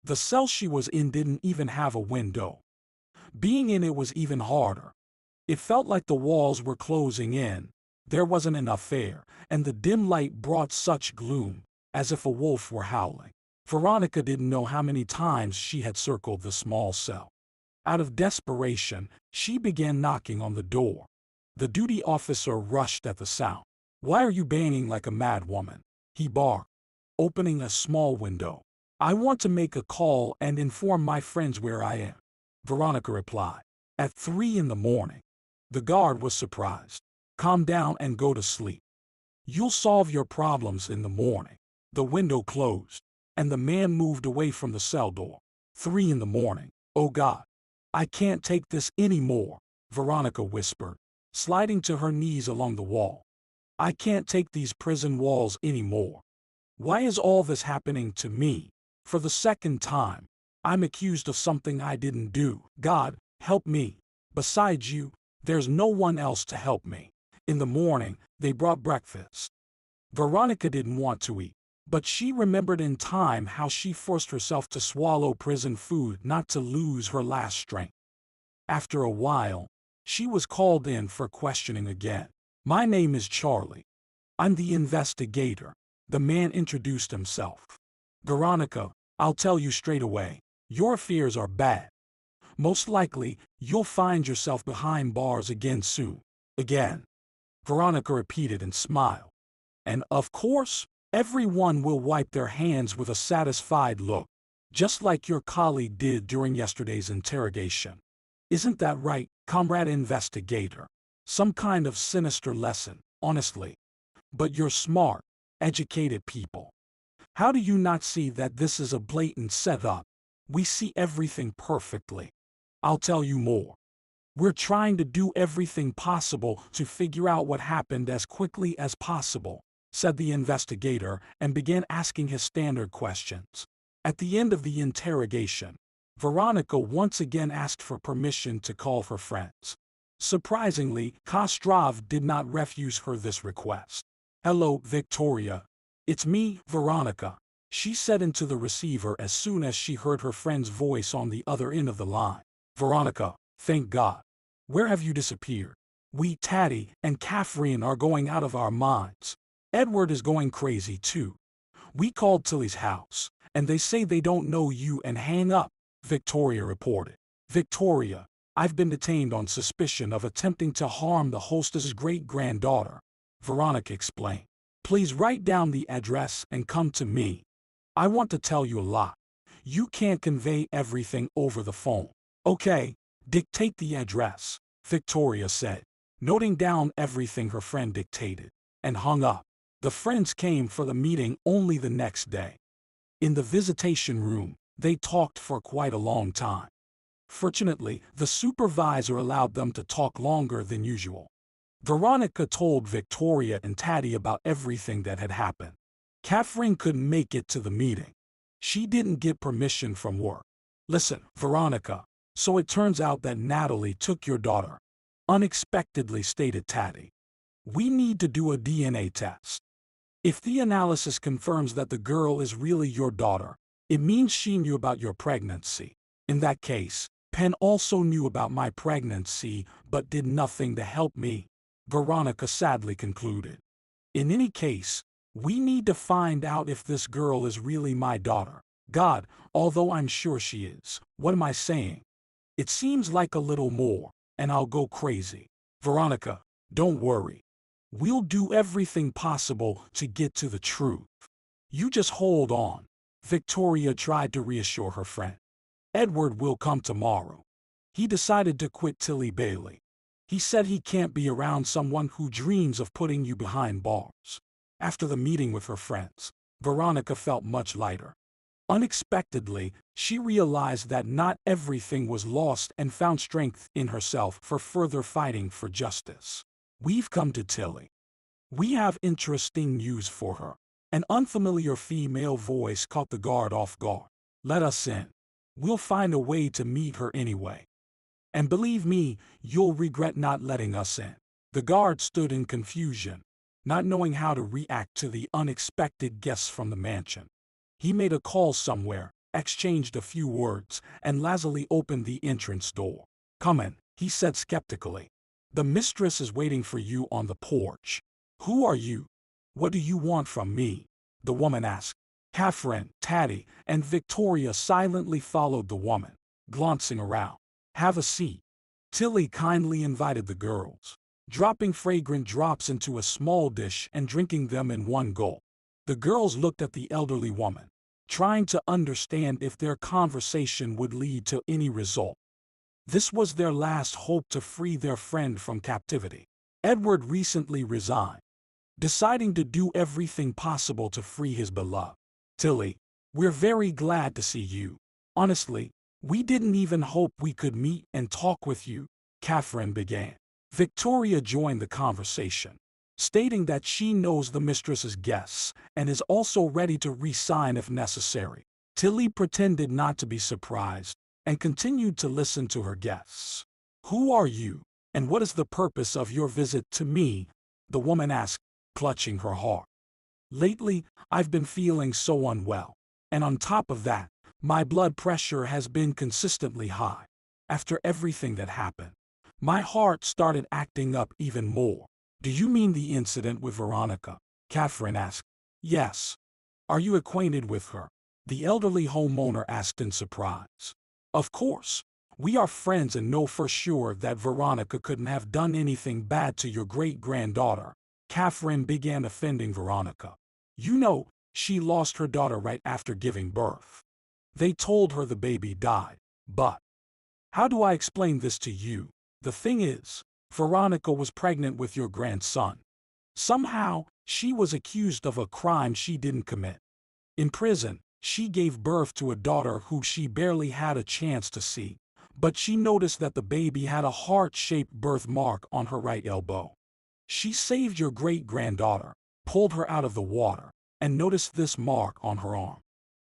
The cell she was in didn't even have a window. Being in it was even harder. It felt like the walls were closing in. There wasn't enough air, and the dim light brought such gloom, as if a wolf were howling. Veronica didn't know how many times she had circled the small cell. Out of desperation, she began knocking on the door. The duty officer rushed at the sound. "Why are you banging like a mad woman?" he barked, opening a small window. "I want to make a call and inform my friends where I am," Veronica replied. At 3 in the morning. The guard was surprised. "Calm down and go to sleep. You'll solve your problems in the morning." The window closed, and the man moved away from the cell door. 3 in the morning. "Oh God, I can't take this anymore," Veronica whispered, sliding to her knees along the wall. "I can't take these prison walls anymore. Why is all this happening to me? For the second time, I'm accused of something I didn't do. God, help me. Besides you, there's no one else to help me." In the morning, they brought breakfast. Veronica didn't want to eat, but she remembered in time how she forced herself to swallow prison food not to lose her last strength. After a while, she was called in for questioning again. "My name is Charlie. I'm the investigator," the man introduced himself. "Veronica, I'll tell you straight away, your fears are bad. Most likely, you'll find yourself behind bars again soon." "Again?" Veronica repeated and smiled. "And of course, everyone will wipe their hands with a satisfied look, just like your colleague did during yesterday's interrogation. Isn't that right, comrade investigator? Some kind of sinister lesson, honestly. But you're smart, educated people. How do you not see that this is a blatant setup? We see everything perfectly. I'll tell you more. We're trying to do everything possible to figure out what happened as quickly as possible," said the investigator and began asking his standard questions. At the end of the interrogation, Veronica once again asked for permission to call her friends. Surprisingly, Kostrov did not refuse her this request. "Hello, Victoria. It's me, Veronica," she said into the receiver as soon as she heard her friend's voice on the other end of the line. "Veronica, thank God. Where have you disappeared? We, Taddy, and Catherine are going out of our minds. Edward is going crazy too. We called Tilly's house, and they say they don't know you and hang up," Victoria reported. "Victoria, I've been detained on suspicion of attempting to harm the hostess's great-granddaughter," Veronica explained. "Please write down the address and come to me. I want to tell you a lot. You can't convey everything over the phone." "Okay, dictate the address," Victoria said, noting down everything her friend dictated, and hung up. The friends came for the meeting only the next day. In the visitation room, they talked for quite a long time. Fortunately, the supervisor allowed them to talk longer than usual. Veronica told Victoria and Taddy about everything that had happened. Catherine couldn't make it to the meeting. She didn't get permission from work. Listen, Veronica, so it turns out that Natalie took your daughter. Unexpectedly stated Taddy. We need to do a DNA test. If the analysis confirms that the girl is really your daughter, it means she knew about your pregnancy. In that case, Penn also knew about my pregnancy but did nothing to help me, Veronica sadly concluded. In any case, we need to find out if this girl is really my daughter. God, although I'm sure she is, what am I saying? It seems like a little more, and I'll go crazy. Veronica, don't worry. We'll do everything possible to get to the truth. You just hold on. Victoria tried to reassure her friend. Edward will come tomorrow. He decided to quit Tilly Bailey. He said he can't be around someone who dreams of putting you behind bars. After the meeting with her friends, Veronica felt much lighter. Unexpectedly, she realized that not everything was lost and found strength in herself for further fighting for justice. We've come to Tilly. We have interesting news for her. An unfamiliar female voice caught the guard off guard. Let us in. We'll find a way to meet her anyway. And believe me, you'll regret not letting us in. The guard stood in confusion, not knowing how to react to the unexpected guests from the mansion. He made a call somewhere, exchanged a few words, and lazily opened the entrance door. Come in, he said skeptically. The mistress is waiting for you on the porch. Who are you? What do you want from me? The woman asked. Catherine, Taddy, and Victoria silently followed the woman, glancing around. Have a seat. Tilly kindly invited the girls, dropping fragrant drops into a small dish and drinking them in one gulp. The girls looked at the elderly woman, trying to understand if their conversation would lead to any result. This was their last hope to free their friend from captivity. Edward recently resigned, deciding to do everything possible to free his beloved. Tilly, we're very glad to see you. Honestly, we didn't even hope we could meet and talk with you, Catherine began. Victoria joined the conversation, stating that she knows the mistress's guests and is also ready to re-sign if necessary. Tilly pretended not to be surprised and continued to listen to her guests. Who are you, and what is the purpose of your visit to me? The woman asked, clutching her heart. Lately, I've been feeling so unwell, and on top of that, my blood pressure has been consistently high. After everything that happened, my heart started acting up even more. Do you mean the incident with Veronica? Catherine asked. Yes. Are you acquainted with her? The elderly homeowner asked in surprise. Of course. We are friends and know for sure that Veronica couldn't have done anything bad to your great-granddaughter. Catherine began offending Veronica. You know, she lost her daughter right after giving birth. They told her the baby died, but how do I explain this to you? The thing is, Veronica was pregnant with your grandson. Somehow, she was accused of a crime she didn't commit. In prison, she gave birth to a daughter who she barely had a chance to see, but she noticed that the baby had a heart-shaped birthmark on her right elbow. She saved your great-granddaughter, pulled her out of the water, and noticed this mark on her arm.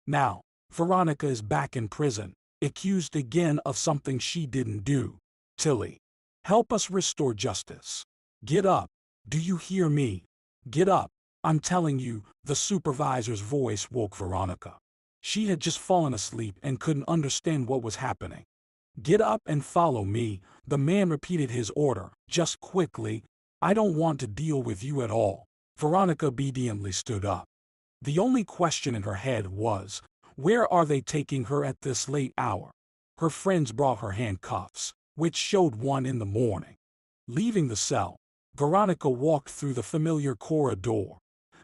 Now, Veronica is back in prison, accused again of something she didn't do. Tilly, help us restore justice. Get up. Do you hear me? Get up. I'm telling you, the supervisor's voice woke Veronica. She had just fallen asleep and couldn't understand what was happening. Get up and follow me, the man repeated his order, just quickly. I don't want to deal with you at all. Veronica obediently stood up. The only question in her head was, where are they taking her at this late hour? Her friends brought her handcuffs, which showed 1 in the morning. Leaving the cell, Veronica walked through the familiar corridor.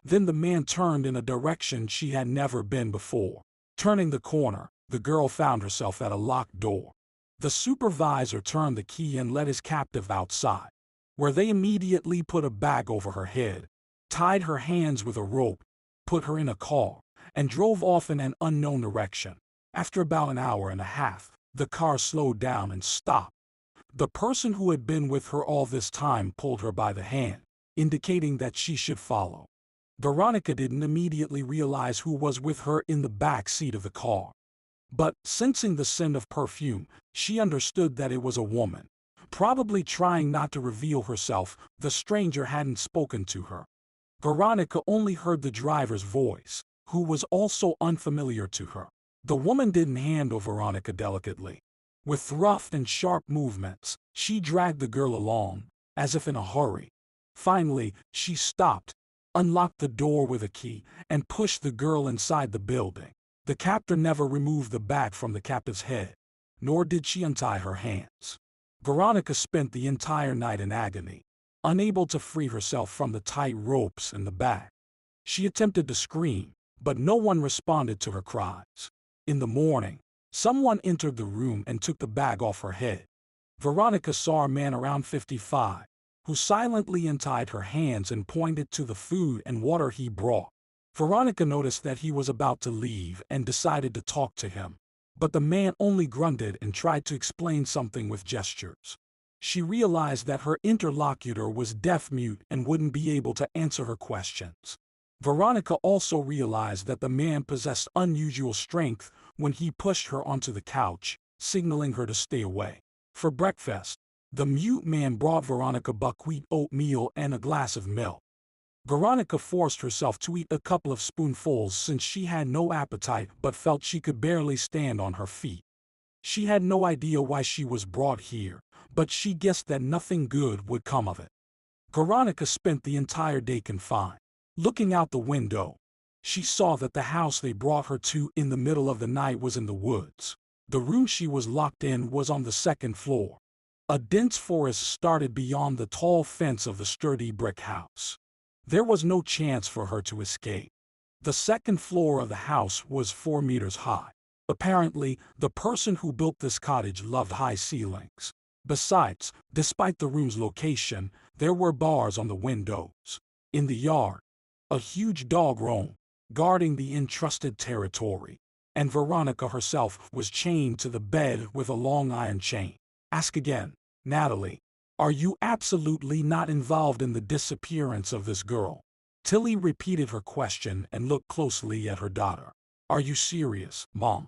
Then the man turned in a direction she had never been before. Turning the corner, the girl found herself at a locked door. The supervisor turned the key and let his captive outside, where they immediately put a bag over her head, tied her hands with a rope, put her in a car, and drove off in an unknown direction. After about an hour and a half, the car slowed down and stopped. The person who had been with her all this time pulled her by the hand, indicating that she should follow. Veronica didn't immediately realize who was with her in the back seat of the car. But, sensing the scent of perfume, she understood that it was a woman. Probably trying not to reveal herself, the stranger hadn't spoken to her. Veronica only heard the driver's voice, who was also unfamiliar to her. The woman didn't handle Veronica delicately. With rough and sharp movements, she dragged the girl along, as if in a hurry. Finally, she stopped, unlocked the door with a key, and pushed the girl inside the building. The captor never removed the bag from the captive's head, nor did she untie her hands. Veronica spent the entire night in agony, unable to free herself from the tight ropes and the bag. She attempted to scream, but no one responded to her cries. In the morning, someone entered the room and took the bag off her head. Veronica saw a man around 55, who silently untied her hands and pointed to the food and water he brought. Veronica noticed that he was about to leave and decided to talk to him. But the man only grunted and tried to explain something with gestures. She realized that her interlocutor was deaf-mute and wouldn't be able to answer her questions. Veronica also realized that the man possessed unusual strength when he pushed her onto the couch, signaling her to stay away. For breakfast, the mute man brought Veronica buckwheat oatmeal and a glass of milk. Veronica forced herself to eat a couple of spoonfuls since she had no appetite but felt she could barely stand on her feet. She had no idea why she was brought here, but she guessed that nothing good would come of it. Veronica spent the entire day confined. Looking out the window, she saw that the house they brought her to in the middle of the night was in the woods. The room she was locked in was on the second floor. A dense forest started beyond the tall fence of the sturdy brick house. There was no chance for her to escape. The second floor of the house was 4 meters high. Apparently, the person who built this cottage loved high ceilings. Besides, despite the room's location, there were bars on the windows. In the yard, a huge dog roamed, guarding the entrusted territory, and Veronica herself was chained to the bed with a long iron chain. Ask again, Natalie. Are you absolutely not involved in the disappearance of this girl? Tilly repeated her question and looked closely at her daughter. Are you serious, Mom?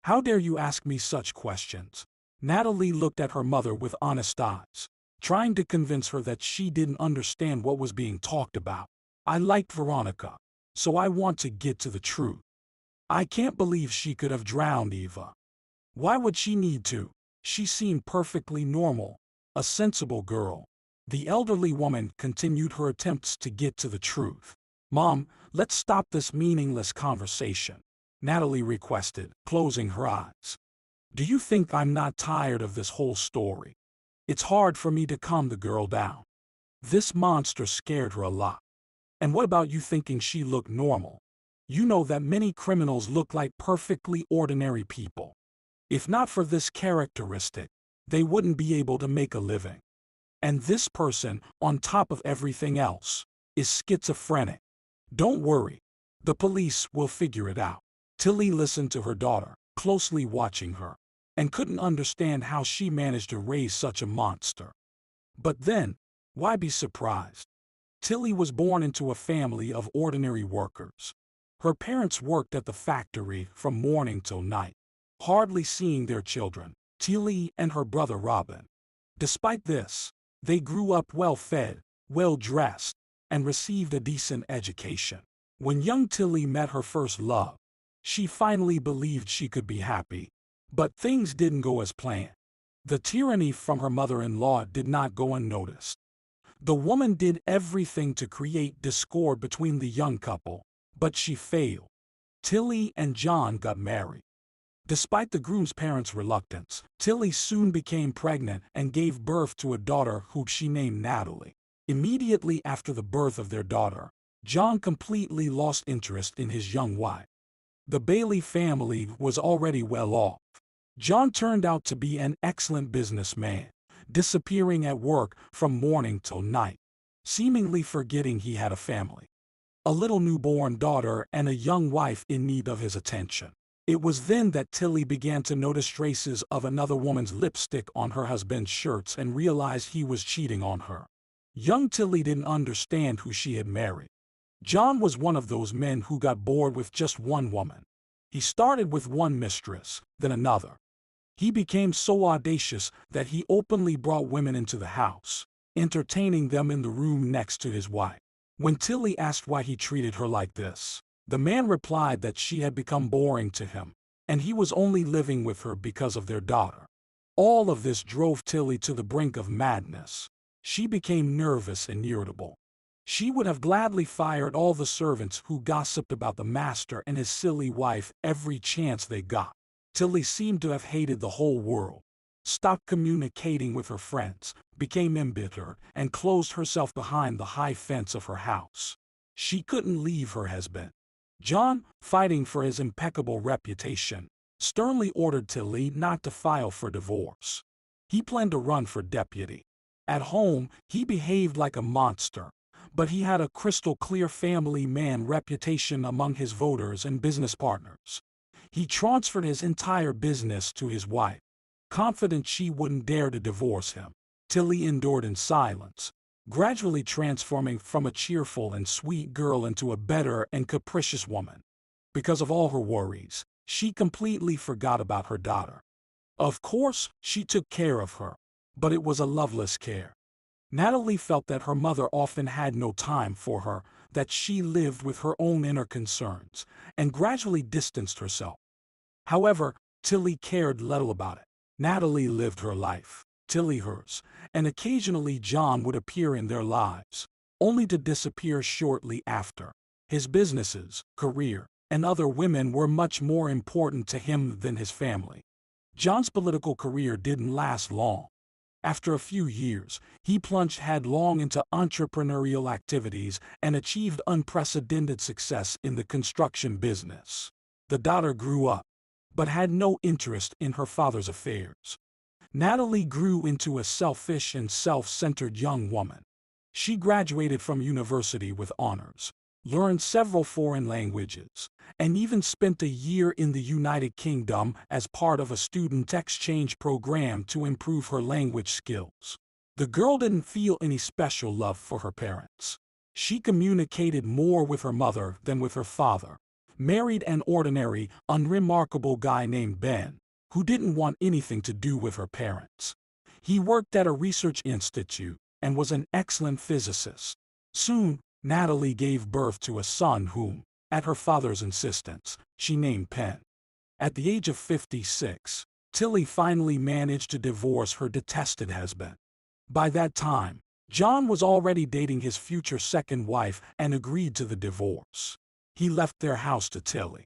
How dare you ask me such questions? Natalie looked at her mother with honest eyes, trying to convince her that she didn't understand what was being talked about. I liked Veronica, so I want to get to the truth. I can't believe she could have drowned Eva. Why would she need to? She seemed perfectly normal. A sensible girl. The elderly woman continued her attempts to get to the truth. Mom, let's stop this meaningless conversation, Natalie requested, closing her eyes. Do you think I'm not tired of this whole story? It's hard for me to calm the girl down. This monster scared her a lot. And what about you thinking she looked normal? You know that many criminals look like perfectly ordinary people. If not for this characteristic, they wouldn't be able to make a living. And this person, on top of everything else, is schizophrenic. Don't worry. The police will figure it out. Tilly listened to her daughter, closely watching her, and couldn't understand how she managed to raise such a monster. But then, why be surprised? Tilly was born into a family of ordinary workers. Her parents worked at the factory from morning till night, hardly seeing their children, Tilly and her brother Robin. Despite this, they grew up well-fed, well-dressed, and received a decent education. When young Tilly met her first love, she finally believed she could be happy. But things didn't go as planned. The tyranny from her mother-in-law did not go unnoticed. The woman did everything to create discord between the young couple, but she failed. Tilly and John got married. Despite the groom's parents' reluctance, Tilly soon became pregnant and gave birth to a daughter who she named Natalie. Immediately after the birth of their daughter, John completely lost interest in his young wife. The Bailey family was already well off. John turned out to be an excellent businessman, disappearing at work from morning till night, seemingly forgetting he had a family, a little newborn daughter and a young wife in need of his attention. It was then that Tilly began to notice traces of another woman's lipstick on her husband's shirts and realized he was cheating on her. Young Tilly didn't understand who she had married. John was one of those men who got bored with just one woman. He started with one mistress, then another. He became so audacious that he openly brought women into the house, entertaining them in the room next to his wife. When Tilly asked why he treated her like this, the man replied that she had become boring to him, and he was only living with her because of their daughter. All of this drove Tilly to the brink of madness. She became nervous and irritable. She would have gladly fired all the servants who gossiped about the master and his silly wife every chance they got. Tilly seemed to have hated the whole world, stopped communicating with her friends, became embittered, and closed herself behind the high fence of her house. She couldn't leave her husband. John, fighting for his impeccable reputation, sternly ordered Tilly not to file for divorce. He planned to run for deputy. At home, he behaved like a monster, but he had a crystal-clear family man reputation among his voters and business partners. He transferred his entire business to his wife, confident she wouldn't dare to divorce him. Tilly endured in silence, gradually transforming from a cheerful and sweet girl into a bitter and capricious woman. Because of all her worries, she completely forgot about her daughter. Of course, she took care of her, but it was a loveless care. Natalie felt that her mother often had no time for her, that she lived with her own inner concerns, and gradually distanced herself. However, Tilly cared little about it. Natalie lived her life, Tilly hers, and occasionally John would appear in their lives, only to disappear shortly after. His businesses, career, and other women were much more important to him than his family. John's political career didn't last long. After a few years, he plunged headlong into entrepreneurial activities and achieved unprecedented success in the construction business. The daughter grew up, but had no interest in her father's affairs. Natalie grew into a selfish and self-centered young woman. She graduated from university with honors, learned several foreign languages, and even spent a year in the United Kingdom as part of a student exchange program to improve her language skills. The girl didn't feel any special love for her parents. She communicated more with her mother than with her father, married an ordinary, unremarkable guy named Ben, who didn't want anything to do with her parents. He worked at a research institute and was an excellent physicist. Soon, Natalie gave birth to a son whom, at her father's insistence, she named Penn. At the age of 56, Tilly finally managed to divorce her detested husband. By that time, John was already dating his future second wife and agreed to the divorce. He left their house to Tilly.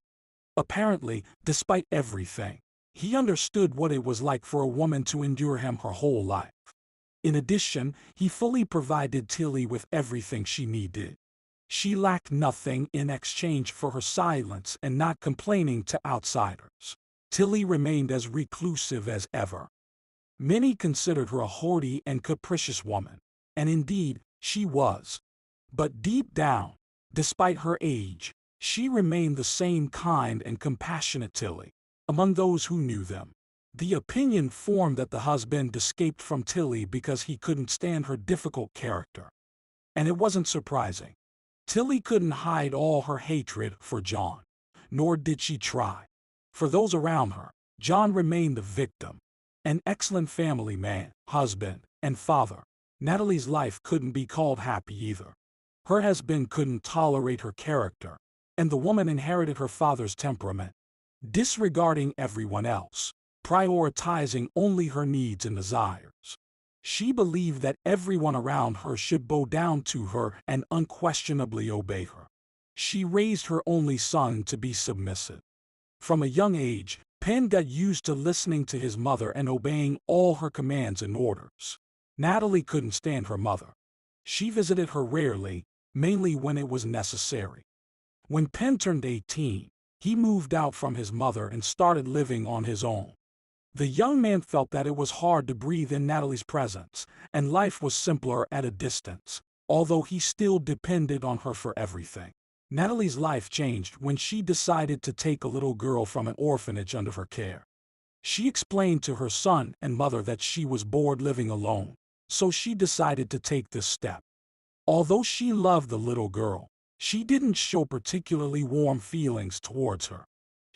Apparently, despite everything, he understood what it was like for a woman to endure him her whole life. In addition, he fully provided Tilly with everything she needed. She lacked nothing in exchange for her silence and not complaining to outsiders. Tilly remained as reclusive as ever. Many considered her a haughty and capricious woman, and indeed, she was. But deep down, despite her age, she remained the same kind and compassionate Tilly. Among those who knew them, the opinion formed that the husband escaped from Tilly because he couldn't stand her difficult character. And it wasn't surprising. Tilly couldn't hide all her hatred for John, nor did she try. For those around her, John remained the victim, an excellent family man, husband, and father. Natalie's life couldn't be called happy either. Her husband couldn't tolerate her character, and the woman inherited her father's temperament, disregarding everyone else, prioritizing only her needs and desires. She believed that everyone around her should bow down to her and unquestionably obey her. She raised her only son to be submissive. From a young age, Penn got used to listening to his mother and obeying all her commands and orders. Natalie couldn't stand her mother. She visited her rarely, mainly when it was necessary. When Penn turned 18, he moved out from his mother and started living on his own. The young man felt that it was hard to breathe in Natalie's presence, and life was simpler at a distance, although he still depended on her for everything. Natalie's life changed when she decided to take a little girl from an orphanage under her care. She explained to her son and mother that she was bored living alone, so she decided to take this step. Although she loved the little girl, she didn't show particularly warm feelings towards her.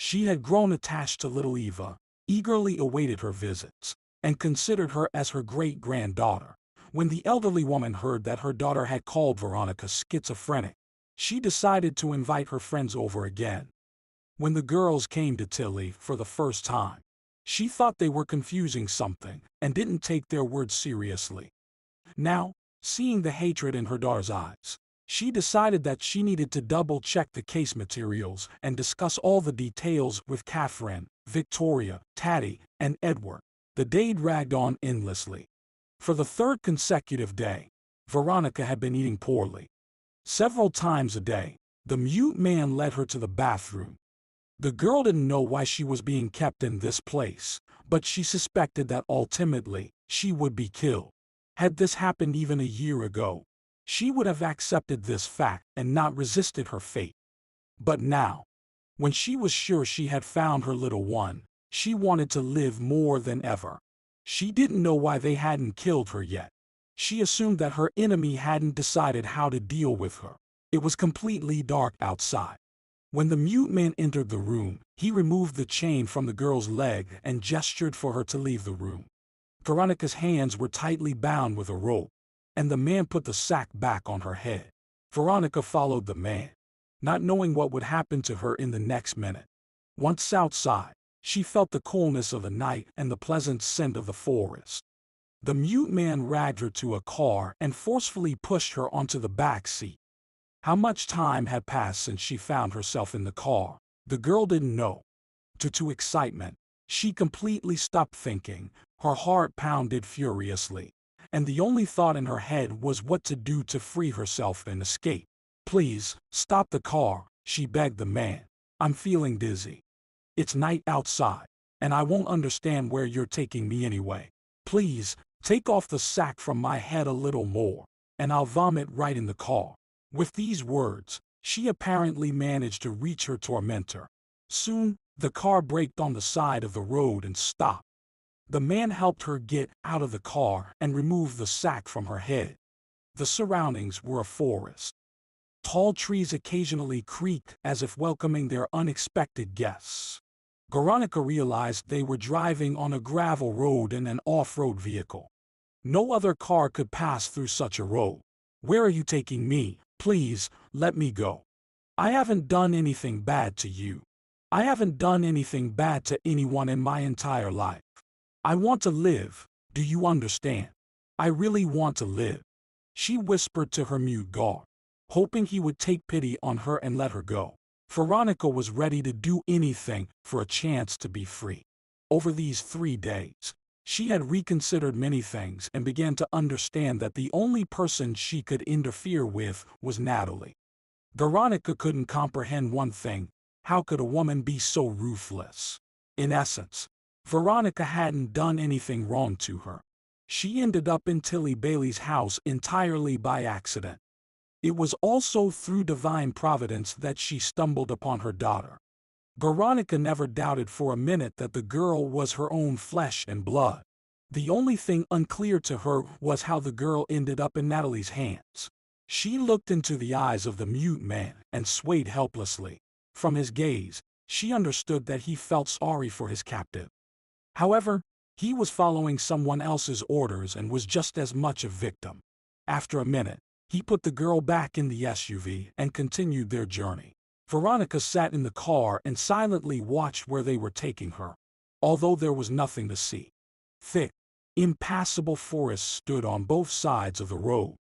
She had grown attached to little Eva, eagerly awaited her visits, and considered her as her great-granddaughter. When the elderly woman heard that her daughter had called Veronica schizophrenic, she decided to invite her friends over again. When the girls came to Tilly for the first time, she thought they were confusing something and didn't take their words seriously. Now, seeing the hatred in her daughter's eyes, she decided that she needed to double-check the case materials and discuss all the details with Catherine, Victoria, Taddy, and Edward. The day dragged on endlessly. For the third consecutive day, Veronica had been eating poorly. Several times a day, the mute man led her to the bathroom. The girl didn't know why she was being kept in this place, but she suspected that ultimately, she would be killed. Had this happened even a year ago, she would have accepted this fact and not resisted her fate. But now, when she was sure she had found her little one, she wanted to live more than ever. She didn't know why they hadn't killed her yet. She assumed that her enemy hadn't decided how to deal with her. It was completely dark outside. When the mute man entered the room, he removed the chain from the girl's leg and gestured for her to leave the room. Veronica's hands were tightly bound with a rope, and the man put the sack back on her head. Veronica followed the man, not knowing what would happen to her in the next minute. Once outside, she felt the coolness of the night and the pleasant scent of the forest. The mute man dragged her to a car and forcefully pushed her onto the back seat. How much time had passed since she found herself in the car? The girl didn't know. Due to excitement, she completely stopped thinking. Her heart pounded furiously, and the only thought in her head was what to do to free herself and escape. "Please, stop the car," she begged the man. "I'm feeling dizzy. It's night outside, and I won't understand where you're taking me anyway. Please, take off the sack from my head a little more, and I'll vomit right in the car." With these words, she apparently managed to reach her tormentor. Soon, the car braked on the side of the road and stopped. The man helped her get out of the car and remove the sack from her head. The surroundings were a forest. Tall trees occasionally creaked as if welcoming their unexpected guests. Veronica realized they were driving on a gravel road in an off-road vehicle. No other car could pass through such a road. "Where are you taking me? Please, let me go. I haven't done anything bad to you. I haven't done anything bad to anyone in my entire life. I want to live, do you understand? I really want to live," she whispered to her mute guard, hoping he would take pity on her and let her go. Veronica was ready to do anything for a chance to be free. Over these 3 days, she had reconsidered many things and began to understand that the only person she could interfere with was Natalie. Veronica couldn't comprehend one thing: how could a woman be so ruthless? In essence, Veronica hadn't done anything wrong to her. She ended up in Tilly Bailey's house entirely by accident. It was also through divine providence that she stumbled upon her daughter. Veronica never doubted for a minute that the girl was her own flesh and blood. The only thing unclear to her was how the girl ended up in Natalie's hands. She looked into the eyes of the mute man and swayed helplessly. From his gaze, she understood that he felt sorry for his captive. However, he was following someone else's orders and was just as much a victim. After a minute, he put the girl back in the SUV and continued their journey. Veronica sat in the car and silently watched where they were taking her. Although there was nothing to see, thick, impassable forests stood on both sides of the road.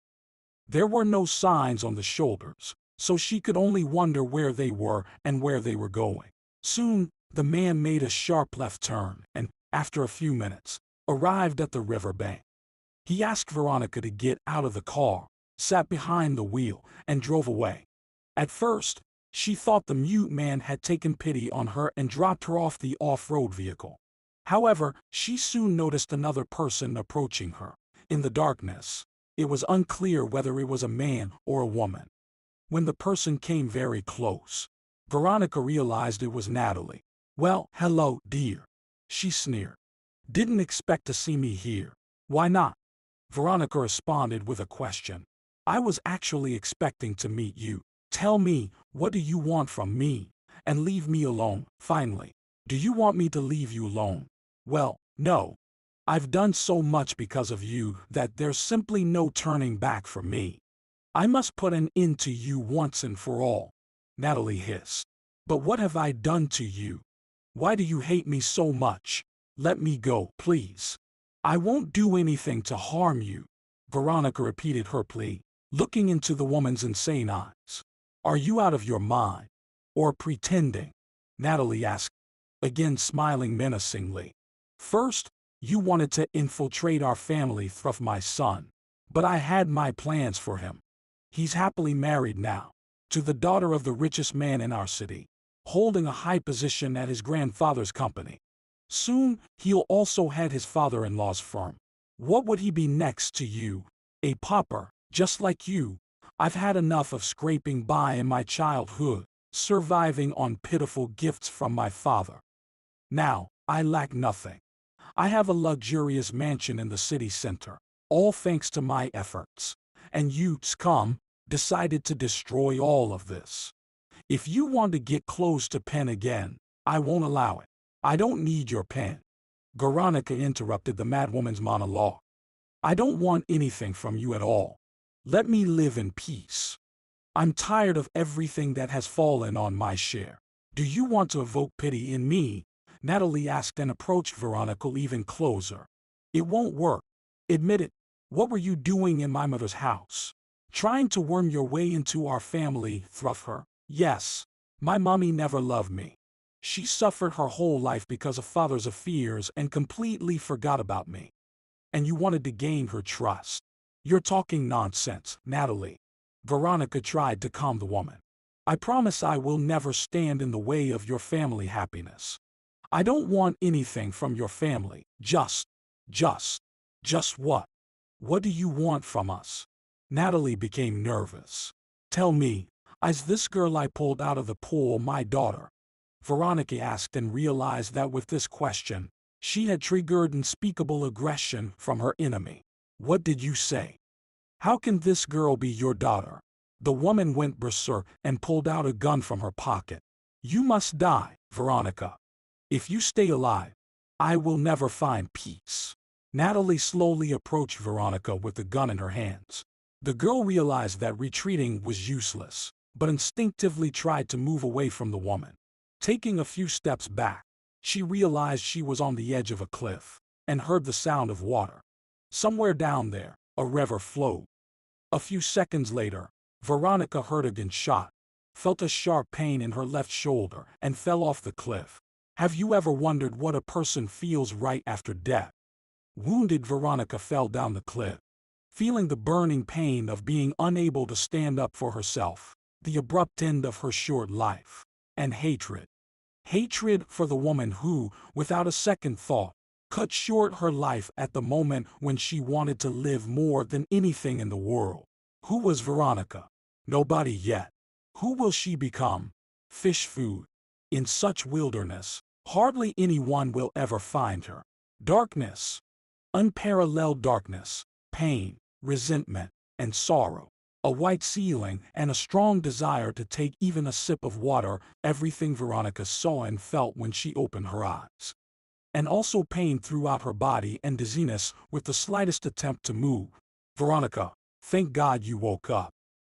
There were no signs on the shoulders, so she could only wonder where they were and where they were going. Soon, the man made a sharp left turn and, after a few minutes, arrived at the riverbank. He asked Veronica to get out of the car, sat behind the wheel, and drove away. At first, she thought the mute man had taken pity on her and dropped her off the off-road vehicle. However, she soon noticed another person approaching her. In the darkness, it was unclear whether it was a man or a woman. When the person came very close, Veronica realized it was Natalie. "Well, hello, dear," she sneered. "Didn't expect to see me here. Why not?" Veronica responded with a question. "I was actually expecting to meet you. Tell me, what do you want from me?" and leave me alone, finally. Do you want me to leave you alone? Well, no. I've done so much because of you that there's simply no turning back for me. I must put an end to you once and for all. Natalie hissed. But what have I done to you? Why do you hate me so much? Let me go, please. I won't do anything to harm you. Veronica repeated her plea, looking into the woman's insane eyes. Are you out of your mind? Or pretending? Natalie asked, again smiling menacingly. First, you wanted to infiltrate our family through my son. But I had my plans for him. He's happily married now, to the daughter of the richest man in our city, holding a high position at his grandfather's company. Soon, he'll also head his father-in-law's firm. What would he be next to you? A pauper, just like you. I've had enough of scraping by in my childhood, surviving on pitiful gifts from my father. Now, I lack nothing. I have a luxurious mansion in the city center, all thanks to my efforts. And you, scum, decided to destroy all of this. If you want to get close to pen again, I won't allow it. I don't need your pen. Veronica interrupted the madwoman's monologue. I don't want anything from you at all. Let me live in peace. I'm tired of everything that has fallen on my share. Do you want to evoke pity in me? Natalie asked and approached Veronica even closer. It won't work. Admit it. What were you doing in my mother's house? Trying to worm your way into our family through her? Yes. My mommy never loved me. She suffered her whole life because of father's affairs and completely forgot about me. And you wanted to gain her trust. You're talking nonsense, Natalie. Veronica tried to calm the woman. I promise I will never stand in the way of your family happiness. I don't want anything from your family. Just what? What do you want from us? Natalie became nervous. Tell me, is this girl I pulled out of the pool my daughter? Veronica asked and realized that with this question, she had triggered unspeakable aggression from her enemy. What did you say? How can this girl be your daughter? The woman went berserk and pulled out a gun from her pocket. You must die, Veronica. If you stay alive, I will never find peace. Natalie slowly approached Veronica with the gun in her hands. The girl realized that retreating was useless, but instinctively tried to move away from the woman. Taking a few steps back, she realized she was on the edge of a cliff and heard the sound of water. Somewhere down there, a river flowed. A few seconds later, Veronica heard a gunshot, felt a sharp pain in her left shoulder, and fell off the cliff. Have you ever wondered what a person feels right after death? Wounded, Veronica fell down the cliff, feeling the burning pain of being unable to stand up for herself, the abrupt end of her short life, and hatred. Hatred for the woman who, without a second thought, cut short her life at the moment when she wanted to live more than anything in the world. Who was Veronica? Nobody yet. Who will she become? Fish food. In such wilderness, hardly anyone will ever find her. Darkness. Unparalleled darkness, pain, resentment, and sorrow. A white ceiling and a strong desire to take even a sip of water, everything Veronica saw and felt when she opened her eyes. And also pain throughout her body and dizziness with the slightest attempt to move. Veronica, thank God you woke up.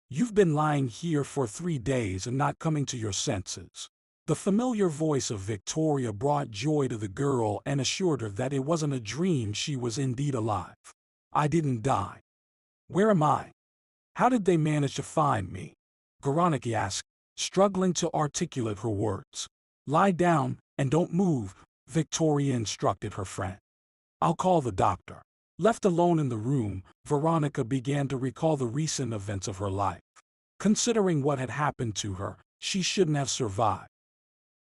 You've been lying here for 3 days and not coming to your senses. The familiar voice of Victoria brought joy to the girl and assured her that it wasn't a dream, she was indeed alive. I didn't die. Where am I? How did they manage to find me? Veronica asked, struggling to articulate her words. Lie down and don't move, Victoria instructed her friend. I'll call the doctor. Left alone in the room, Veronica began to recall the recent events of her life. Considering what had happened to her, she shouldn't have survived.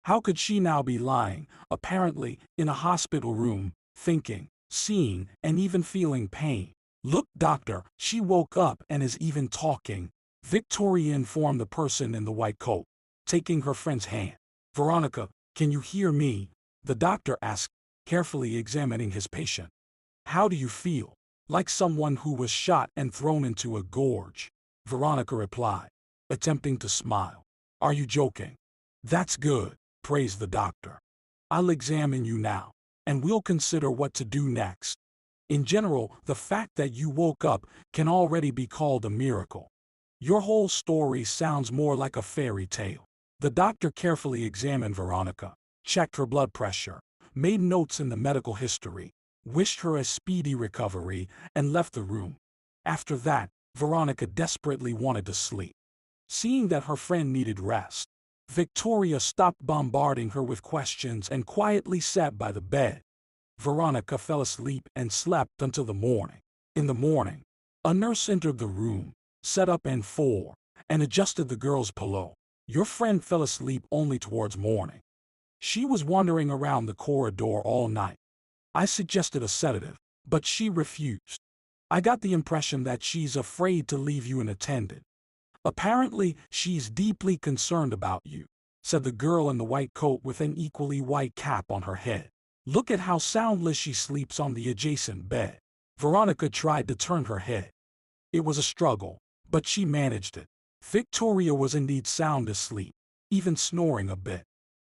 How could she now be lying, apparently, in a hospital room, thinking, seeing, and even feeling pain? Look, doctor, she woke up and is even talking, Victoria informed the person in the white coat, taking her friend's hand. Veronica, can you hear me? The doctor asked, carefully examining his patient. How do you feel? Like someone who was shot and thrown into a gorge, Veronica replied, attempting to smile. Are you joking? That's good, praised the doctor. I'll examine you now, and we'll consider what to do next. In general, the fact that you woke up can already be called a miracle. Your whole story sounds more like a fairy tale. The doctor carefully examined Veronica, checked her blood pressure, made notes in the medical history, wished her a speedy recovery, and left the room. After that, Veronica desperately wanted to sleep. Seeing that her friend needed rest, Victoria stopped bombarding her with questions and quietly sat by the bed. Veronica fell asleep and slept until the morning. In the morning, a nurse entered the room, set up N4, and adjusted the girl's pillow. Your friend fell asleep only towards morning. She was wandering around the corridor all night. I suggested a sedative, but she refused. I got the impression that she's afraid to leave you unattended. Apparently, she's deeply concerned about you, said the girl in the white coat with an equally white cap on her head. Look at how soundless she sleeps on the adjacent bed. Veronica tried to turn her head. It was a struggle, but she managed it. Victoria was indeed sound asleep, even snoring a bit.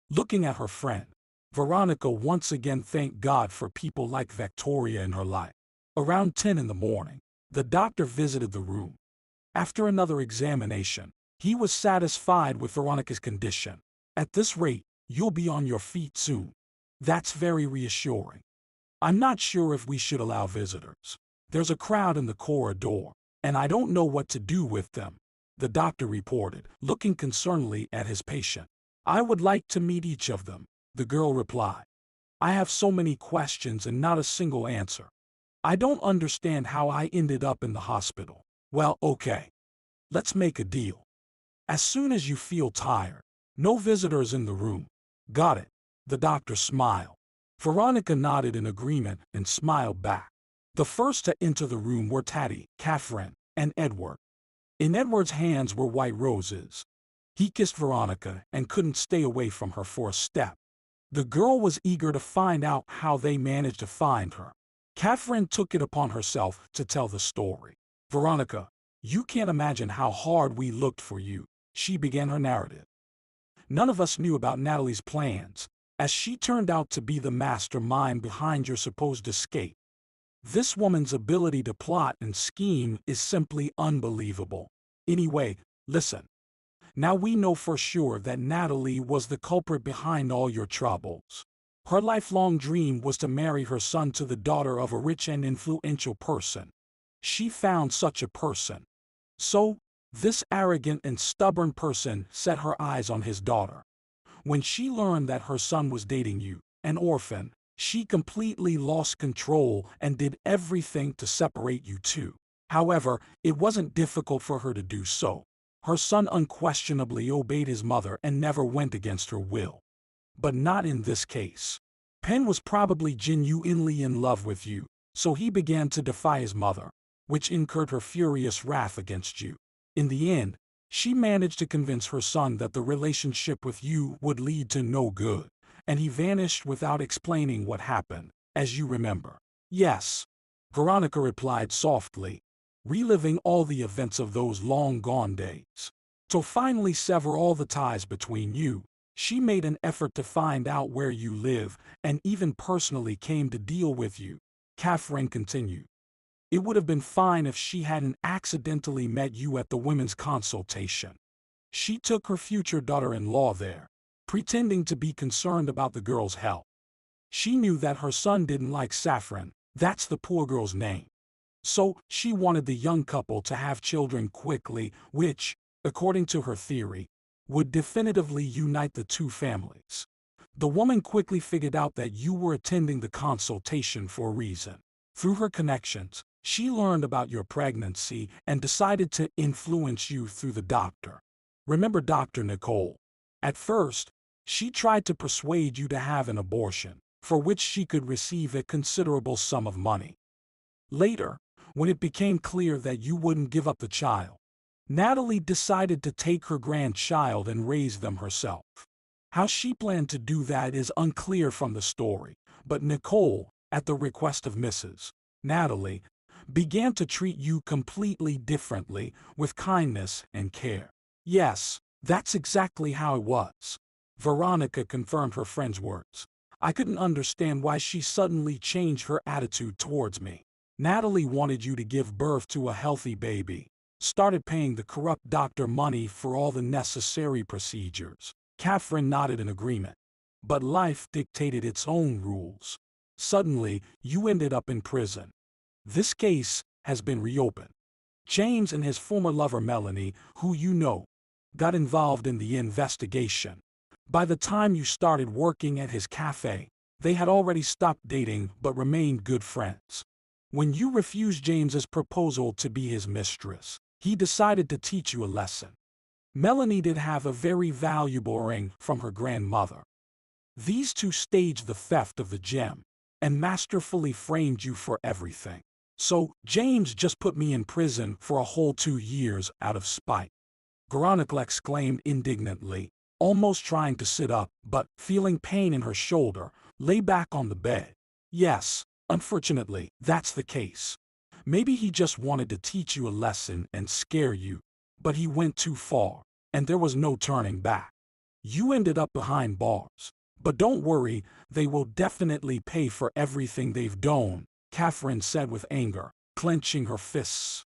Looking at her friend, Veronica once again thanked God for people like Victoria in her life. Around 10 in the morning, the doctor visited the room. After another examination, he was satisfied with Veronica's condition. At this rate, you'll be on your feet soon. That's very reassuring. I'm not sure if we should allow visitors. There's a crowd in the corridor, and I don't know what to do with them, the doctor reported, looking concernedly at his patient. I would like to meet each of them, the girl replied. I have so many questions and not a single answer. I don't understand how I ended up in the hospital. Well, okay. Let's make a deal. As soon as you feel tired, no visitors in the room. Got it, the doctor smiled. Veronica nodded in agreement and smiled back. The first to enter the room were Taddy, Catherine, and Edward. In Edward's hands were white roses. He kissed Veronica and couldn't stay away from her for a step. The girl was eager to find out how they managed to find her. Catherine took it upon herself to tell the story. Veronica, you can't imagine how hard we looked for you, she began her narrative. None of us knew about Natalie's plans, as she turned out to be the mastermind behind your supposed escape. This woman's ability to plot and scheme is simply unbelievable. Anyway, listen. Now we know for sure that Natalie was the culprit behind all your troubles. Her lifelong dream was to marry her son to the daughter of a rich and influential person. She found such a person. So, this arrogant and stubborn person set her eyes on his daughter. When she learned that her son was dating you, an orphan, she completely lost control and did everything to separate you two. However, it wasn't difficult for her to do so. Her son unquestionably obeyed his mother and never went against her will. But not in this case. Penn was probably genuinely in love with you, so he began to defy his mother, which incurred her furious wrath against you. In the end, she managed to convince her son that the relationship with you would lead to no good, and he vanished without explaining what happened, as you remember. Yes, Veronica replied softly, reliving all the events of those long-gone days. To finally sever all the ties between you, she made an effort to find out where you live and even personally came to deal with you, Catherine continued. It would have been fine if she hadn't accidentally met you at the women's consultation. She took her future daughter-in-law there, pretending to be concerned about the girl's health. She knew that her son didn't like Saffron, that's the poor girl's name. So, she wanted the young couple to have children quickly, which, according to her theory, would definitively unite the two families. The woman quickly figured out that you were attending the consultation for a reason. Through her connections, she learned about your pregnancy and decided to influence you through the doctor. Remember Dr. Nicole? At first, she tried to persuade you to have an abortion, for which she could receive a considerable sum of money. Later, when it became clear that you wouldn't give up the child, Natalie decided to take her grandchild and raise them herself. How she planned to do that is unclear from the story, but Nicole, at the request of Mrs. Natalie, began to treat you completely differently, with kindness and care. Yes, that's exactly how it was. Veronica confirmed her friend's words. I couldn't understand why she suddenly changed her attitude towards me. Natalie wanted you to give birth to a healthy baby. Started paying the corrupt doctor money for all the necessary procedures. Catherine nodded in agreement. But life dictated its own rules. Suddenly, you ended up in prison. This case has been reopened. James and his former lover Melanie, who you know, got involved in the investigation. By the time you started working at his cafe, they had already stopped dating but remained good friends. When you refused James's proposal to be his mistress, he decided to teach you a lesson. Melanie did have a very valuable ring from her grandmother. These two staged the theft of the gem and masterfully framed you for everything. So, James just put me in prison for a whole 2 years out of spite. Veronica exclaimed indignantly, almost trying to sit up, but, feeling pain in her shoulder, lay back on the bed. Yes, unfortunately, that's the case. Maybe he just wanted to teach you a lesson and scare you, but he went too far, and there was no turning back. You ended up behind bars. But don't worry, they will definitely pay for everything they've done, Catherine said with anger, clenching her fists.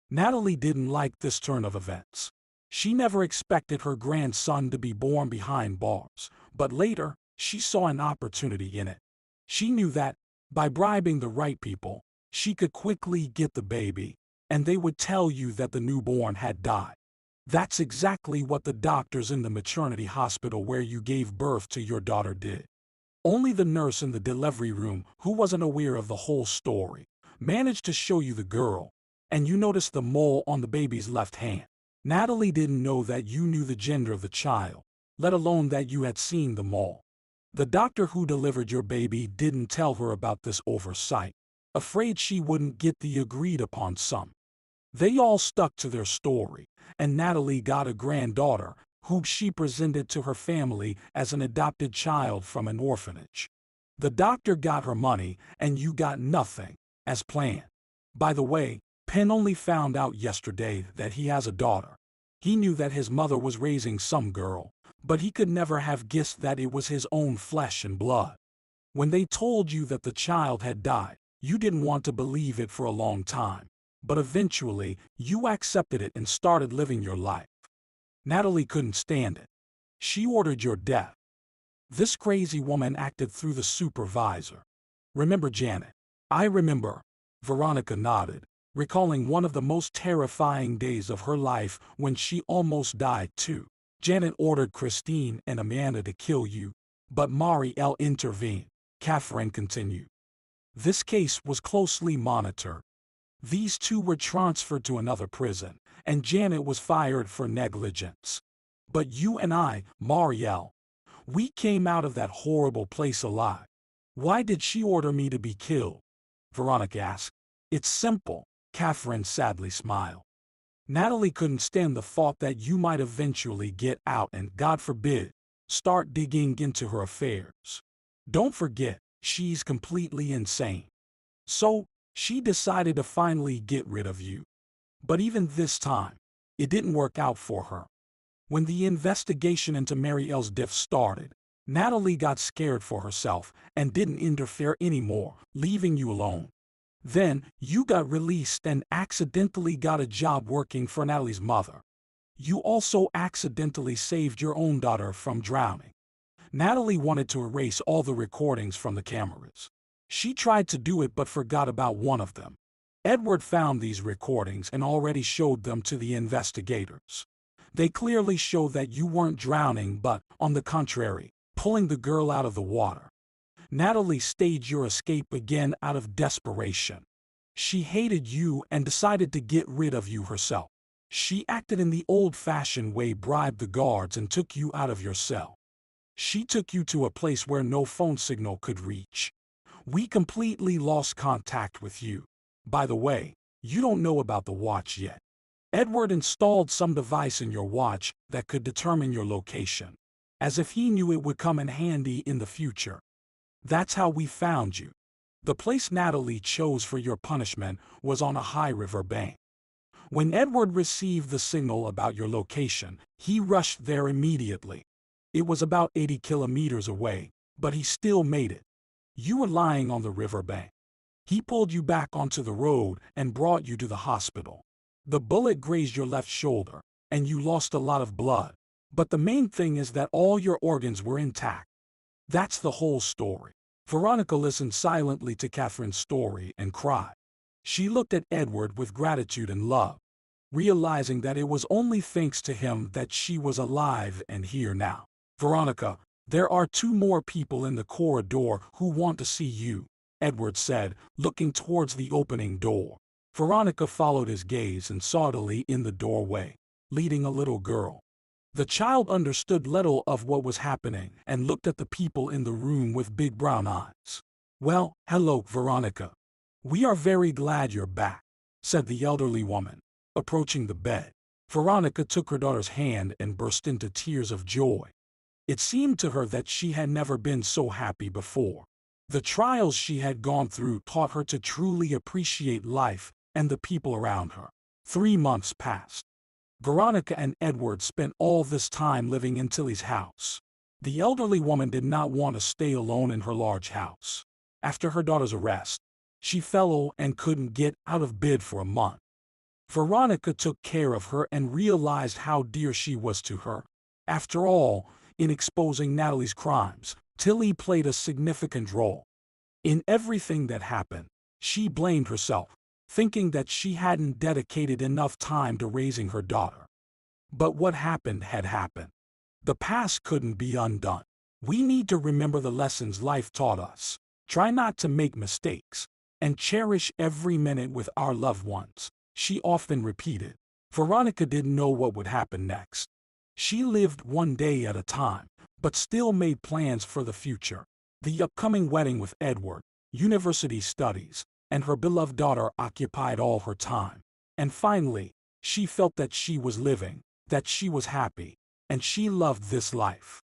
Natalie didn't like this turn of events. She never expected her grandson to be born behind bars, but later, she saw an opportunity in it. She knew that, by bribing the right people, she could quickly get the baby, and they would tell you that the newborn had died. That's exactly what the doctors in the maternity hospital where you gave birth to your daughter did. Only the nurse in the delivery room, who wasn't aware of the whole story, managed to show you the girl, and you noticed the mole on the baby's left hand. Natalie didn't know that you knew the gender of the child, let alone that you had seen the mole. The doctor who delivered your baby didn't tell her about this oversight, afraid she wouldn't get the agreed-upon sum. They all stuck to their story, and Natalie got a granddaughter, whom she presented to her family as an adopted child from an orphanage. The doctor got her money, and you got nothing, as planned. By the way, Penn only found out yesterday that he has a daughter. He knew that his mother was raising some girl, but he could never have guessed that it was his own flesh and blood. When they told you that the child had died, you didn't want to believe it for a long time. But eventually, you accepted it and started living your life. Natalie couldn't stand it. She ordered your death. This crazy woman acted through the supervisor. Remember Janet? I remember. Veronica nodded, recalling one of the most terrifying days of her life when she almost died too. Janet ordered Christine and Amanda to kill you, but Marielle intervened. Catherine continued. This case was closely monitored. These two were transferred to another prison, and Janet was fired for negligence. But you and I, Marielle, we came out of that horrible place alive. Why did she order me to be killed? Veronica asked. It's simple, Catherine sadly smiled. Natalie couldn't stand the thought that you might eventually get out and, God forbid, start digging into her affairs. Don't forget, she's completely insane. So, she decided to finally get rid of you. But even this time, it didn't work out for her. When the investigation into Marielle's death started, Natalie got scared for herself and didn't interfere anymore, leaving you alone. Then, you got released and accidentally got a job working for Natalie's mother. You also accidentally saved your own daughter from drowning. Natalie wanted to erase all the recordings from the cameras. She tried to do it but forgot about one of them. Edward found these recordings and already showed them to the investigators. They clearly show that you weren't drowning but, on the contrary, pulling the girl out of the water. Natalie staged your escape again out of desperation. She hated you and decided to get rid of you herself. She acted in the old-fashioned way, bribed the guards and took you out of your cell. She took you to a place where no phone signal could reach. We completely lost contact with you. By the way, you don't know about the watch yet. Edward installed some device in your watch that could determine your location, as if he knew it would come in handy in the future. That's how we found you. The place Natalie chose for your punishment was on a high river bank. When Edward received the signal about your location, he rushed there immediately. It was about 80 kilometers away, but he still made it. You were lying on the riverbank. He pulled you back onto the road and brought you to the hospital. The bullet grazed your left shoulder, and you lost a lot of blood. But the main thing is that all your organs were intact. That's the whole story. Veronica listened silently to Catherine's story and cried. She looked at Edward with gratitude and love, realizing that it was only thanks to him that she was alive and here now. Veronica, there are 2 more people in the corridor who want to see you, Edward said, looking towards the opening door. Veronica followed his gaze and saw Dolly in the doorway, leading a little girl. The child understood little of what was happening and looked at the people in the room with big brown eyes. Well, hello, Veronica. We are very glad you're back, said the elderly woman, approaching the bed. Veronica took her daughter's hand and burst into tears of joy. It seemed to her that she had never been so happy before. The trials she had gone through taught her to truly appreciate life and the people around her. 3 months passed. Veronica and Edward spent all this time living in Tilly's house. The elderly woman did not want to stay alone in her large house. After her daughter's arrest, she fell ill and couldn't get out of bed for a month. Veronica took care of her and realized how dear she was to her. After all, in exposing Natalie's crimes, Tilly played a significant role. In everything that happened, she blamed herself, thinking that she hadn't dedicated enough time to raising her daughter. But what happened had happened. The past couldn't be undone. We need to remember the lessons life taught us, try not to make mistakes, and cherish every minute with our loved ones, she often repeated. Veronica didn't know what would happen next. She lived one day at a time, but still made plans for the future. The upcoming wedding with Edward, university studies, and her beloved daughter occupied all her time. And finally, she felt that she was living, that she was happy, and she loved this life.